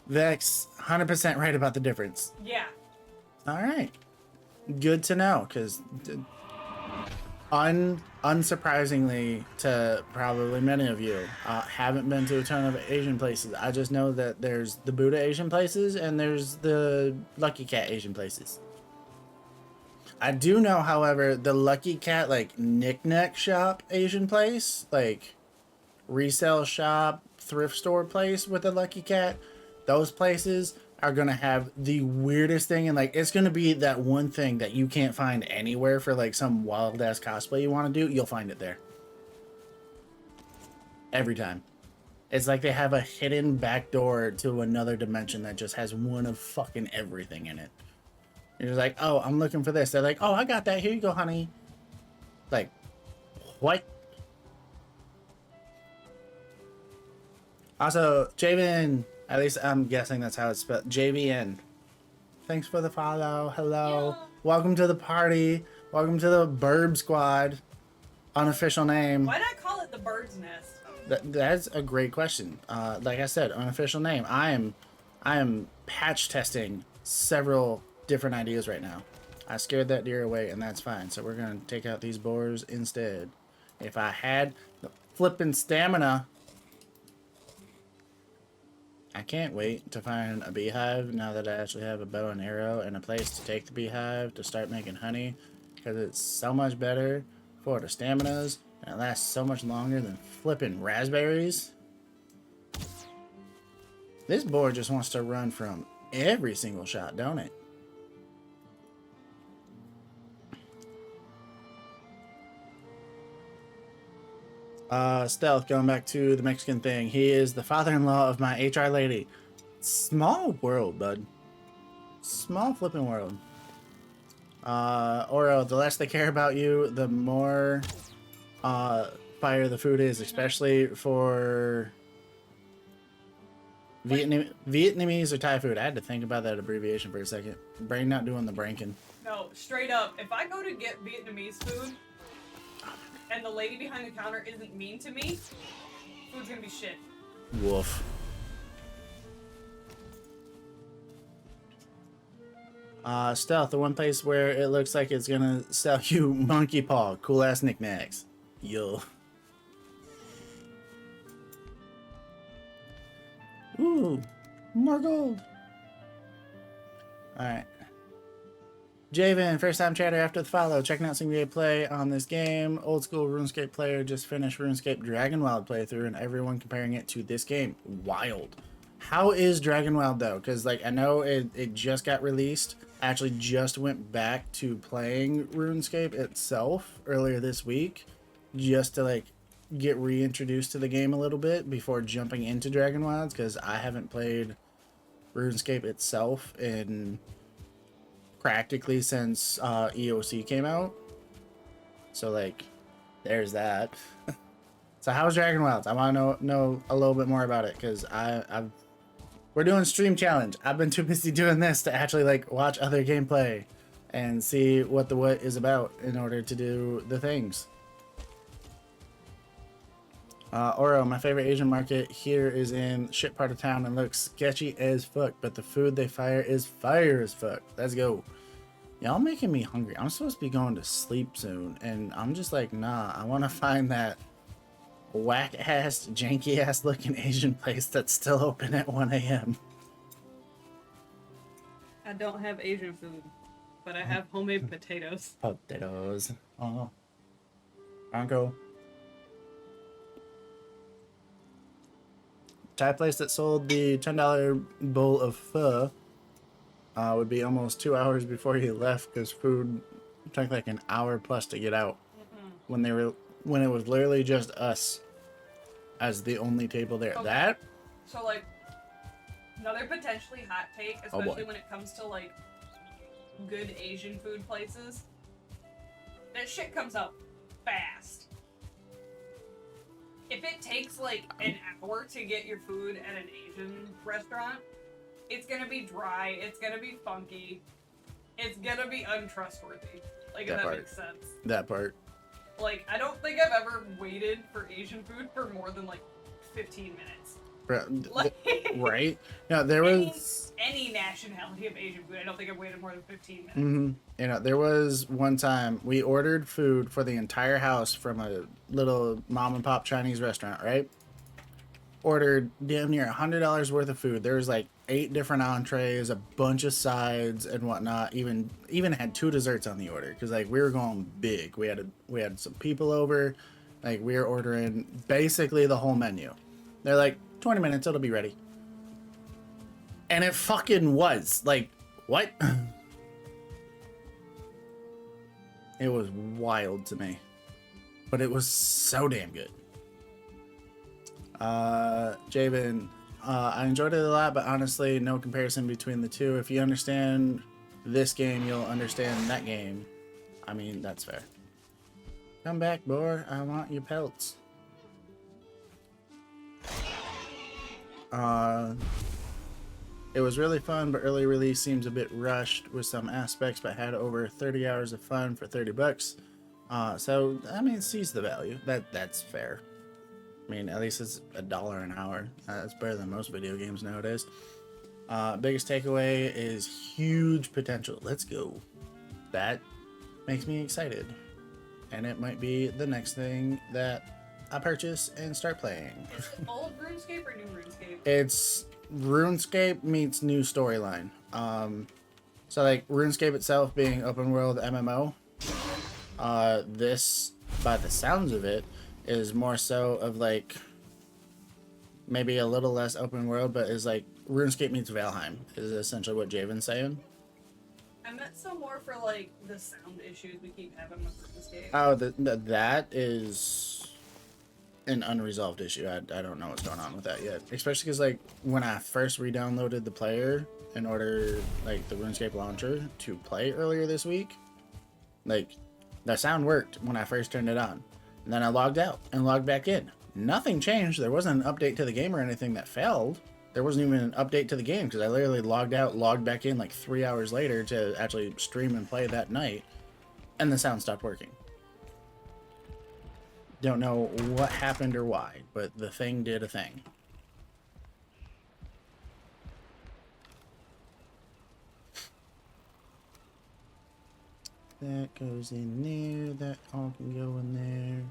Vex, 100% right about the difference. yeah. Alright. Good to know, because Unsurprisingly to probably many of you, haven't been to a ton of Asian places. I just know that there's the Buddha Asian places and there's the Lucky Cat Asian places. I do know, however, the Lucky Cat like knick-knack shop Asian place, like resale shop, thrift store place with the Lucky Cat, those places are gonna have the weirdest thing, and like it's gonna be that one thing that you can't find anywhere for like some wild ass cosplay you want to do. You'll find it there every time. It's like they have a hidden back door to another dimension that just has one of fucking everything in it. You're just like, oh, I'm looking for this. They're like, oh, I got that. Here you go, honey. Like, what? Also, Javen, at least I'm guessing that's how it's spelled. JVN. Thanks for the follow. Hello. Yeah. Welcome to the party. Welcome to the Burb Squad. Unofficial name. Why not call it the bird's nest? That's a great question. Like I said, unofficial name. I am patch testing several different ideas right now. I scared that deer away, and that's fine. So we're gonna take out these boars instead. If I had the flippin' stamina, I can't wait to find a beehive now that I actually have a bow and arrow and a place to take the beehive to start making honey, because it's so much better for the staminas and it lasts so much longer than flipping raspberries. This boar just wants to run from every single shot, don't it? Stealth, going back to the Mexican thing. He is the father-in-law of my HR lady. Small world, bud. Small flipping world. Oro, the less they care about you, the more fire the food is, especially for Vietnamese or Thai food. I had to think about that abbreviation for a second. Brain not doing the branking. No, straight up. If I go to get Vietnamese food and the lady behind the counter isn't mean to me, food's gonna be shit. Woof. Stealth, the one place where it looks like it's gonna sell you monkey paw, cool ass knickknacks. Yo. Ooh, more gold. Alright. Javen, first time chatter after the follow. Checking out some gameplay on this game. Old school RuneScape player, just finished RuneScape Dragonwild playthrough, and everyone comparing it to this game. Wild. How is Dragonwild though? Because like I know it just got released. I actually just went back to playing RuneScape itself earlier this week, just to like get reintroduced to the game a little bit before jumping into Dragonwilds, because I haven't played RuneScape itself in practically since EOC came out. So like there's that. So how's Dragonwilds? I want to know a little bit more about it, because we're doing stream challenge. I've been too busy doing this to actually like watch other gameplay and see what is about in order to do the things. Oro, my favorite Asian market here is in shit part of town and looks sketchy as fuck, but the food they fire is fire as fuck. Let's go. Y'all making me hungry. I'm supposed to be going to sleep soon, and I'm just like, nah, I want to find that whack ass, janky ass looking Asian place that's still open at 1 a.m. I don't have Asian food, but I have homemade potatoes. Potatoes. Oh. Bronco. Thai place that sold the $10 bowl of pho would be almost 2 hours before he left, because food took like an hour plus to get out. When it was literally just us as the only table there. Okay. So like another potentially hot take, especially when it comes to like good Asian food places, that shit comes out fast. If it takes like an hour to get your food at an Asian restaurant, it's gonna be dry, it's gonna be funky, it's gonna be untrustworthy. Like, if that makes sense. That part. Like, I don't think I've ever waited for Asian food for more than like 15 minutes. Like, Right? No, there was any nationality of Asian food. I don't think I've waited more than 15 minutes. you know, there was one time we ordered food for the entire house from a little mom and pop Chinese restaurant, right? Ordered damn near $100 worth of food. There was like 8 different entrees, a bunch of sides and whatnot. Even had 2 desserts on the order because like we were going big. We had some people over, like we were ordering basically the whole menu. They're like 20 minutes, it'll be ready, and it fucking was like what? It was wild to me, but it was so damn good. Javen, I enjoyed it a lot, but honestly, no comparison between the two. If you understand this game, you'll understand that game. I mean, that's fair. Come back, boy. I want your pelts. It was really fun, but early release seems a bit rushed with some aspects, but had over 30 hours of fun for $30. So, I mean, sees the value. That's fair. I mean, at least it's $1 an hour. That's better than most video games nowadays. Biggest takeaway is huge potential. Let's go. That makes me excited. And it might be the next thing that I purchase and start playing. Is it old RuneScape or new RuneScape? It's RuneScape meets new storyline. So like RuneScape itself being open world MMO, this, by the sounds of it, is more so of like maybe a little less open world, but is like RuneScape meets Valheim is essentially what Javen's saying. I meant some more for like the sound issues we keep having with RuneScape. Oh, that is an unresolved issue. I don't know what's going on with that yet, especially because like when I first re-downloaded the player in order like the RuneScape launcher to play earlier this week, like the sound worked when I first turned it on. And then I logged out and logged back in. Nothing changed. There wasn't an update to the game or anything that failed. There wasn't even an update to the game because I literally logged out, logged back in like 3 hours later to actually stream and play that night. And the sound stopped working. Don't know what happened or why, but the thing did a thing. That goes in there. That all can go in there.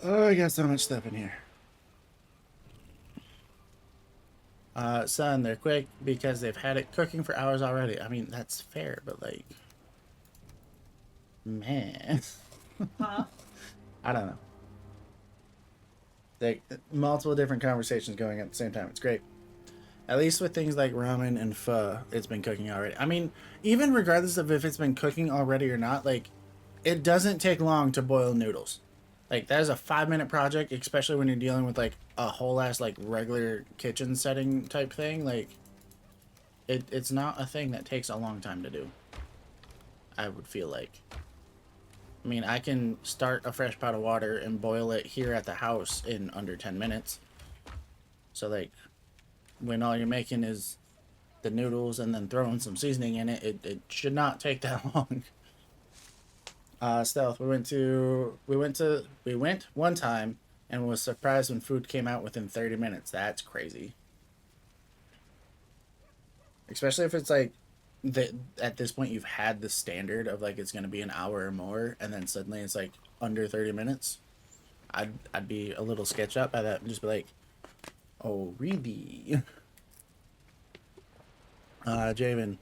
Oh, I got so much stuff in here. Son, they're quick because they've had it cooking for hours already. I mean, that's fair, but like, man. Huh? I don't know. Like, multiple different conversations going at the same time. It's great. At least with things like ramen and pho, it's been cooking already. I mean, even regardless of if it's been cooking already or not, like, it doesn't take long to boil noodles. Like, that is a 5-minute project, especially when you're dealing with, like, a whole ass, like, regular kitchen setting type thing. Like, it's not a thing that takes a long time to do, I would feel like. I mean, I can start a fresh pot of water and boil it here at the house in under 10 minutes. So, like, when all you're making is the noodles and then throwing some seasoning in it, it should not take that long. Stealth, we went one time and was surprised when food came out within 30 minutes. That's crazy. Especially if it's like at this point you've had the standard of like it's gonna be an hour or more, and then suddenly it's like under 30 minutes. I'd be a little sketched out by that and just be like, oh really? Javen.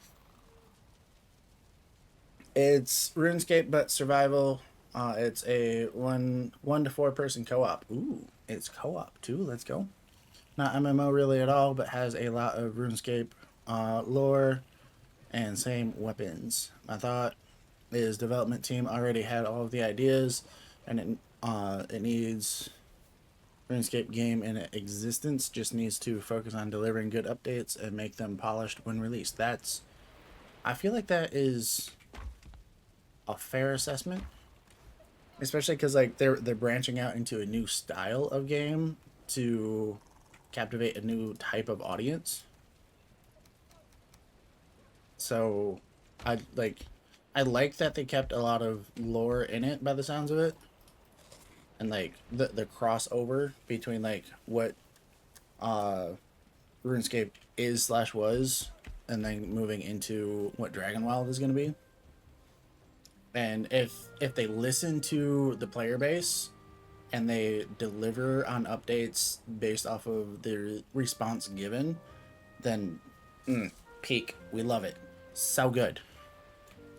It's RuneScape but survival. It's a 1 to 4 person co-op. Ooh, it's co-op too. Let's go. Not MMO really at all, but has a lot of RuneScape lore and same weapons. My thought is development team already had all of the ideas, and it needs RuneScape game in existence. Just needs to focus on delivering good updates and make them polished when released. I feel like that is a fair assessment, especially because like they're branching out into a new style of game to captivate a new type of audience. So I like that they kept a lot of lore in it by the sounds of it, and like the crossover between like what uh, RuneScape is slash was, and then moving into what Dragonwild is going to be. And if they listen to the player base and they deliver on updates based off of the response given, then peak. We love it. So good.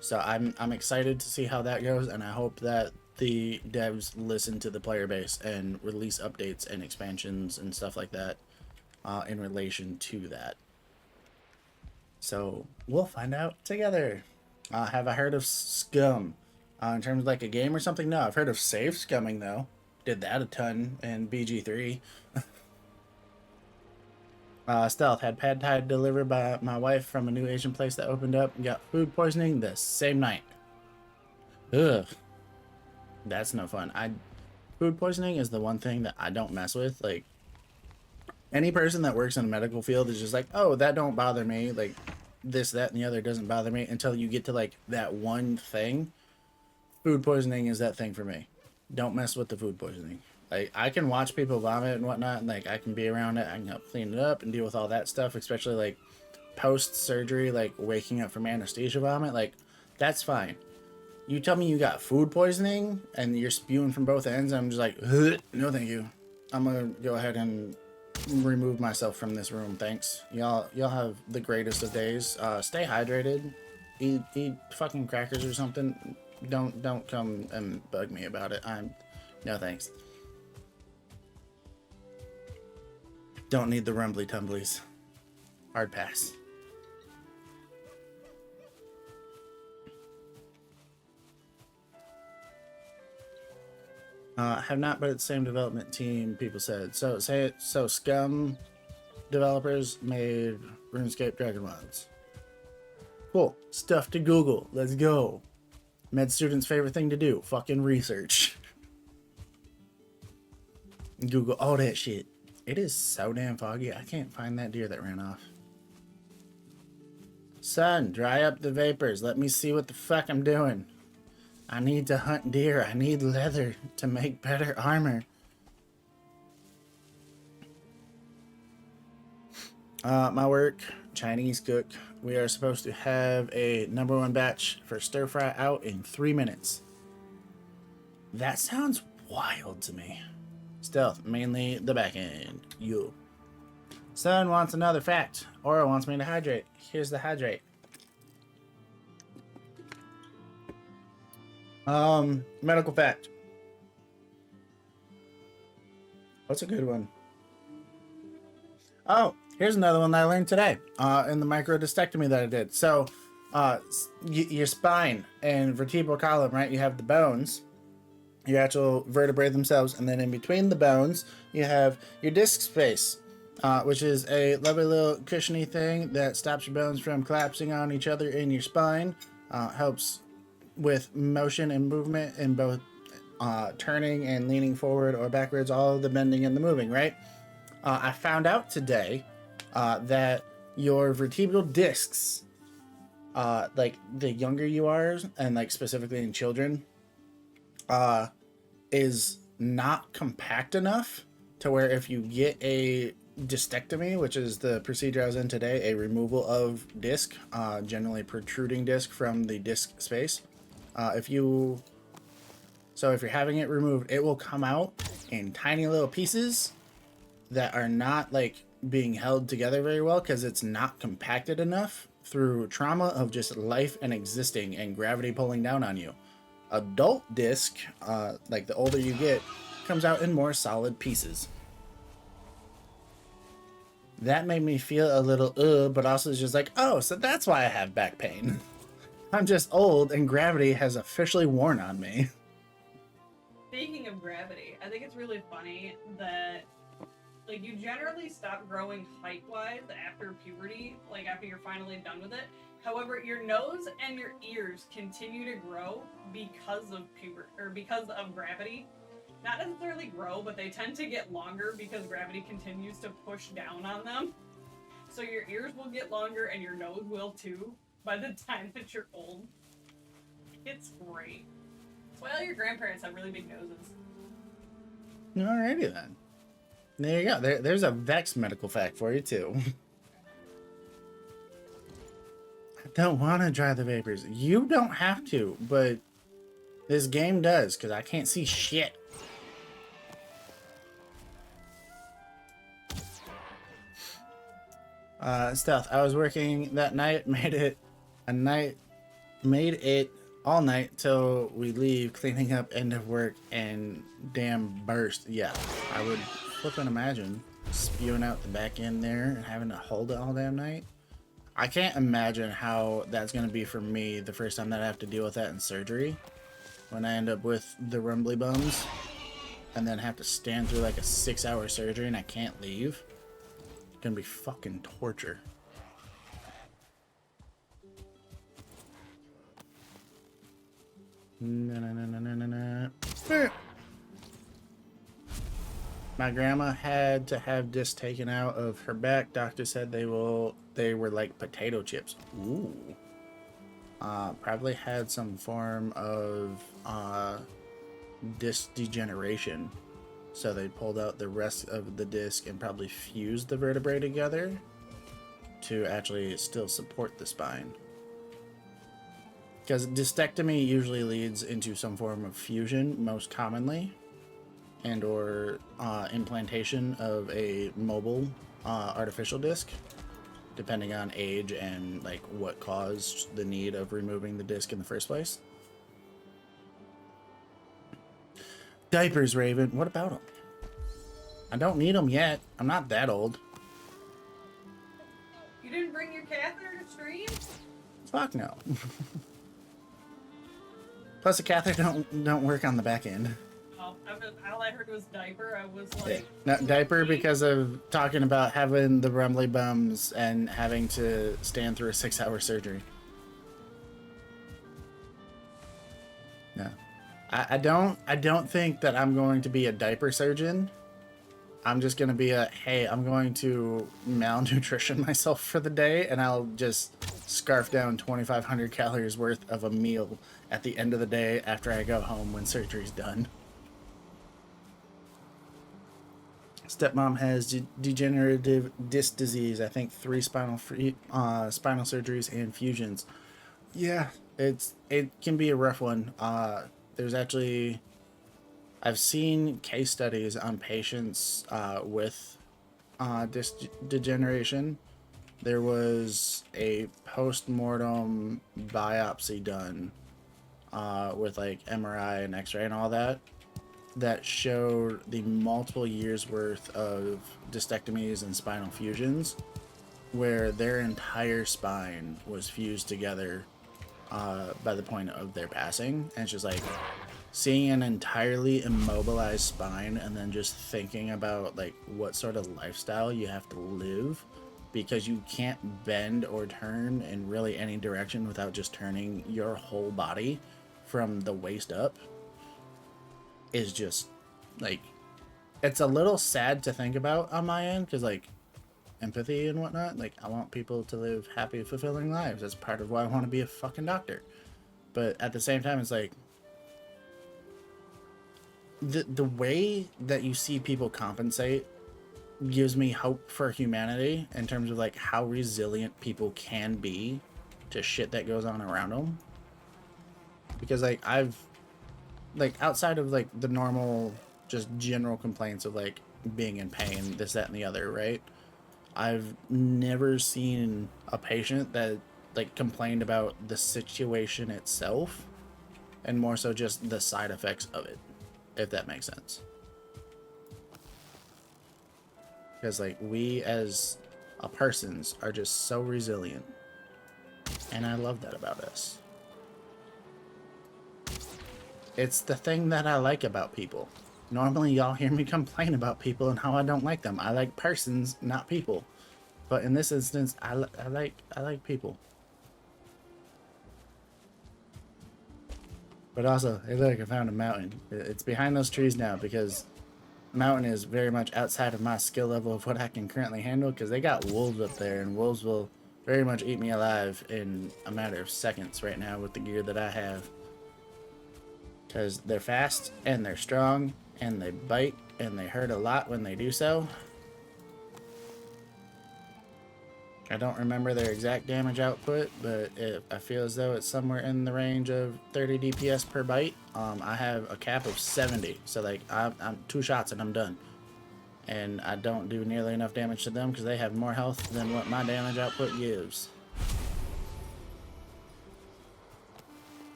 So I'm excited to see how that goes, and I hope that the devs listen to the player base and release updates and expansions and stuff like that in relation to that. So we'll find out together. Have I heard of Scum? In terms of like a game or something? No, I've heard of Safe Scumming though. Did that a ton in BG3. Stealth had pad thai delivered by my wife from a new Asian place that opened up and got food poisoning the same night. Ugh. That's no fun. Food poisoning is the one thing that I don't mess with. Like, any person that works in a medical field is just like, oh, that don't bother me. Like, this, that, and the other doesn't bother me until you get to like that one thing. Food poisoning is that thing for me. Don't mess with the food poisoning. Like, I can watch people vomit and whatnot, and like I can be around it. I can help clean it up and deal with all that stuff, especially like post surgery, like waking up from anesthesia vomit. Like, that's fine. You tell me you got food poisoning and you're spewing from both ends, and I'm just like, no, thank you. I'm gonna go ahead and remove myself from this room. Thanks. Y'all have the greatest of days. Stay hydrated. Eat fucking crackers or something. Don't come and bug me about it. No thanks. Don't need the rumbly tumblies. Hard pass. Have not, but it's the same development team. People said so. So Scum developers made RuneScape Dragonwilds. Cool stuff to Google. Let's go. Med student's favorite thing to do: fucking research. Google all that shit. It is so damn foggy. I can't find that deer that ran off. Son, dry up the vapors. Let me see what the fuck I'm doing. I need to hunt deer. I need leather to make better armor. My work, Chinese cook. We are supposed to have a #1 batch for stir fry out in 3 minutes. That sounds wild to me. Stealth, mainly the back end. Yo. Son wants another fact. Aura wants me to hydrate. Here's the hydrate. Medical fact. What's a good one? Oh, here's another one that I learned today in the microdiscectomy that I did. So, your spine and vertebral column, right? You have the bones, your actual vertebrae themselves, and then in between the bones, you have your disc space, which is a lovely little cushiony thing that stops your bones from collapsing on each other in your spine. Helps with motion and movement in both turning and leaning forward or backwards, all of the bending and the moving, right? I found out today that your vertebral discs, like the younger you are, and like specifically in children, is not compact enough to where if you get a discectomy, which is the procedure I was in today, a removal of disc, generally protruding disc from the disc space, if you're having it removed, it will come out in tiny little pieces that are not like being held together very well because it's not compacted enough through trauma of just life and existing and gravity pulling down on you. Adult disc, like the older you get, comes out in more solid pieces. That made me feel a little but also it's just like, oh, so that's why I have back pain. I'm just old and gravity has officially worn on me. Speaking of gravity, I think it's really funny that like you generally stop growing height-wise after puberty, like after you're finally done with it. However, your nose and your ears continue to grow because of because of gravity. Not necessarily grow, but they tend to get longer because gravity continues to push down on them. So your ears will get longer and your nose will too by the time that you're old. It's great. That's why all your grandparents have really big noses. Alrighty then. There you go. There's a Vex medical fact for you, too. I don't want to dry the vapors. You don't have to, but this game does, because I can't see shit. Stealth. I was working that night, made it all night till we leave, cleaning up end of work and damn burst. Yeah, I would flippin' imagine spewing out the back end there and having to hold it all damn night. I can't imagine how that's gonna be for me the first time that I have to deal with that in surgery. When I end up with the rumbly bums and then have to stand through like a 6-hour surgery and I can't leave. It's gonna be fucking torture. My grandma had to have discs taken out of her back. Doctor said they were like potato chips. Ooh. Probably had some form of disc degeneration. So they pulled out the rest of the disc and probably fused the vertebrae together to actually still support the spine. Because discectomy usually leads into some form of fusion, most commonly, and or implantation of a mobile artificial disc, depending on age and like what caused the need of removing the disc in the first place. Diapers, Raven. What about them? I don't need them yet. I'm not that old. You didn't bring your catheter to stream? Fuck no. Plus, the catheter don't work on the back end. Oh, all I heard was diaper. I was like... No, diaper because of talking about having the rumbly bums and having to stand through a 6-hour surgery. No. I don't think that I'm going to be a diaper surgeon. I'm just going to be hey, I'm going to malnutrition myself for the day, and I'll just scarf down 2,500 calories worth of a meal at the end of the day after I go home when surgery's done. Stepmom has degenerative disc disease. I think 3 spinal surgeries and fusions. Yeah, it can be a rough one. There's actually... I've seen case studies on patients with disc degeneration. There was a post-mortem biopsy done with like MRI and X-ray and all that showed the multiple years worth of discectomies and spinal fusions where their entire spine was fused together by the point of their passing. And it's just like seeing an entirely immobilized spine and then just thinking about like what sort of lifestyle you have to live because you can't bend or turn in really any direction without just turning your whole body from the waist up is just like, it's a little sad to think about on my end because like empathy and whatnot, like I want people to live happy, fulfilling lives. That's part of why I want to be a fucking doctor. But at the same time, it's like the way that you see people compensate gives me hope for humanity in terms of like how resilient people can be to shit that goes on around them. Because like I've like outside of like the normal just general complaints of like being in pain, this, that, and the other, right? I've never seen a patient that like complained about the situation itself and more so just the side effects of it, if that makes sense. Because like we as a persons are just so resilient, and I love that about us. It's the thing that I like about people. Normally y'all hear me complain about people and how I don't like them. I like persons, not people. But in this instance, I like people. But also, hey look, I found a mountain. It's behind those trees now because mountain is very much outside of my skill level of what I can currently handle because they got wolves up there and wolves will very much eat me alive in a matter of seconds right now with the gear that I have. Because they're fast and they're strong and they bite and they hurt a lot when they do so. I don't remember their exact damage output, but I feel as though it's somewhere in the range of 30 DPS per bite. I have a cap of 70, so like I'm 2 shots and I'm done. And I don't do nearly enough damage to them because they have more health than what my damage output gives.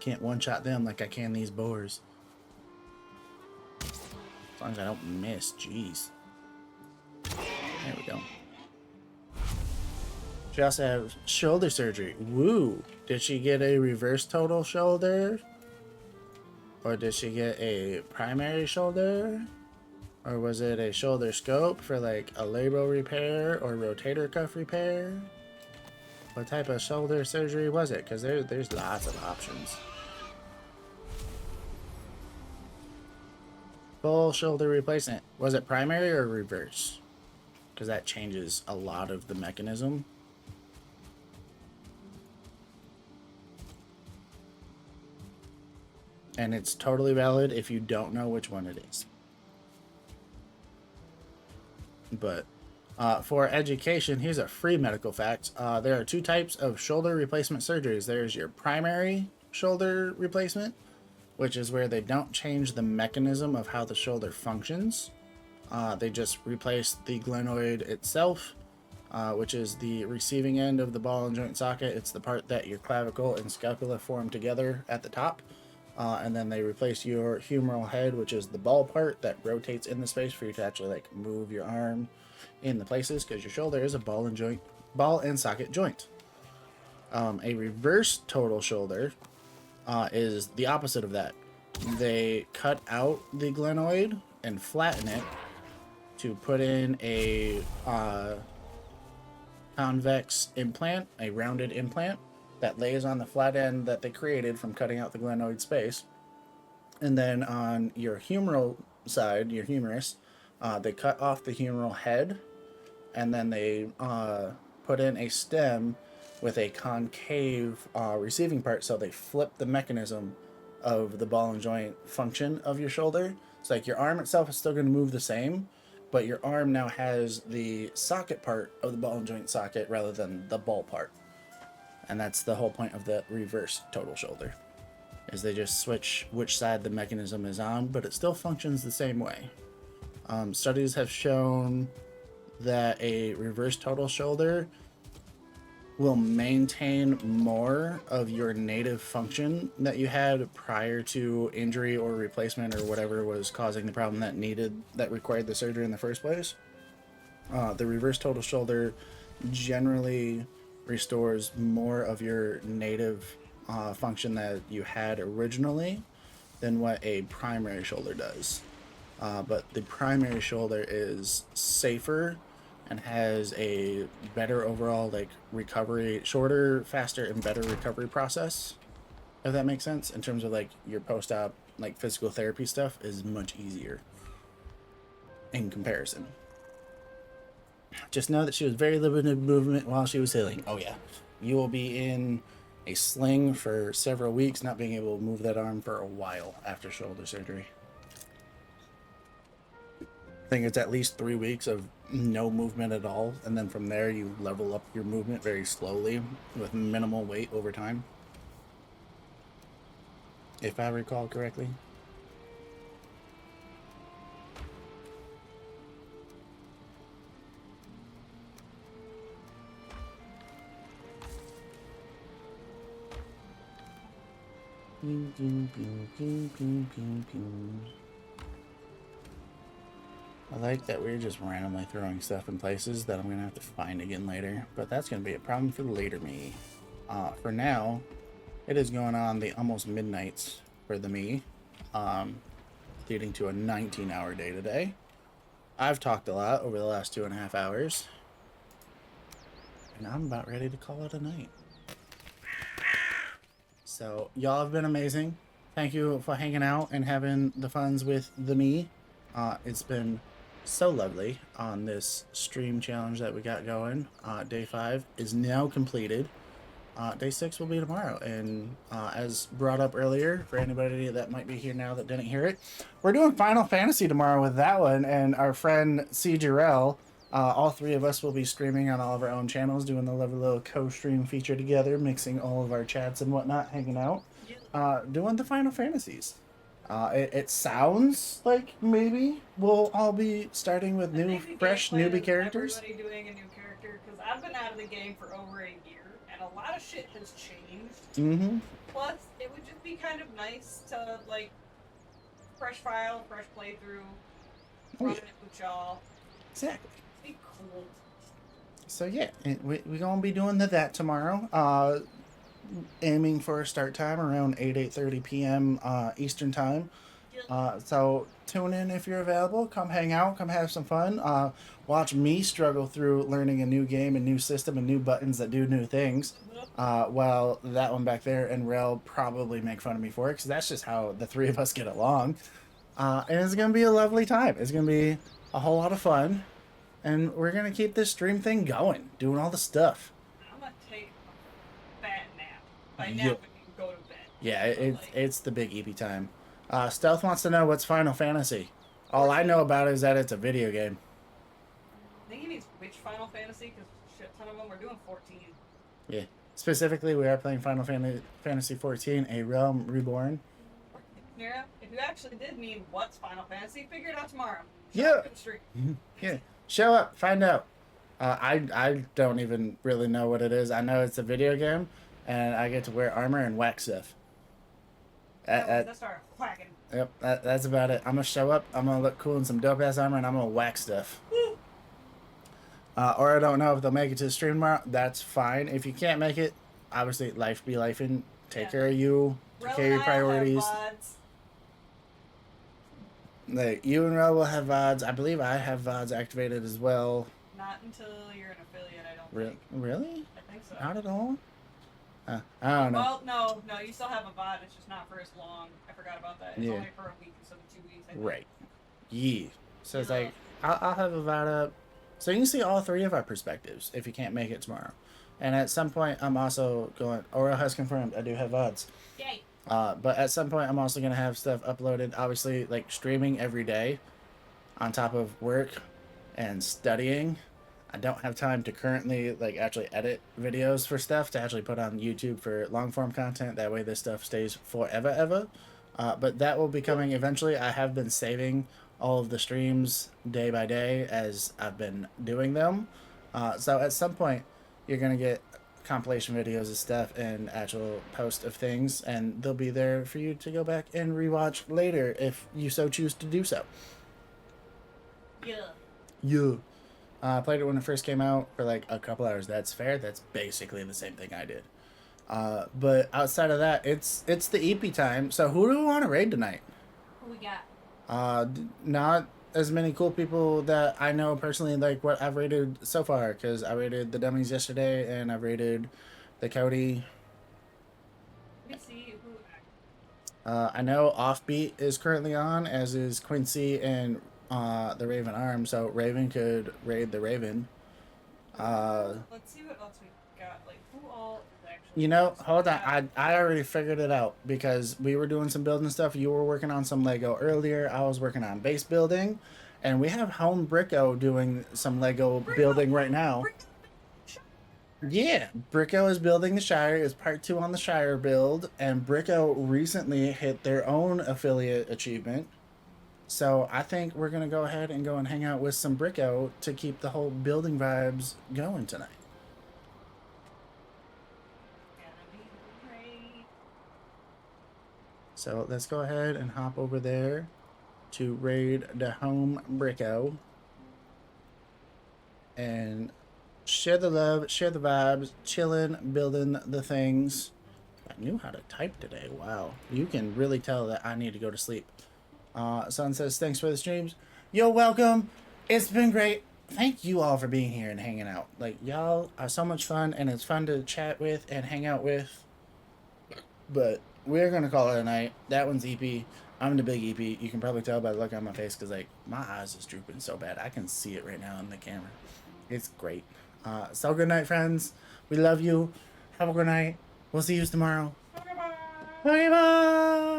Can't one-shot them like I can these boars. As long as I don't miss, jeez. There we go. She also has shoulder surgery. Woo! Did she get a reverse total shoulder? Or did she get a primary shoulder? Or was it a shoulder scope for like a labral repair or rotator cuff repair? What type of shoulder surgery was it? Because there's lots of options. Full shoulder replacement. Was it primary or reverse? Because that changes a lot of the mechanism. And it's totally valid if you don't know which one it is. But for education, here's a free medical fact. There are 2 types of shoulder replacement surgeries. There's your primary shoulder replacement, which is where they don't change the mechanism of how the shoulder functions. They just replace the glenoid itself, which is the receiving end of the ball and joint socket. It's the part that your clavicle and scapula form together at the top. And then they replace your humeral head, which is the ball part that rotates in the space for you to actually like move your arm in the places, because your shoulder is a ball and socket joint. A reverse total shoulder is the opposite of that. They cut out the glenoid and flatten it to put in a convex implant, a rounded implant that lays on the flat end that they created from cutting out the glenoid space. And then on your humeral side, your humerus, they cut off the humeral head, and then they put in a stem with a concave receiving part, so they flip the mechanism of the ball and joint function of your shoulder. It's like your arm itself is still going to move the same, but your arm now has the socket part of the ball and joint socket rather than the ball part. And that's the whole point of the reverse total shoulder, is they just switch which side the mechanism is on, but it still functions the same way. Studies have shown that a reverse total shoulder will maintain more of your native function that you had prior to injury or replacement or whatever was causing the problem that required the surgery in the first place. The reverse total shoulder generally restores more of your native function that you had originally than what a primary shoulder does. But the primary shoulder is safer and has a better overall like recovery, shorter, faster, and better recovery process, if that makes sense, in terms of like your post-op like physical therapy stuff is much easier in comparison. Just know that she was very limited movement while she was healing. Oh yeah, you will be in a sling for several weeks, not being able to move that arm for a while after shoulder surgery. I think it's at least 3 weeks of no movement at all, and then from there you level up your movement very slowly with minimal weight over time, if I recall correctly. I like that we're just randomly throwing stuff in places that I'm going to have to find again later, but that's going to be a problem for the later me. For now, it is going on the almost midnights for the me, leading to a 19-hour day today. I've talked a lot over the last 2.5 hours, and I'm about ready to call it a night. So, y'all have been amazing. Thank you for hanging out and having the funs with the me. It's been so lovely on this stream challenge that we got going. Day 5 is now completed. Day 6 will be tomorrow. And as brought up earlier, for anybody that might be here now that didn't hear it, we're doing Final Fantasy tomorrow with that one. And our friend C. Jarrell, all three of us will be streaming on all of our own channels, doing the lovely little co-stream feature together, mixing all of our chats and whatnot, hanging out, doing the Final Fantasies. It sounds like maybe we'll all be starting with new, fresh newbie characters. Everybody doing a new character, because I've been out of the game for over a year, and a lot of shit has changed. Mm-hmm. Plus, it would just be kind of nice to, like, fresh file, fresh playthrough, run it with y'all. Exactly. Be cool. So yeah, we're gonna be doing that tomorrow. Aiming for a start time around 8:30 p.m. Eastern time. So tune in if you're available. Come hang out. Come have some fun. Watch me struggle through learning a new game, a new system, and new buttons that do new things. While that one back there and Rel probably make fun of me for it, because that's just how the three of us get along. And it's gonna be a lovely time. It's gonna be a whole lot of fun, and we're gonna keep this stream thing going, doing all the stuff. I'm gonna take a fat nap. By nap, when you go to bed. Yeah, it's the big EP time. Stealth wants to know what's Final Fantasy. All I know about it is that it's a video game. I think he means which Final Fantasy, because a shit ton of them. We're doing 14. Yeah. Specifically, we are playing Final Fantasy 14, A Realm Reborn. Nira, if you actually did mean what's Final Fantasy, figure it out tomorrow. Yeah. Yeah. Show up, find out. I don't even really know what it is. I know it's a video game, and I get to wear armor and whack stuff. Let's start whacking. Yep, that's about it. I'm gonna show up, I'm gonna look cool in some dope ass armor, and I'm gonna whack stuff. Or I don't know if they'll make it to the stream tomorrow. That's fine. If you can't make it, obviously life be lifing. Take care of you. Take care of your priorities. Like you and Rel will have VODs. I believe I have VODs activated as well. Not until you're an affiliate, I don't think. Really? I think so. Not at all? I don't know. Well, no, you still have a VOD. It's just not for as long. I forgot about that. It's only for a week instead of 2 weeks. I think. Right. Yeah. So it's like, I'll have a VOD up. So you can see all three of our perspectives if you can't make it tomorrow. And at some point, I'm also going, Oreo has confirmed, I do have VODs. Yay. But at some point, I'm also going to have stuff uploaded, obviously, like streaming every day on top of work and studying. I don't have time to currently like actually edit videos for stuff to actually put on YouTube for long form content. That way this stuff stays forever ever. But that will be coming eventually. I have been saving all of the streams day by day as I've been doing them. So at some point you're going to get compilation videos of stuff and actual post of things, and they'll be there for you to go back and rewatch later if you so choose to do so. Yeah. I played it when it first came out for like a couple hours. That's fair. That's basically the same thing I did. But outside of that, it's the EP time. So who do we want to raid tonight? Who we got? Not as many cool people that I know personally, like what I've raided so far. Because I raided the Dummies yesterday, and I raided the Cody. Let me see who. I know Offbeat is currently on, as is Quincy and the Raven Arm, so Raven could raid the Raven. Let's see what else we got. Like, who all is actually. You know, hold on. I already figured it out because we were doing some building stuff. You were working on some Lego earlier. I was working on base building, and we have Home Bricko doing some Lego building right now. Yeah, Bricko is building the Shire. It's part 2 on the Shire build, and Bricko recently hit their own affiliate achievement. So I think we're going to go ahead and hang out with some Bricko to keep the whole building vibes going tonight. So let's go ahead and hop over there to raid the Home Bricko. And share the love, share the vibes, chilling, building the things. I knew how to type today. Wow. You can really tell that I need to go to sleep. Son says, thanks for the streams. You're welcome. It's been great. Thank you all for being here and hanging out. Like, y'all are so much fun, and it's fun to chat with and hang out with. But we're going to call it a night. That one's EP. I'm the big EP. You can probably tell by the look on my face because, like, my eyes is drooping so bad. I can see it right now on the camera. It's great. So good night, friends. We love you. Have a good night. We'll see you tomorrow. Bye bye.